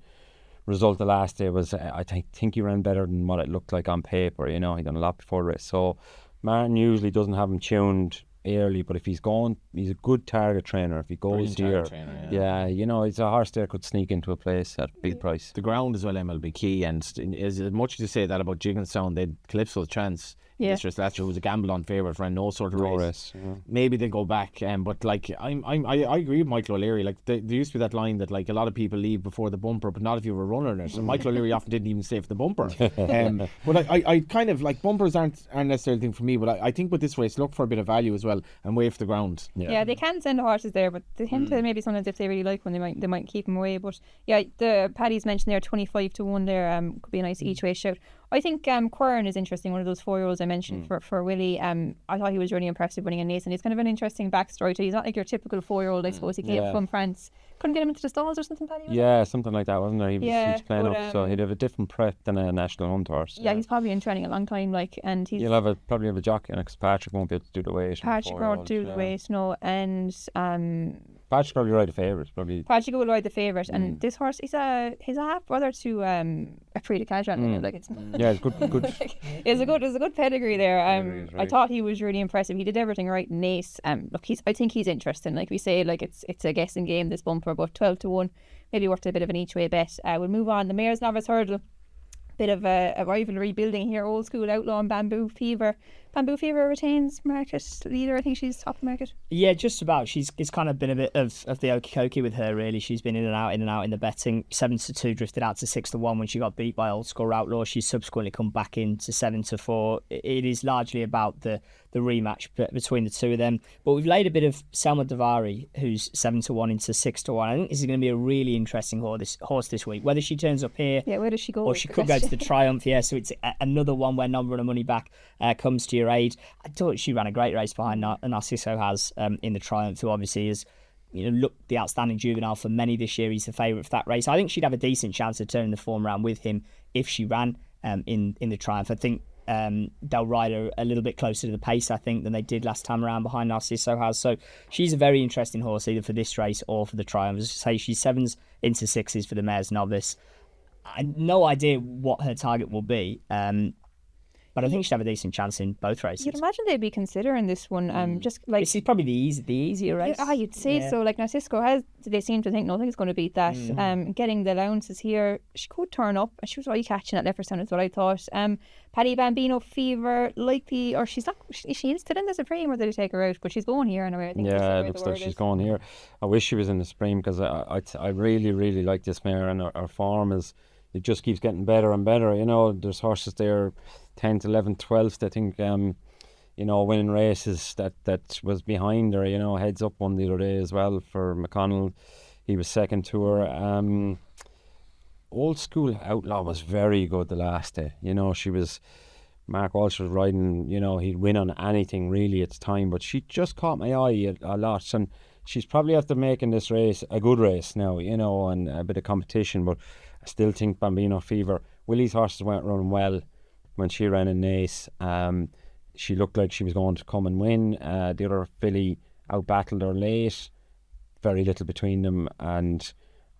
Speaker 3: result the last day was, I think he ran better than what it looked like on paper. You know, he done a lot before the race. So Martin usually doesn't have him tuned early, but if he's going, he's a good target trainer. If he goes here, yeah, you know, it's a horse there could sneak into a place at a big price.
Speaker 4: The ground as well, Emma, will be key, and as much as you say that about Jigginstown, they'd Calypso's chance.
Speaker 1: Yeah.
Speaker 4: Mistress last year was a gamble on favourite, ran no sort of race.
Speaker 3: Yeah.
Speaker 4: Maybe they go back, but like I agree with Michael O'Leary. Like there used to be that line that like a lot of people leave before the bumper, but not if you were a runner in it. And Michael O'Leary often didn't even stay for the bumper. But I kind of like bumpers aren't necessarily a thing for me. But I think with this race, look for a bit of value as well and wait for the ground.
Speaker 1: Yeah, they can send the horses there, but they tend to maybe sometimes if they really like one, they might keep them away. But yeah, the Paddy's mentioned there 25-1 there. Could be a nice each way shout. I think Quern is interesting, one of those 4-year-olds I mentioned for Willie. I thought he was really impressive winning in Naas, and he's kind of an interesting backstory too. He's not like your typical 4-year-old, I suppose. He came from France. Couldn't get him into the stalls or something, Paddy?
Speaker 3: Yeah, something like that, wasn't there? He was playing up, so he'd have a different prep than a national hunt horse.
Speaker 1: Yeah, he's probably in training a long time, and he's...
Speaker 3: You'll probably have a jockey, because Patrick won't be able to do the weight.
Speaker 1: Patrick won't do the weight, no, and...
Speaker 3: Patrick probably ride the favourite.
Speaker 1: Patrick will ride the favourite, and this horse, he's a half brother to a Prix de Cadran. Like it's
Speaker 3: yeah, it's good.
Speaker 1: It's a good pedigree there.
Speaker 3: Right.
Speaker 1: I thought he was really impressive. He did everything right in Naas. Look, I think he's interesting. Like we say, like it's a guessing game, this bumper, but 12-1, maybe worth a bit of an each way bet. We'll move on. The Mayor's Novice Hurdle. Bit of a rivalry building here, old school outlaw and bamboo fever Bamboo Fever retains market leader. I think she's top of market.
Speaker 2: Yeah, just about. It's kind of been a bit of the okie dokie with her, really. She's been in and out in the betting. 7-2, drifted out to 6-1 when she got beat by Old School Outlaw. She's subsequently come back in to 7-4. It is largely about the rematch between the two of them. But we've laid a bit of Selma Davari, who's 7-1 into 6-1. I think this is going to be a really interesting horse this week. Whether she turns up here,
Speaker 1: where does she go?
Speaker 2: Or she could go to the Triumph. Yeah, so it's another one where number and money back comes to your aid. I thought she ran a great race behind Narciso has in the Triumph, who obviously is, looked the outstanding juvenile for many this year. He's the favourite for that race. I think she'd have a decent chance of turning the form around with him if she ran in the Triumph. I think they'll ride her a little bit closer to the pace, I think, than they did last time around behind Narciso has. So she's a very interesting horse either for this race or for the Triumph. As I say, she's 7s into 6s for the Mares Novice. I have no idea what her target will be. But I think she'd have a decent chance in both races.
Speaker 1: You'd imagine they'd be considering this one. Just like
Speaker 2: this is probably the easier race.
Speaker 1: You'd say so. Like Narcisco they seem to think nothing's going to beat that. Getting the allowances here, she could turn up. She was really catching at Leopardstown, is what I thought. Paddy Bambino Fever, likely, or she's not. She is still in the Supreme, or did they take her out? But she's going here anyway. I think
Speaker 3: it looks like she's going here. I wish she was in the Supreme because I really, really like this mare, and her form is. It just keeps getting better and better. There's horses there 10th, 11th, 12th, I think, winning races that was behind her, heads up one the other day as well for McConnell. He was second to her. Old School Outlaw was very good the last day. She was, Mark Walsh was riding, he'd win on anything really at the time, but she just caught my eye a lot. And she's probably after making this race a good race now, and a bit of competition, but I still think Bambino Fever, Willie's horses weren't running well when she ran in Nace. She looked like she was going to come and win. The other filly out-battled her late. Very little between them. And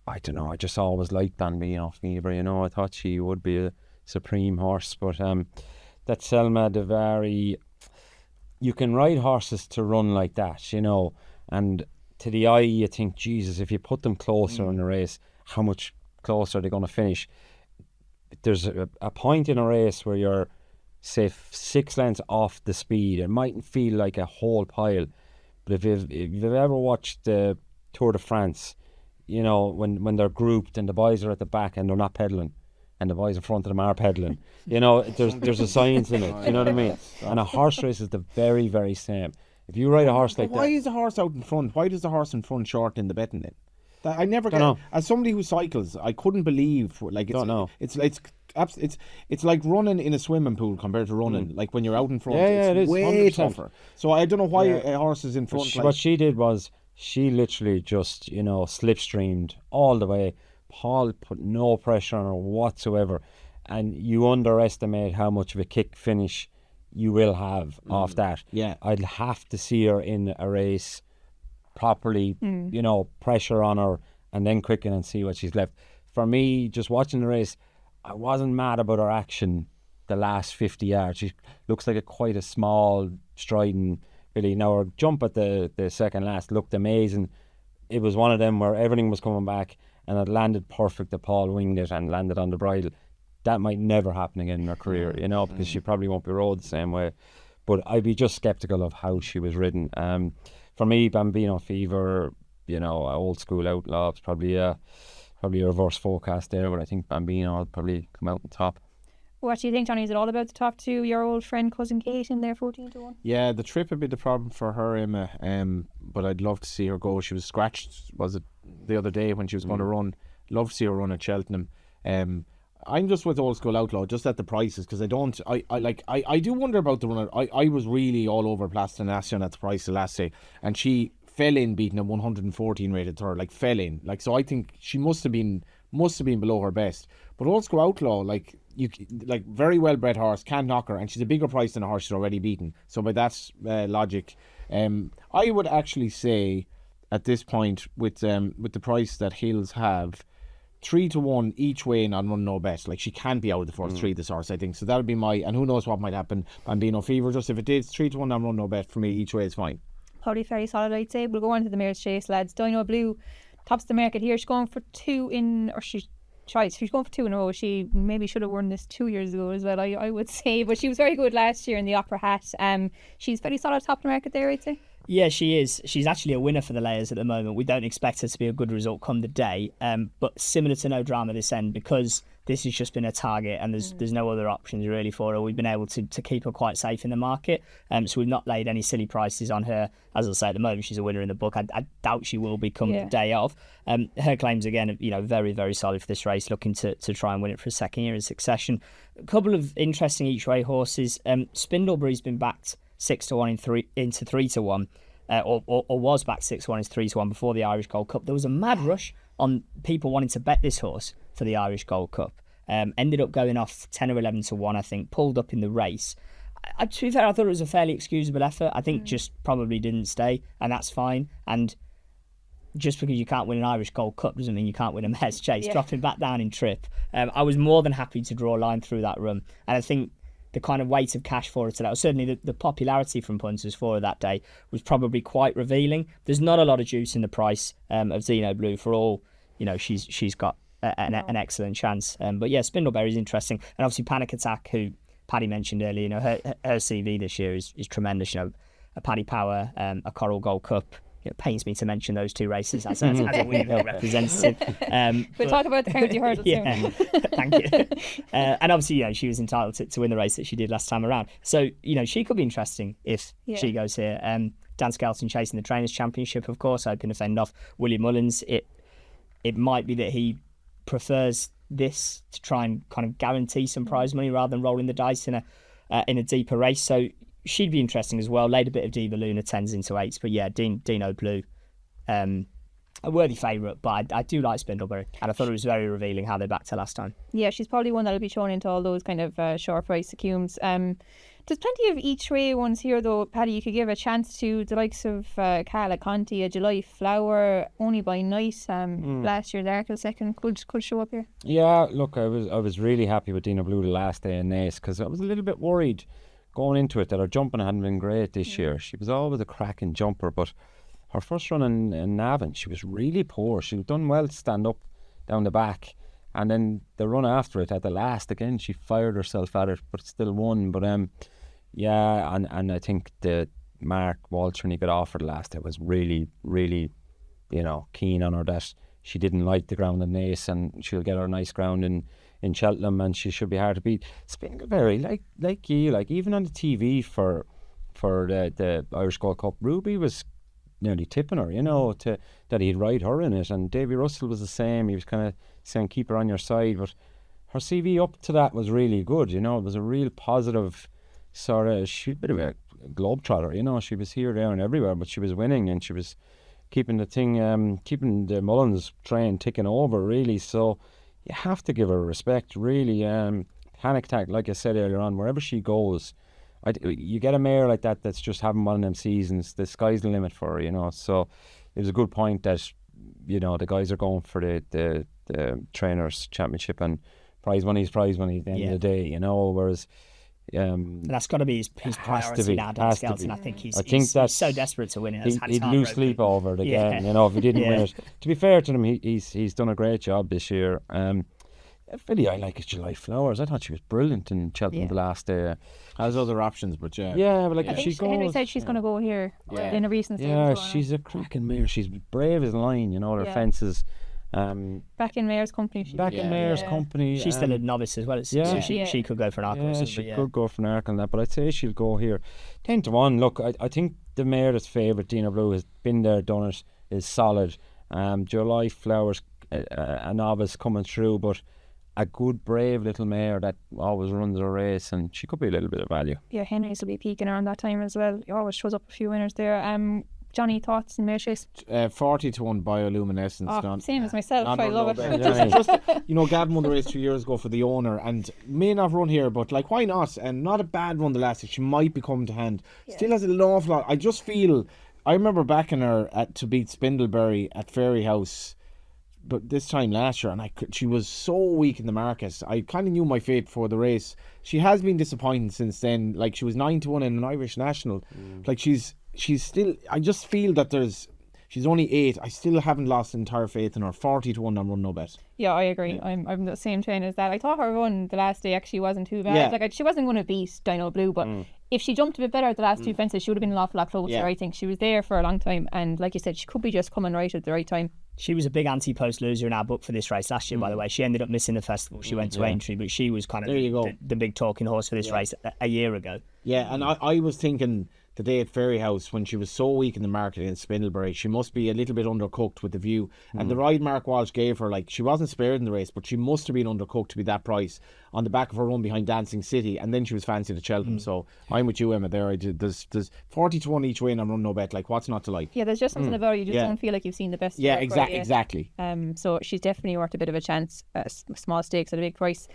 Speaker 3: I don't know, I just always liked Bambino Fever. I thought she would be a supreme horse. But that Selma Davari, you can ride horses to run like that, And to the eye, you think, Jesus, if you put them closer in the race, how much closer they're going to finish. There's a point in a race where you're, say, 6 lengths off the speed. It mightn't feel like a whole pile, but if you've ever watched the Tour de France, when they're grouped and the boys are at the back and they're not pedalling, and the boys in front of them are pedalling, there's a science in it. You know what I mean? And a horse race is the very, very same. If you ride a horse like that,
Speaker 4: why is the horse out in front? Why does the horse in front shorten in the betting then? I never get. As somebody who cycles, I couldn't believe it's like running in a swimming pool compared to running like when you're out in front.
Speaker 3: It is
Speaker 4: way
Speaker 3: 100%.
Speaker 4: tougher. So I don't know why a horse is in front.
Speaker 3: What she did was she literally just slipstreamed all the way. Paul put no pressure on her whatsoever, and you underestimate how much of a kick finish you will have off that.
Speaker 4: Yeah,
Speaker 3: I'd have to see her in a race properly, pressure on her and then quicken and see what she's left. For me, just watching the race, I wasn't mad about her action the last 50 yards. She looks like quite a small, striding filly. Now her jump at the second last looked amazing. It was one of them where everything was coming back and it landed perfect. The Paul winged it and landed on the bridle. That might never happen again in her career, because she probably won't be rode the same way. But I'd be just sceptical of how she was ridden. For me, Bambino Fever, Old School Outlaw, it's probably a reverse forecast there, but I think Bambino will probably come out on top.
Speaker 1: What do you think, Johnny? Is it all about the top two? Your old friend Cousin Kate in there, 14-1?
Speaker 4: Yeah, the trip would be the problem for her, Emma. But I'd love to see her go. She was scratched, was it the other day when she was going to run? Love to see her run at Cheltenham. I'm just with Old School Outlaw, just at the prices, because I do wonder about the runner. I was really all over Plastination at the price the last day, and she fell in beating a 114 rated third, fell in. So I think she must have been below her best. But Old School Outlaw, very well bred horse, can't knock her, and she's a bigger price than a horse she's already beaten. So by that logic, I would actually say at this point with the price that Hills have, 3-1 each way in on Run No Bet. She can't be out of the first three, this horse, I think. So that would be and who knows what might happen. Bambino Fever, just if it did, 3-1 on Run No Bet for me each way is fine.
Speaker 1: Probably very solid, I'd say. We'll go on to the Mares Chase, lads. Dino Blue tops the market here. She's going for 2 in, or she's choice. She's going for 2 in a row. She maybe should have won this 2 years ago as well, I would say. But she was very good last year in the Opera Hat. She's very solid top of the market there, I'd say.
Speaker 2: Yeah, she is. She's actually a winner for the layers at the moment. We don't expect her to be a good result come the day. But similar to No Drama this end, because this has just been a target and there's no other options really for her, we've been able to keep her quite safe in the market. So we've not laid any silly prices on her. As I say, at the moment she's a winner in the book. I doubt she will become the day of. Her claims again, very, very solid for this race, looking to try and win it for a second year in succession. A couple of interesting each way horses. Spindlebury's been backed 6-1 into 3-1, or was back 6-1 into 3-1 before the Irish Gold Cup. There was a mad rush on people wanting to bet this horse for the Irish Gold Cup. Ended up going off 10 or 11-1, I think, pulled up in the race. To be fair, I thought it was a fairly excusable effort. I think just probably didn't stay, and that's fine. And just because you can't win an Irish Gold Cup doesn't mean you can't win a Mares Chase. Dropping back down in trip, I was more than happy to draw a line through that run, and I think the kind of weight of cash for her today, or certainly the popularity from punters for her that day, was probably quite revealing. There's not a lot of juice in the price of Zeno Blue for all. She's got an excellent chance. But yeah, Spindleberry's interesting, and obviously Panic Attack, who Paddy mentioned earlier. Her CV this year is tremendous. A Paddy Power, a Coral Gold Cup. It pains me to mention those 2 races as a Windmill representative.
Speaker 1: We'll talk about the county hurdle soon.
Speaker 2: Thank you. And obviously, she was entitled to win the race that she did last time around. So, she could be interesting if she goes here. Dan Skelton chasing the Trainers' Championship, of course, hoping to fend off William Mullins. It might be that he prefers this to try and kind of guarantee some prize money rather than rolling the dice in a deeper race. So she'd be interesting as well. Laid a bit of Diva Luna 10s into 8s, but yeah, Dino Blue, a worthy favourite. But I do like Spindlebury, and I thought it was very revealing how they backed her last time. Yeah,
Speaker 1: she's probably one that'll be shown into all those kind of short price accums. There's plenty of each way ones here, though, Paddy. You could give a chance to the likes of Carla Conti, a July Flower, Only by Night. Last year's Arkle second could show up here.
Speaker 3: Yeah, look, I was really happy with Dino Blue the last day in Naas, because I was a little bit worried going into it that her jumping hadn't been great this year. She was always a cracking jumper, but her first run in Navan, she was really poor. She had done well to stand up down the back, and then the run after it at the last, again, she fired herself at it, but still won. But yeah, and I think the Mark Walter, when he got offered last, it was really, really, keen on her that she didn't like the ground in Naas, and she'll get her nice ground in Cheltenham, and she should be hard to beat. Spindleberry, like you, even on the TV for the Irish Gold Cup, Ruby was nearly tipping her, that he'd ride her in it, and Davy Russell was the same. He was kind of saying keep her on your side, but her CV up to that was really good. It was a real positive sort of, she's a bit of a globetrotter. She was here, there, and everywhere, but she was winning, and she was keeping the Mullins train ticking over, really. So you have to give her respect, really. Panic Attack, like I said earlier on, wherever she goes, you get a mare like that that's just having one of them seasons, the sky's the limit for her, So it was a good point that, the guys are going for the Trainers' Championship, and prize money is prize money at the end of the day, whereas
Speaker 2: that's got to be his priority now, Dan Skelton. I think he's so desperate to win it.
Speaker 3: He'd lose sleep over it again, if he didn't win it. To be fair to him, he's done a great job this year. Really, I like his July Flowers. I thought she was brilliant in Cheltenham the last day.
Speaker 4: Has other options, but
Speaker 3: but if she goes,
Speaker 1: Henry said she's going to go here in a recent stage.
Speaker 3: Yeah, she's a cracking mare. She's brave as a lion, her fences.
Speaker 1: Back in Mayor's company.
Speaker 3: Company.
Speaker 2: She's still a novice as well. So she could go for an Arkle.
Speaker 3: She could go for an Arkle and that, but I'd say she'll go here 10-1. Look, I think the mare that's favourite, Dino Blue, has been there, done it, is solid. July Flowers, a novice coming through, but a good, brave little mare that always runs a race, and she could be a little bit of value.
Speaker 1: Yeah, Henry's will be peaking around that time as well. He always shows up a few winners there. Johnny, thoughts in Mares Chase?
Speaker 4: 40-1 bioluminescence.
Speaker 1: Same as myself. I love it.
Speaker 4: Just, Gavin won the race 2 years ago for the owner, and may not run here, but why not? And not a bad run the last year. She might be coming to hand. Still has an awful lot. I just feel, I remember backing her to beat Spindleberry at Fairy House, but this time last year, and she was so weak in the market. I kind of knew my fate before the race. She has been disappointing since then. She was 9-1 in an Irish National. She's still, I just feel that She's only 8. I still haven't lost entire faith in her. 40-1 on run no bet.
Speaker 1: Yeah, I agree. I'm the same train as that. I thought her run the last day actually wasn't too bad.
Speaker 4: Yeah.
Speaker 1: Like she wasn't going to beat Dino Blue, but if she jumped a bit better at the last two fences, she would have been an awful lot closer.
Speaker 4: Yeah.
Speaker 1: I think she was there for a long time, and like you said, she could be just coming right at the right time.
Speaker 2: She was a big anti-post loser in our book for this race last year, by the way. She ended up missing the festival. She went to Aintree, but she was kind of
Speaker 4: There you go.
Speaker 2: the big talking horse for this race a year ago.
Speaker 4: Yeah, and I was thinking the day at Ferryhouse when she was so weak in the market in Spindlebury, she must be a little bit undercooked with the view. And the ride Mark Walsh gave her, like, she wasn't spared in the race, but she must have been undercooked to be that price on the back of her run behind Dancing City, and then she was fancied at Cheltenham. So I'm with you, Emma. There, there's 40-1 each way, and I'm run no bet. Like, what's not to like?
Speaker 1: Yeah, there's just something about her. You just don't feel like you've seen the best.
Speaker 4: Yeah,
Speaker 1: of her quite yet.
Speaker 4: exactly.
Speaker 1: So she's definitely worth a bit of a chance. Small stakes at a big price.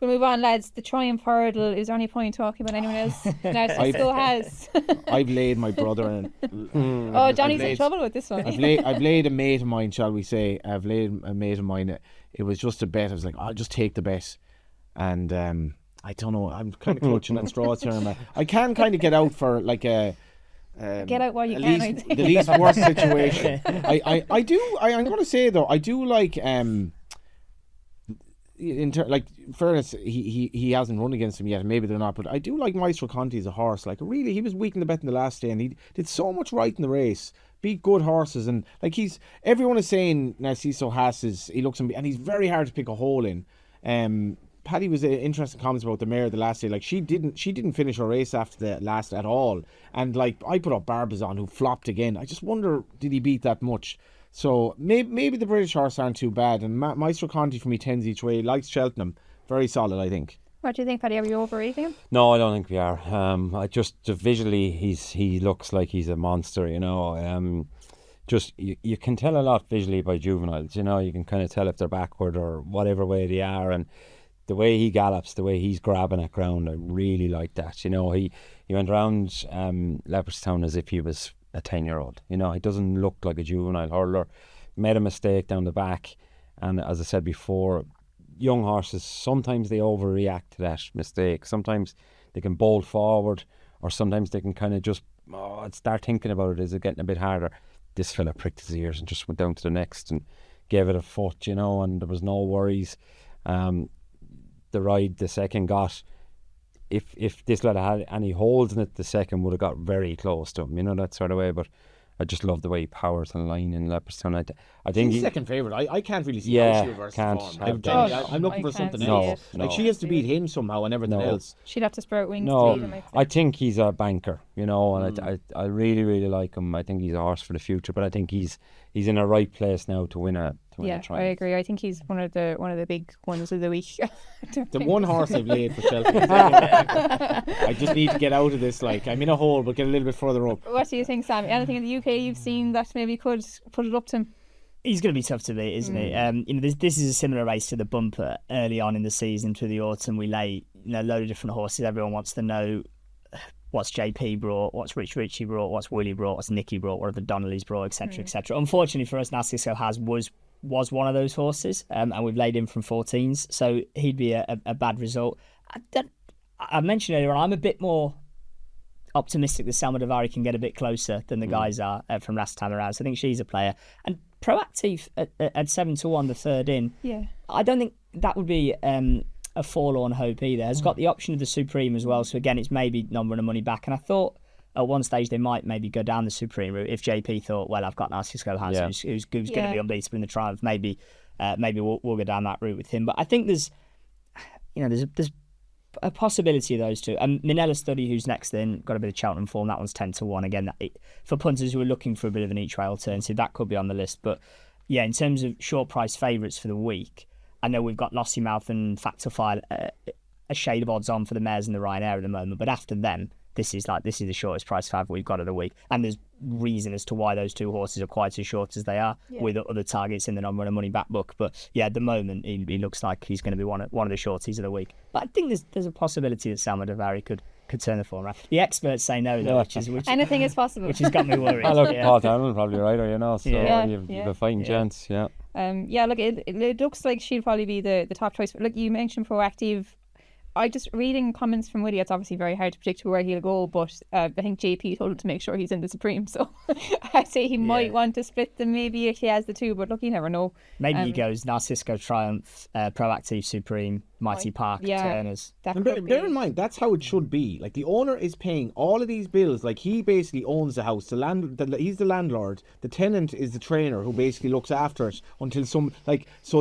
Speaker 1: We'll move on, lads. The Triumph Hurdle. Is there any point talking about anyone else? Narciso has.
Speaker 4: I've laid my brother in.
Speaker 1: Oh, Johnny's in trouble with this one.
Speaker 4: I've laid a mate of mine, shall we say. I've laid a mate of mine. It was just a bet. I was like, I'll just take the bet. And I don't know. I'm kind of clutching at straws here. I can kind of get out for like a.
Speaker 1: Get out while you
Speaker 4: at
Speaker 1: can.
Speaker 4: least,
Speaker 1: I think.
Speaker 4: the least worst situation. I do. I'm going to say though, I do like. Like fairness, he hasn't run against him yet, and maybe they're not. But I do like Maestro Conti as a horse. Like really, he was weak in the bet in the last day, and he did so much right in the race. Beat good horses, and like everyone is saying Narciso Haas he looks and he's very hard to pick a hole in. Paddy was interesting comments about the mare the last day. Like she didn't finish her race after the last at all, and like I put up Barbizon who flopped again. I just wonder, did he beat that much? So maybe the British horse aren't too bad, and Maestro Conti for me 10s each way. Likes Cheltenham, very solid I think.
Speaker 1: What do you think, Paddy? Are you overrating him?
Speaker 3: No, I don't think we are. I just visually he looks like he's a monster. You know, just you can tell a lot visually by juveniles. You know, you can kind of tell if they're backward or whatever way they are, and the way he gallops, the way he's grabbing at ground, I really like that. You know, he went around Leopardstown as if he was a 10-year-old. You know, he doesn't look like a juvenile hurler. Made a mistake down the back, and as I said before, young horses sometimes they overreact to that mistake. Sometimes they can bolt forward, or sometimes they can kind of just start thinking about it. Is it getting a bit harder? This fella pricked his ears and just went down to the next and gave it a foot, you know, and there was no worries. The ride the second got, if this lad had any holes in it, the second would have got very close to him, you know, that sort of way. But I just love the way he powers the line in Leopardstown. I think
Speaker 4: She's second favourite. I can't really see how she reverses form. I'm looking for something else. Like she has to beat him somehow and everything else.
Speaker 1: She'd have to sprout wings to beat him.
Speaker 3: I think he's a banker, you know, and I really, really like him. I think he's a horse for the future, but I think he's in a right place now to win a Triumph.
Speaker 1: I agree. I think he's one of the big ones of the week.
Speaker 4: The one horse I've laid for Cheltenham. I just need to get out of this. Like I'm in a hole, but get a little bit further up.
Speaker 1: What do you think, Sam? Anything in the UK you've seen that maybe could put it up to him?
Speaker 2: He's going to be tough to beat, isn't he? You know, this is a similar race to the bumper early on in the season through the autumn. We lay a load of different horses. Everyone wants to know what's JP brought, what's Rich Ritchie brought, what's Willie brought, what's Nicky brought, what have the Donnellys brought, etc., etc. Unfortunately for us, Narciso Haas was one of those horses, and we've laid him from 14s, so he'd be a bad result. I mentioned earlier, I'm a bit more optimistic that Salma Davari can get a bit closer than the guys are from last time around. So I think she's a player. And Proactive at 7-1, the third in.
Speaker 1: Yeah,
Speaker 2: I don't think that would be a forlorn hope either. Has got the option of the Supreme as well. So again, it's maybe non-runner money back. And I thought at one stage they might maybe go down the Supreme route if JP thought, well, I've got Narciso Haas who's going to be unbeatable in the Triumph. Maybe we'll go down that route with him. But I think there's a possibility of those two. And Minella Study, who's next in, got a bit of Cheltenham form. That one's 10-1. Again, for punters who are looking for a bit of an each way alternative, that could be on the list. But yeah, in terms of short price favourites for the week, I know we've got Lossy Mouth and Factor File a shade of odds on for the mares in the Ryanair at the moment. But after them, this is the shortest price favourite we've got of the week. And there's reason as to why those two horses are quite as short as they are with other targets in the non-runner money back book. But yeah, at the moment he looks like he's going to be one of the shorties of the week. But I think there's a possibility that Salma Davari could turn the form around. The experts say no though, which
Speaker 1: anything is possible.
Speaker 2: Which has got me worried.
Speaker 3: I look, Paul Townend probably right, or you know, so you've a fighting chance.
Speaker 1: Look, it looks like she'll probably be the top choice. Look, you mentioned Proactive. I just reading comments from Woody, it's obviously very hard to predict where he'll go, but I think JP told him to make sure he's in the Supreme, so I'd say he might want to split them maybe if he has the two, but look, you never know.
Speaker 2: Maybe he goes Narcisco Triumph, Proactive Supreme, Mighty Park, Turners.
Speaker 4: And bear in mind, that's how it should be. Like, the owner is paying all of these bills. Like, he basically owns the house. He's the landlord. The tenant is the trainer who basically looks after it until so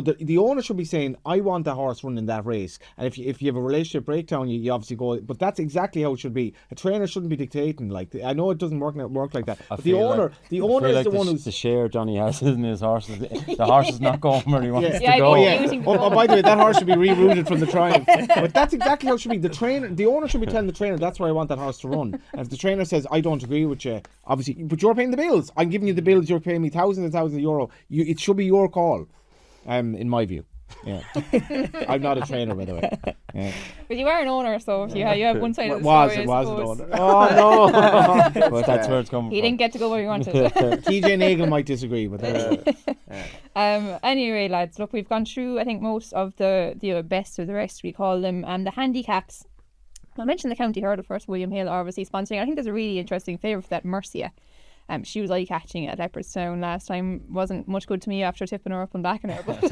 Speaker 4: the owner should be saying, I want the horse running that race. And if you have a relationship breakdown, you obviously go. But that's exactly how it should be. A trainer shouldn't be dictating. Like, I know it doesn't work like that. But the owner is the one who's
Speaker 3: the share Johnny has in his horses. The horse is not going where he wants to go.
Speaker 4: Oh, by the way, that horse should be rerouted from the Triumph. But that's exactly how it should be. The owner should be telling the trainer, that's where I want that horse to run. And if the trainer says, I don't agree with you, obviously, but you're paying the bills. I'm giving you the bills. You're paying me thousands and thousands of euro. It should be your call, in my view. Yeah, I'm not a trainer, by the way. Yeah.
Speaker 1: But you are an owner, so you have one side of the story.
Speaker 4: It was an owner. Oh no!
Speaker 3: But that's where it's coming from.
Speaker 1: He didn't get to go where he wanted.
Speaker 4: TJ Nagel might disagree, but
Speaker 1: anyway, lads, look, we've gone through, I think, most of the best of the rest, we call them, and the handicaps. I'll mention the County Hurdle first. William Hill obviously sponsoring. I think there's a really interesting favourite for that, Mercia. She was eye-catching at Leopardstown last time. Wasn't much good to me after tipping her up and backing her. But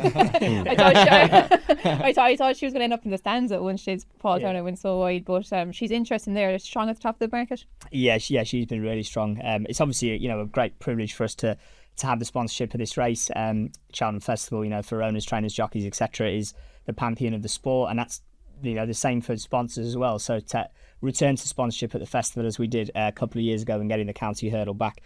Speaker 1: I thought she was going to end up in the stands at one stage. Paul Turner went so wide. But she's interesting there. Strong at the top of the market.
Speaker 2: Yeah, she's been really strong. It's obviously a great privilege for us to have the sponsorship of this race. Cheltenham Festival, for owners, trainers, jockeys, etc., is the pantheon of the sport, and that's the same for sponsors as well. So to return to sponsorship at the festival as we did a couple of years ago and getting the County Hurdle back,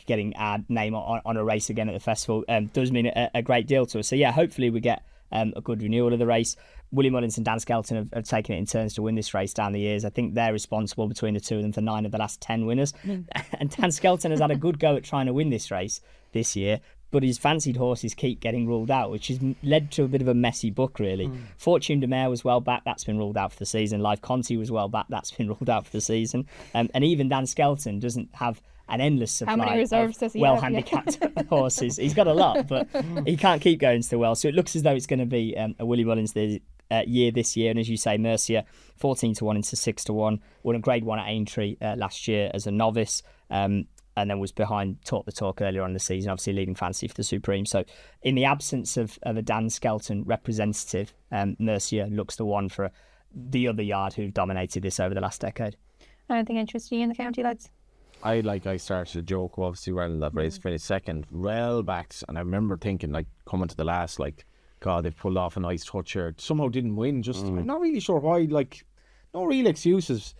Speaker 2: getting our name on a race again at the festival does mean a great deal to us. So yeah, hopefully we get a good renewal of the race. Willie Mullins and Dan Skelton have taken it in turns to win this race down the years. I think they're responsible between the two of them for 9 of the last 10 winners. And Dan Skelton has had a good go at trying to win this race this year, but his fancied horses keep getting ruled out, which has led to a bit of a messy book, really. Fortune de Mer was well back, that's been ruled out for the season. Live Conti was well back, that's been ruled out for the season. And even Dan Skelton doesn't have an endless supply
Speaker 1: How many reserves does he
Speaker 2: well-handicapped horses. He's got a lot, but he can't keep going so well. So it looks as though it's going to be a Willie Mullins year this year. And as you say, Mercia, 14-1 into 6-1. Won a Grade 1 at Aintree last year as a novice. And then was behind Talk the Talk earlier on in the season, obviously leading fancy for the Supreme. So in the absence of a Dan Skelton representative, Mercia looks the one for the other yard who've dominated this over the last decade.
Speaker 1: Anything interesting in the county, lads?
Speaker 4: I started a joke, obviously, well, that race finished second, well backed, and I remember thinking, coming to the last, God, they've pulled off a nice touch here. Somehow didn't win, I'm not really sure why, no real excuses.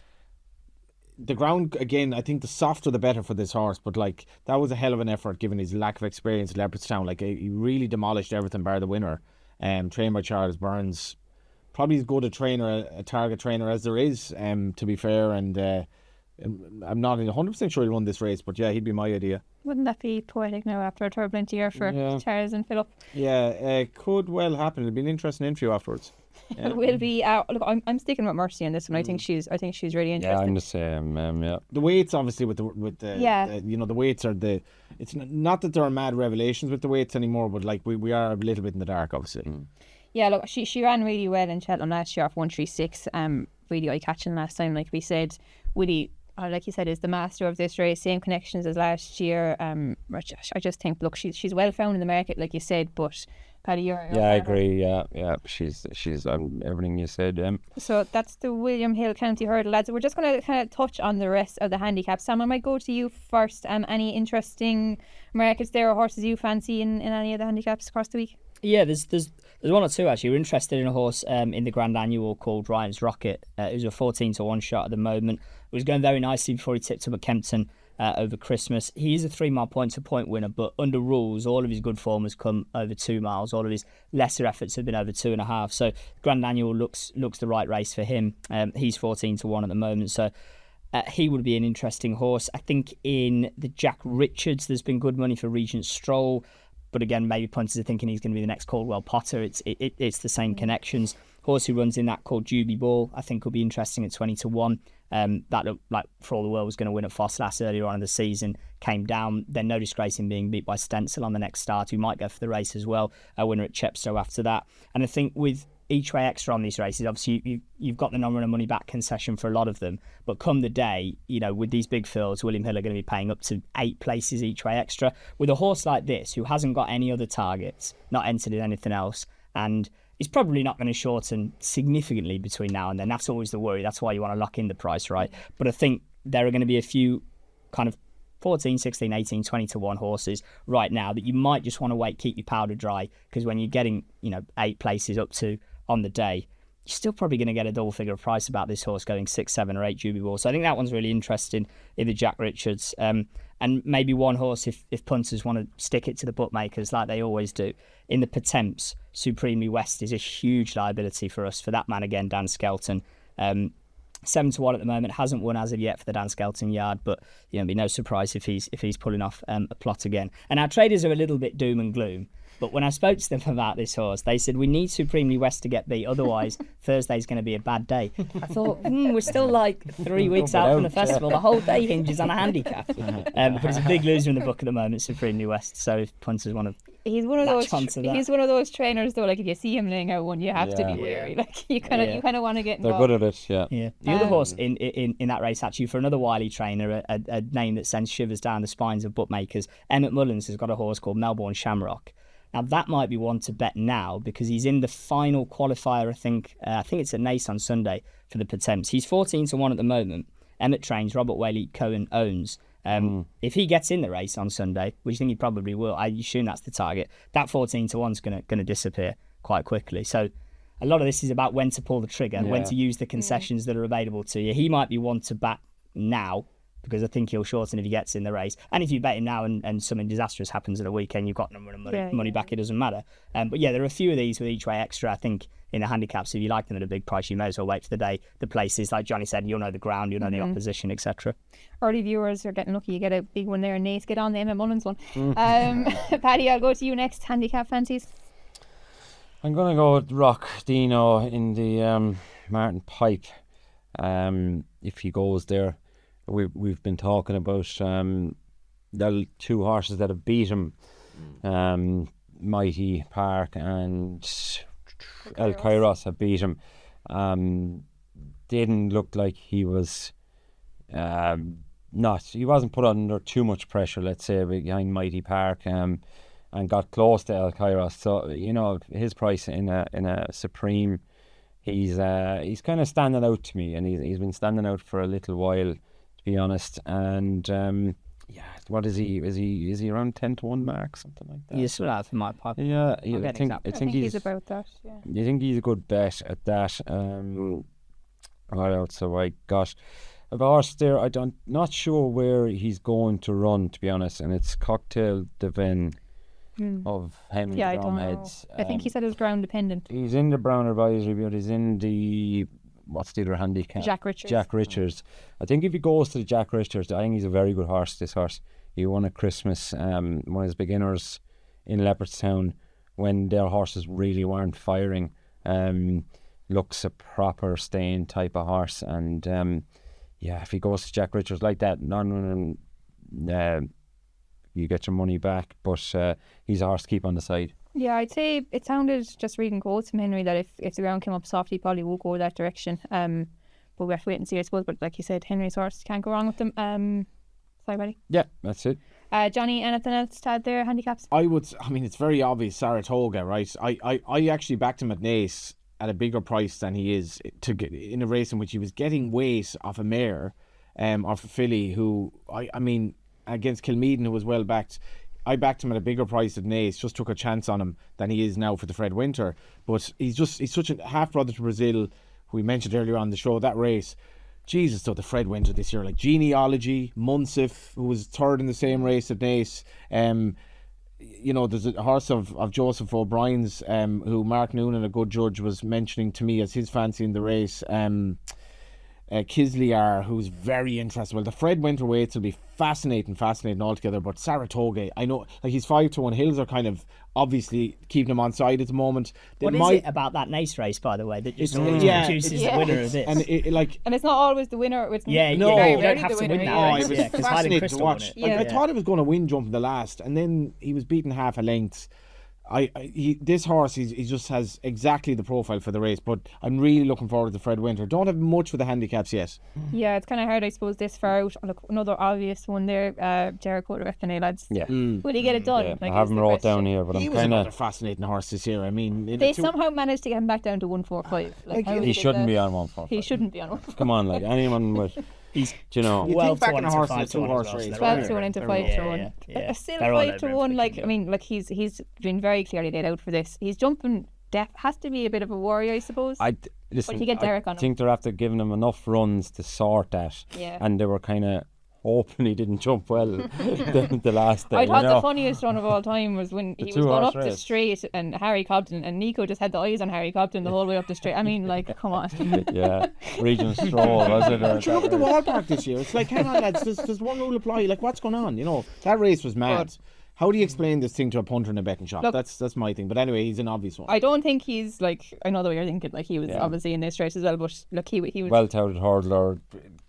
Speaker 4: The ground, again, I think the softer the better for this horse, but that was a hell of an effort given his lack of experience at Leopardstown. He really demolished everything bar the winner. Trained by Charles Burns, probably as good a target trainer as there is, to be fair, and I'm not 100% sure he'll win this race, but yeah, he'd be my idea.
Speaker 1: Wouldn't that be poetic now after a turbulent year for Charles and Philip?
Speaker 4: Yeah, it could well happen. It'll be an interesting interview afterwards. Yeah.
Speaker 1: It will be. Look, I'm sticking with Mercy on this one. I think she's really interesting.
Speaker 3: Yeah, I'm the same.
Speaker 4: The weights, obviously, with the the weights are the. It's not that there are mad revelations with the weights anymore, but we are a little bit in the dark, obviously.
Speaker 1: Yeah, look, she ran really well in Cheltenham last year off 136. Really eye catching last time, like we said. Willie, like you said, is the master of this race. Same connections as last year. I just think, look, she's well found in the market, like you said, but. Paddy,
Speaker 3: I agree. Yeah, she's everything you said.
Speaker 1: So that's the William Hill County Hurdle, lads. We're just going to kind of touch on the rest of the handicaps. Sam, I might go to you first. Any interesting markets there or horses you fancy in any of the handicaps across the week?
Speaker 2: Yeah, there's one or two actually. We're interested in a horse in the Grand Annual called Ryan's Rocket. Who's a 14-1 shot at the moment. It was going very nicely before he tipped up at Kempton over Christmas. He is a 3 mile point-to-point winner, but under rules, all of his good form has come over 2 miles. All of his lesser efforts have been over 2.5. So Grand Annual looks the right race for him. He's 14-1 at the moment, so he would be an interesting horse. I think in the Jack Richards, there's been good money for Regent Stroll, but again, maybe punters are thinking he's going to be the next Caldwell Potter. It's the same connections. Horse who runs in that called Juby Ball, I think will be interesting at 20-1. That looked like For All the World was going to win at Fosslas earlier on in the season, came down, then no disgrace in being beat by Stencil on the next start, who might go for the race as well, a winner at Chepstow after that. And I think with each way extra on these races. Obviously, you've got the non-runner money back concession for a lot of them, but come the day, with these big fields, William Hill are going to be paying up to 8 places each way extra. With a horse like this, who hasn't got any other targets, not entered in anything else, and is probably not going to shorten significantly between now and then. That's always the worry. That's why you want to lock in the price, right? But I think there are going to be a few kind of 14, 16, 18, 20 to 1 horses right now that you might just want to wait, keep your powder dry, because when you're getting, 8 places up to on the day, you're still probably going to get a double figure of price about this horse going 6, 7 or 8 Juby Ball. So I think that one's really interesting in the Jack Richards. And maybe one horse, if punters want to stick it to the bookmakers like they always do, in the Pertemps, Supremely West is a huge liability for us, for that man again, Dan Skelton. 7 to 1 at the moment, hasn't won as of yet for the Dan Skelton yard, but it'd be no surprise if he's pulling off a plot again. And our traders are a little bit doom and gloom, but when I spoke to them about this horse, they said we need Supremely West to get beat, otherwise Thursday's going to be a bad day. I thought, we're still like 3 weeks out from the festival. The whole day hinges on a handicap. But he's a big loser in the book at the moment, Supremely West. So if punters want to, he's one of
Speaker 1: those trainers though. Like if you see him laying out one, you have to be wary. Like you kind of want to get involved.
Speaker 3: They're good at it. Yeah.
Speaker 2: The other horse in that race, actually, for another wily trainer, a name that sends shivers down the spines of bookmakers, Emmett Mullins has got a horse called Melbourne Shamrock. Now that might be one to bet now, because he's in the final qualifier. I think it's at Nace on Sunday for the Pertemps. He's 14 to 1 at the moment. Emmett trains, Robert Whaley Cohen owns. If he gets in the race on Sunday, which I think he probably will, I assume that's the target, that 14 to 1 is going to disappear quite quickly. So a lot of this is about when to pull the trigger, when to use the concessions that are available to you. He might be one to bat now, because I think he'll shorten if he gets in the race. And if you bet him now and something disastrous happens at a weekend, you've got money back, it doesn't matter. But there are a few of these with each way extra. I think in the handicaps, if you like them at a big price, you may as well wait for the day. The places, like Johnny said, you'll know the ground, you'll know the opposition, etc.
Speaker 1: Early viewers are getting lucky. You get a big one there. Nace, get on the Emmett Mullins one. Paddy, I'll go to you next. Handicap fancies.
Speaker 3: I'm going to go with Rock Dino in the Martin Pipe. If he goes there. We've been talking about the 2 horses that have beat him, Mighty Park and El Kairos have beat him. Didn't look like he was he wasn't put under too much pressure, let's say, behind Mighty Park, and got close to El Kairos. So his price in a Supreme, he's kind of standing out to me, and he's been standing out for a little while, to be honest. And what is he? Is he around 10 to 1 mark, something like that?
Speaker 2: Yes, well, for my part.
Speaker 3: Yeah, I think
Speaker 1: he's about that. Yeah.
Speaker 3: You think he's a good bet at that? What else have I got? A horse there, not sure where he's going to run, to be honest, and it's Cocktail Devin of Henry Bromheads.
Speaker 1: I think he said it was ground dependent.
Speaker 3: He's in the Brown Advisory, but he's in the what's the other handicap?
Speaker 1: Jack Richards.
Speaker 3: I think if he goes to the Jack Richards, I think he's a very good horse. This horse, he won at Christmas, one of his beginners in Leopardstown when their horses really weren't firing. Looks a proper staying type of horse, and if he goes to Jack Richards like that, you get your money back, but he's a horse to keep on the side.
Speaker 1: Yeah, I'd say it sounded, just reading quotes from Henry, that if the ground came up soft, he probably would go that direction. But we have to wait and see, I suppose. But like you said, Henry's horse, can't go wrong with them. Sorry, buddy.
Speaker 3: Yeah, that's it.
Speaker 1: Johnny, anything else to add there? Handicaps?
Speaker 4: It's very obvious, Saratoga, right? I actually backed him at Nace at a bigger price than he is to get in a race in which he was getting weight off a mare, off a filly who against Kilmeaden, who was well backed. I backed him at a bigger price at Nace, just took a chance on him than he is now for the Fred Winter. But he's such a half brother to Brazil, who we mentioned earlier on the show, that race. Jesus, though, the Fred Winter this year, like Genealogy, Munsif, who was third in the same race at Nace. There's a horse of Joseph O'Brien's, who Mark Noonan, a good judge, was mentioning to me as his fancy in the race. Kislyar, who's very interesting. Well, the Fred Winter weights will be fascinating altogether. But Saratoga, I know, like he's 5 to 1. Hills are kind of obviously keeping him on side at the moment.
Speaker 2: What is it about that Nace race, by the way, that just produces the winner of this?
Speaker 4: And
Speaker 1: and it's not always the winner.
Speaker 2: You don't have to win that race.
Speaker 4: It was fascinating to watch. I thought he was going to win jump in the last, and then he was beaten half a length. This horse, he just has exactly the profile for the race. But I'm really looking forward to Fred Winter. Don't have much with the handicaps yet.
Speaker 1: Yeah, it's kind of hard, I suppose, this far out. Look, another obvious one there, Jericho the FNA lads.
Speaker 3: Yeah.
Speaker 1: Will he get it done?
Speaker 3: Yeah,
Speaker 1: Like,
Speaker 3: I have
Speaker 1: is
Speaker 3: him
Speaker 1: the
Speaker 3: wrote
Speaker 1: question.
Speaker 3: down here, but
Speaker 4: He
Speaker 3: I'm
Speaker 4: was
Speaker 3: kind
Speaker 4: another
Speaker 3: of.
Speaker 4: fascinating horse this year. I mean,
Speaker 1: They somehow managed to get him back down to 145. Like, how
Speaker 3: He
Speaker 1: did
Speaker 3: shouldn't
Speaker 1: that?
Speaker 3: be on 145.
Speaker 1: He shouldn't be on 145.
Speaker 3: Come on, like anyone with,
Speaker 2: He's
Speaker 3: do you know.
Speaker 4: You think back on a horse in a 2-horse race.
Speaker 1: 12 to 1 into 5 to 1.
Speaker 2: Yeah.
Speaker 1: Still
Speaker 2: They're all
Speaker 1: 5 to
Speaker 2: over
Speaker 1: 1.
Speaker 2: him.
Speaker 1: Like, I mean, like he's been very clearly laid out for this. He's jumping. Has to be a bit of a worry, I suppose.
Speaker 3: Listen,
Speaker 1: But you get Derek on
Speaker 3: I think they're after giving him enough runs to sort that.
Speaker 1: Yeah.
Speaker 3: And they were kind of hoping he didn't jump well the last day.
Speaker 1: I thought
Speaker 3: you know?
Speaker 1: the funniest one of all time was when he was going
Speaker 3: two-horse
Speaker 1: up the
Speaker 3: race.
Speaker 1: straight and Harry Cobden and Nico just had the eyes on Harry Cobden the whole way up the straight. I mean, like, come on.
Speaker 3: Yeah, Regent Stroll, was it?
Speaker 4: But you look at the wall park this year. It's like, hang on, lads, there's one rule apply. Like, what's going on? You know, that race was mad.
Speaker 1: But-
Speaker 4: How do you explain this thing to a punter in a betting shop?
Speaker 1: Look,
Speaker 4: That's my thing. But anyway, he's an obvious one.
Speaker 1: I don't think he's like, I know the way you're thinking, like he was
Speaker 3: Yeah.
Speaker 1: obviously in this race as well, but look, he was.
Speaker 3: Well-touted hurdler,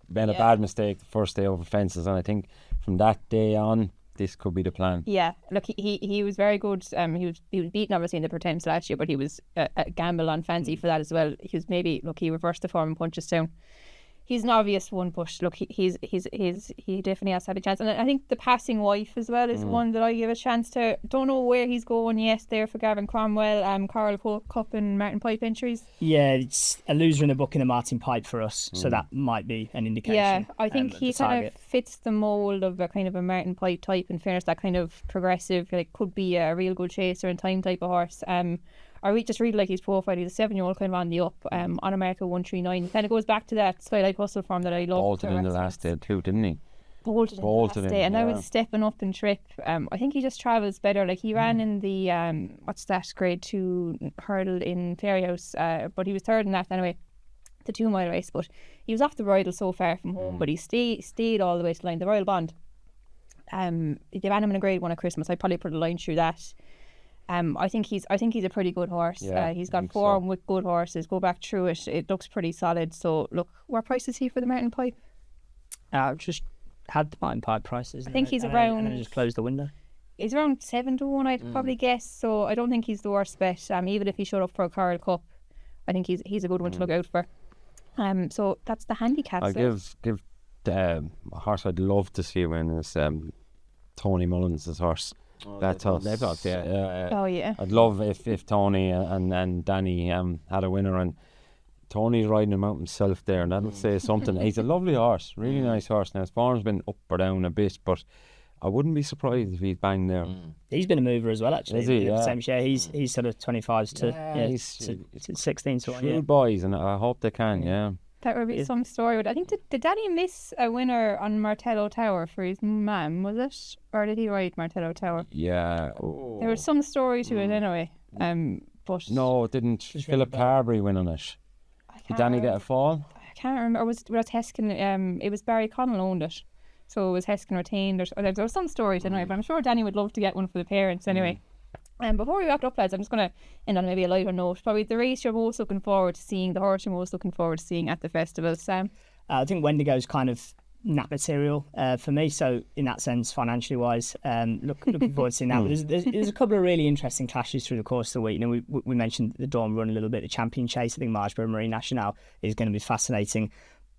Speaker 3: made a
Speaker 1: Yeah.
Speaker 3: bad mistake the first day over fences, and I think from that day on, this could be the plan.
Speaker 1: Yeah, look, he was very good. He was beaten obviously in the Pretemps last year, but he was a gamble on fancy for that as well. He was he reversed the form and punches down. He's an obvious one, but look, he definitely has to have a chance. And I think the Passing Wife as well is one that I give a chance to. Don't know where he's going yet there for Gavin Cromwell, Carl Cup and Martin Pipe entries.
Speaker 2: Yeah, it's a loser in the book in a Martin Pipe for us, so that might be an indication.
Speaker 1: Yeah, I think
Speaker 2: of
Speaker 1: he
Speaker 2: the
Speaker 1: kind
Speaker 2: target.
Speaker 1: of fits the mould of a kind of a Martin Pipe type. In fairness, that kind of progressive, like could be a real good chaser and time type of horse. I just really like his profile. He's a 7-year-old kind of on the up, on America 139. He kind of goes back to that Skylight Hustle form that I love.
Speaker 3: Bolted in the last day too, didn't he?
Speaker 1: Bolted in the
Speaker 3: Bolted
Speaker 1: last
Speaker 3: in,
Speaker 1: day, and now
Speaker 3: yeah.
Speaker 1: he's stepping up in trip. I think he just travels better. Like he ran in the what's that grade 2 hurdle in Fairyhouse, but he was third in that anyway, the 2 mile race. But he was off the bridle so far from home, but he stayed all the way to the line. The Royal Bond. They ran him in a grade 1 at Christmas. I'd probably put a line through that. I think he's a pretty good horse.
Speaker 3: Yeah,
Speaker 1: He's
Speaker 3: I
Speaker 1: got
Speaker 3: think
Speaker 1: form
Speaker 3: so.
Speaker 1: with good horses. Go back through it. It looks pretty solid. So look, what price is he for the Martin Pipe?
Speaker 2: Just had the Martin Pipe prices.
Speaker 1: I think he's
Speaker 2: and
Speaker 1: around-
Speaker 2: then just closed the window.
Speaker 1: He's around 7 to 1, I'd probably guess. So I don't think he's the worst bet. Even if he showed up for a Carl Cup, I think he's a good one to look out for. So that's the handicaps.
Speaker 3: I'll give a horse I'd love to see win is Tony Mullins' horse. That's us. Yeah.
Speaker 1: Oh yeah.
Speaker 3: I'd love if Tony and Danny had a winner, and Tony's riding him out himself there, and that'll say something. He's a lovely horse, really nice horse. Now his form's been up or down a bit, but I wouldn't be surprised if he's banged there.
Speaker 2: He's been a mover as well, actually.
Speaker 3: Is he?
Speaker 2: The
Speaker 3: Yeah.
Speaker 2: Same share. He's sort of 25s to
Speaker 3: he's-
Speaker 2: to 16 to 1.
Speaker 3: Shrewd
Speaker 2: Yeah.
Speaker 3: boys, and I hope they can. Yeah.
Speaker 1: That would be some story. I think did Danny miss a winner on Martello Tower for his mum, was it? Or did he ride Martello Tower?
Speaker 3: Yeah.
Speaker 1: There was some story to it anyway. But
Speaker 3: No, it didn't. Philip Carberry win on it.
Speaker 1: I
Speaker 3: Did
Speaker 1: can't
Speaker 3: Danny get a
Speaker 1: remember.
Speaker 3: fall?
Speaker 1: I can't remember. Or was Heskin? It was Barry Connell owned it, so it was Heskin retained. Or there was some story to anyway. But I'm sure Danny would love to get one for the parents anyway. Before we wrap it up, lads, I'm just going to end on maybe a lighter note. Probably the race you're most looking forward to seeing, the horse you're most looking forward to seeing at the festival, Sam.
Speaker 2: I think Wendigo's kind of nap material for me. So in that sense, financially wise, looking forward to seeing that. But there's a couple of really interesting clashes through the course of the week. You know, we mentioned the Dawn Run a little bit, the Champion Chase. I think Marchborough Marine National is going to be fascinating.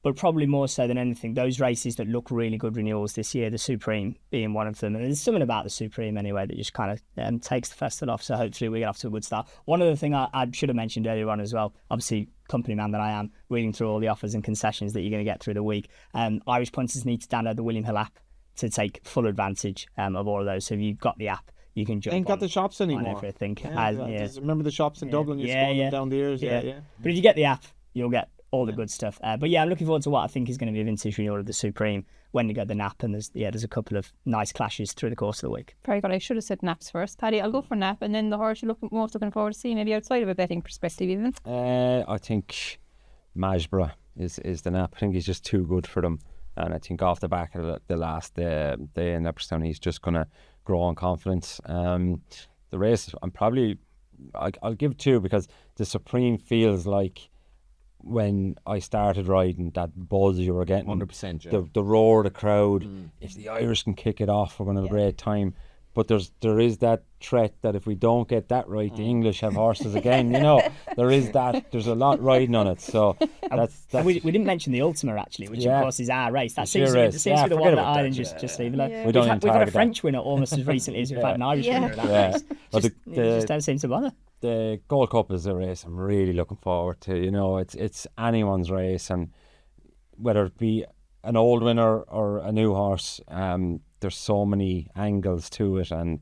Speaker 2: But probably more so than anything, those races that look really good renewals this year, the Supreme being one of them. And there's something about the Supreme anyway that just kind of takes the festival off. So hopefully we get off to a good start. One other thing I should have mentioned earlier on as well, obviously company man that I am, reading through all the offers and concessions that you're going to get through the week. Irish punters need to download the William Hill app to take full advantage of all of those. So if you've got the app, you can jump
Speaker 4: Ain't got
Speaker 2: on-
Speaker 4: the shops
Speaker 2: on
Speaker 4: anymore.
Speaker 2: everything.
Speaker 4: Yeah. Remember the shops in Dublin? You scroll them down the years. Yeah.
Speaker 2: But if you get the app, you'll get all the good stuff. But yeah, I'm looking forward to what I think is going to be a vintage renewal of the Supreme, Wendigo, the Nap, and there's a couple of nice clashes through the course of the week.
Speaker 1: Very good. I should have said naps first, Paddy. I'll go for nap, and then the horse you're most looking forward to seeing, maybe outside of a betting perspective, even.
Speaker 3: I think Majbra is the nap. I think he's just too good for them, and I think off the back of the last day in Leopardstown, he's just going to grow in confidence. The race, I'll give 2 because the Supreme feels like when I started riding, that buzz you were getting,
Speaker 4: 100%. Yeah.
Speaker 3: the roar of the crowd. If the Irish can kick it off, we're going to have a great time. but there is that threat that if we don't get that right, the English have horses again. You know, there is that. There's a lot riding on it. So that's
Speaker 2: we didn't mention the Ultima actually, which of course is our race. That
Speaker 3: It's
Speaker 2: seems
Speaker 3: your
Speaker 2: to
Speaker 3: race.
Speaker 2: be the one that
Speaker 3: Forget about
Speaker 2: Ireland
Speaker 3: that.
Speaker 2: just leave alone.
Speaker 3: We don't
Speaker 2: We've had a
Speaker 3: target
Speaker 2: French winner almost as recently as we've had an Irish winner in that race.
Speaker 3: Well,
Speaker 2: It just don't seem to bother.
Speaker 3: the Gold Cup is a race I'm really looking forward to. You know, it's anyone's race, and whether it be an old winner or a new horse, there's so many angles to it, and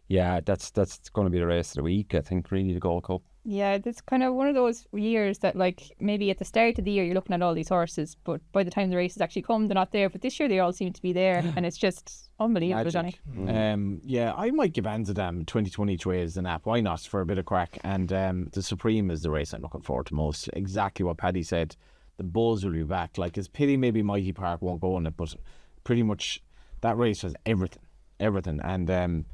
Speaker 3: yeah, that's going to be the race of the week, I think, really, the Gold Cup.
Speaker 1: Yeah, it's kind of one of those years that, like, maybe at the start of the year you're looking at all these horses, but by the time the races actually come, they're not there. But this year they all seem to be there, and it's just unbelievable, Johnny.
Speaker 4: Yeah, I might give Amsterdam 2020 each way as the nap. Why not, for a bit of crack? And the Supreme is the race I'm looking forward to most. Exactly what Paddy said. The buzz will be back. Like, it's pity maybe Mighty Park won't go on it, but pretty much that race has everything. And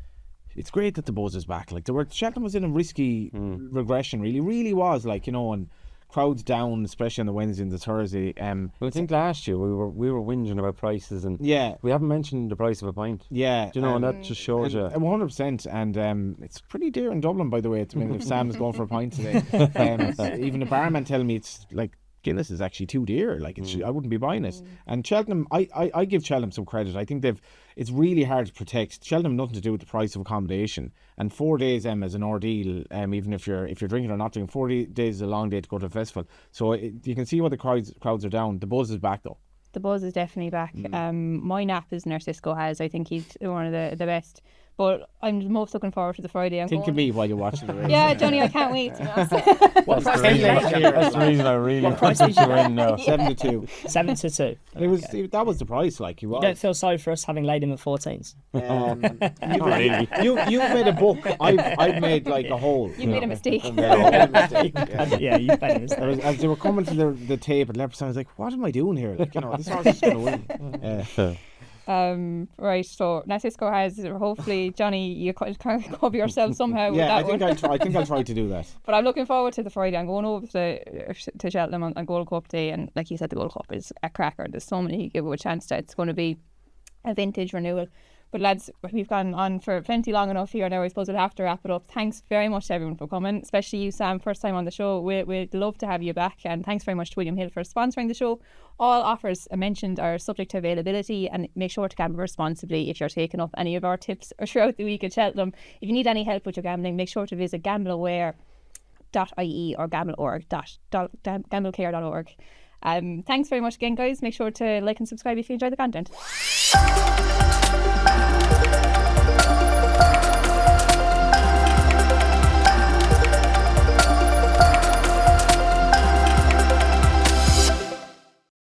Speaker 4: it's great that the buzz is back. Like, Cheltenham was in a risky regression, really was. Like, you know, and crowds down, especially on the Wednesday and the Thursday.
Speaker 3: Well, I think last year we were whinging about prices, and
Speaker 4: yeah,
Speaker 3: we haven't mentioned the price of a pint.
Speaker 4: Yeah,
Speaker 3: Do you know, and that just shows you.
Speaker 4: 100%, and it's pretty dear in Dublin, by the way. I mean, if Sam is going for a pint today, even the barman telling me it's like Guinness is actually too dear. Like, I wouldn't be buying it. And Cheltenham, I give Cheltenham some credit. I think it's really hard to protect. Cheltenham nothing to do with the price of accommodation, and 4 days as an ordeal. Even if you're drinking or not drinking, 4 days is a long day to go to a festival. So you can see why the crowds are down. The buzz is back though.
Speaker 1: The buzz is definitely back. My nap is Narcisco has. I think he's one of the best. But I'm most looking forward to the Friday.
Speaker 4: Think of me while you're watching the race.
Speaker 1: Yeah, Johnny, I can't wait. To be honest.
Speaker 3: That's the reason I really
Speaker 2: price
Speaker 3: put you in now.
Speaker 4: 7-2.
Speaker 2: 7-2.
Speaker 4: And that was the price. Like, you
Speaker 2: You don't feel sorry for us having laid him at 14s?
Speaker 4: You've made a book. I've made like a hole.
Speaker 1: You made a mistake.
Speaker 2: Yeah, you've made a mistake.
Speaker 4: As they were coming to the tape at Leopardstown, I was like, what am I doing here? Like, you know, this horse is going to win.
Speaker 1: Right, so Narcisco has, hopefully, Johnny, you can't cover yourself somehow with
Speaker 4: Yeah,
Speaker 1: that
Speaker 4: I think I'll try to do that.
Speaker 1: But I'm looking forward to the Friday. I'm going over to Cheltenham on Gold Cup Day, and like you said, the Gold Cup is a cracker. There's so many you give a chance to. It's going to be a vintage renewal. But lads, we've gone on for plenty long enough here now. I suppose we'll have to wrap it up. Thanks very much to everyone for coming, especially you, Sam, first time on the show. We'd love to have you back, and thanks very much to William Hill for sponsoring the show. All offers mentioned are subject to availability, and make sure to gamble responsibly if you're taking up any of our tips throughout the week at Cheltenham. If you need any help with your gambling, make sure to visit gambleaware.ie or gamblecare.org. Thanks very much again, guys. Make sure to like and subscribe if you enjoy the content.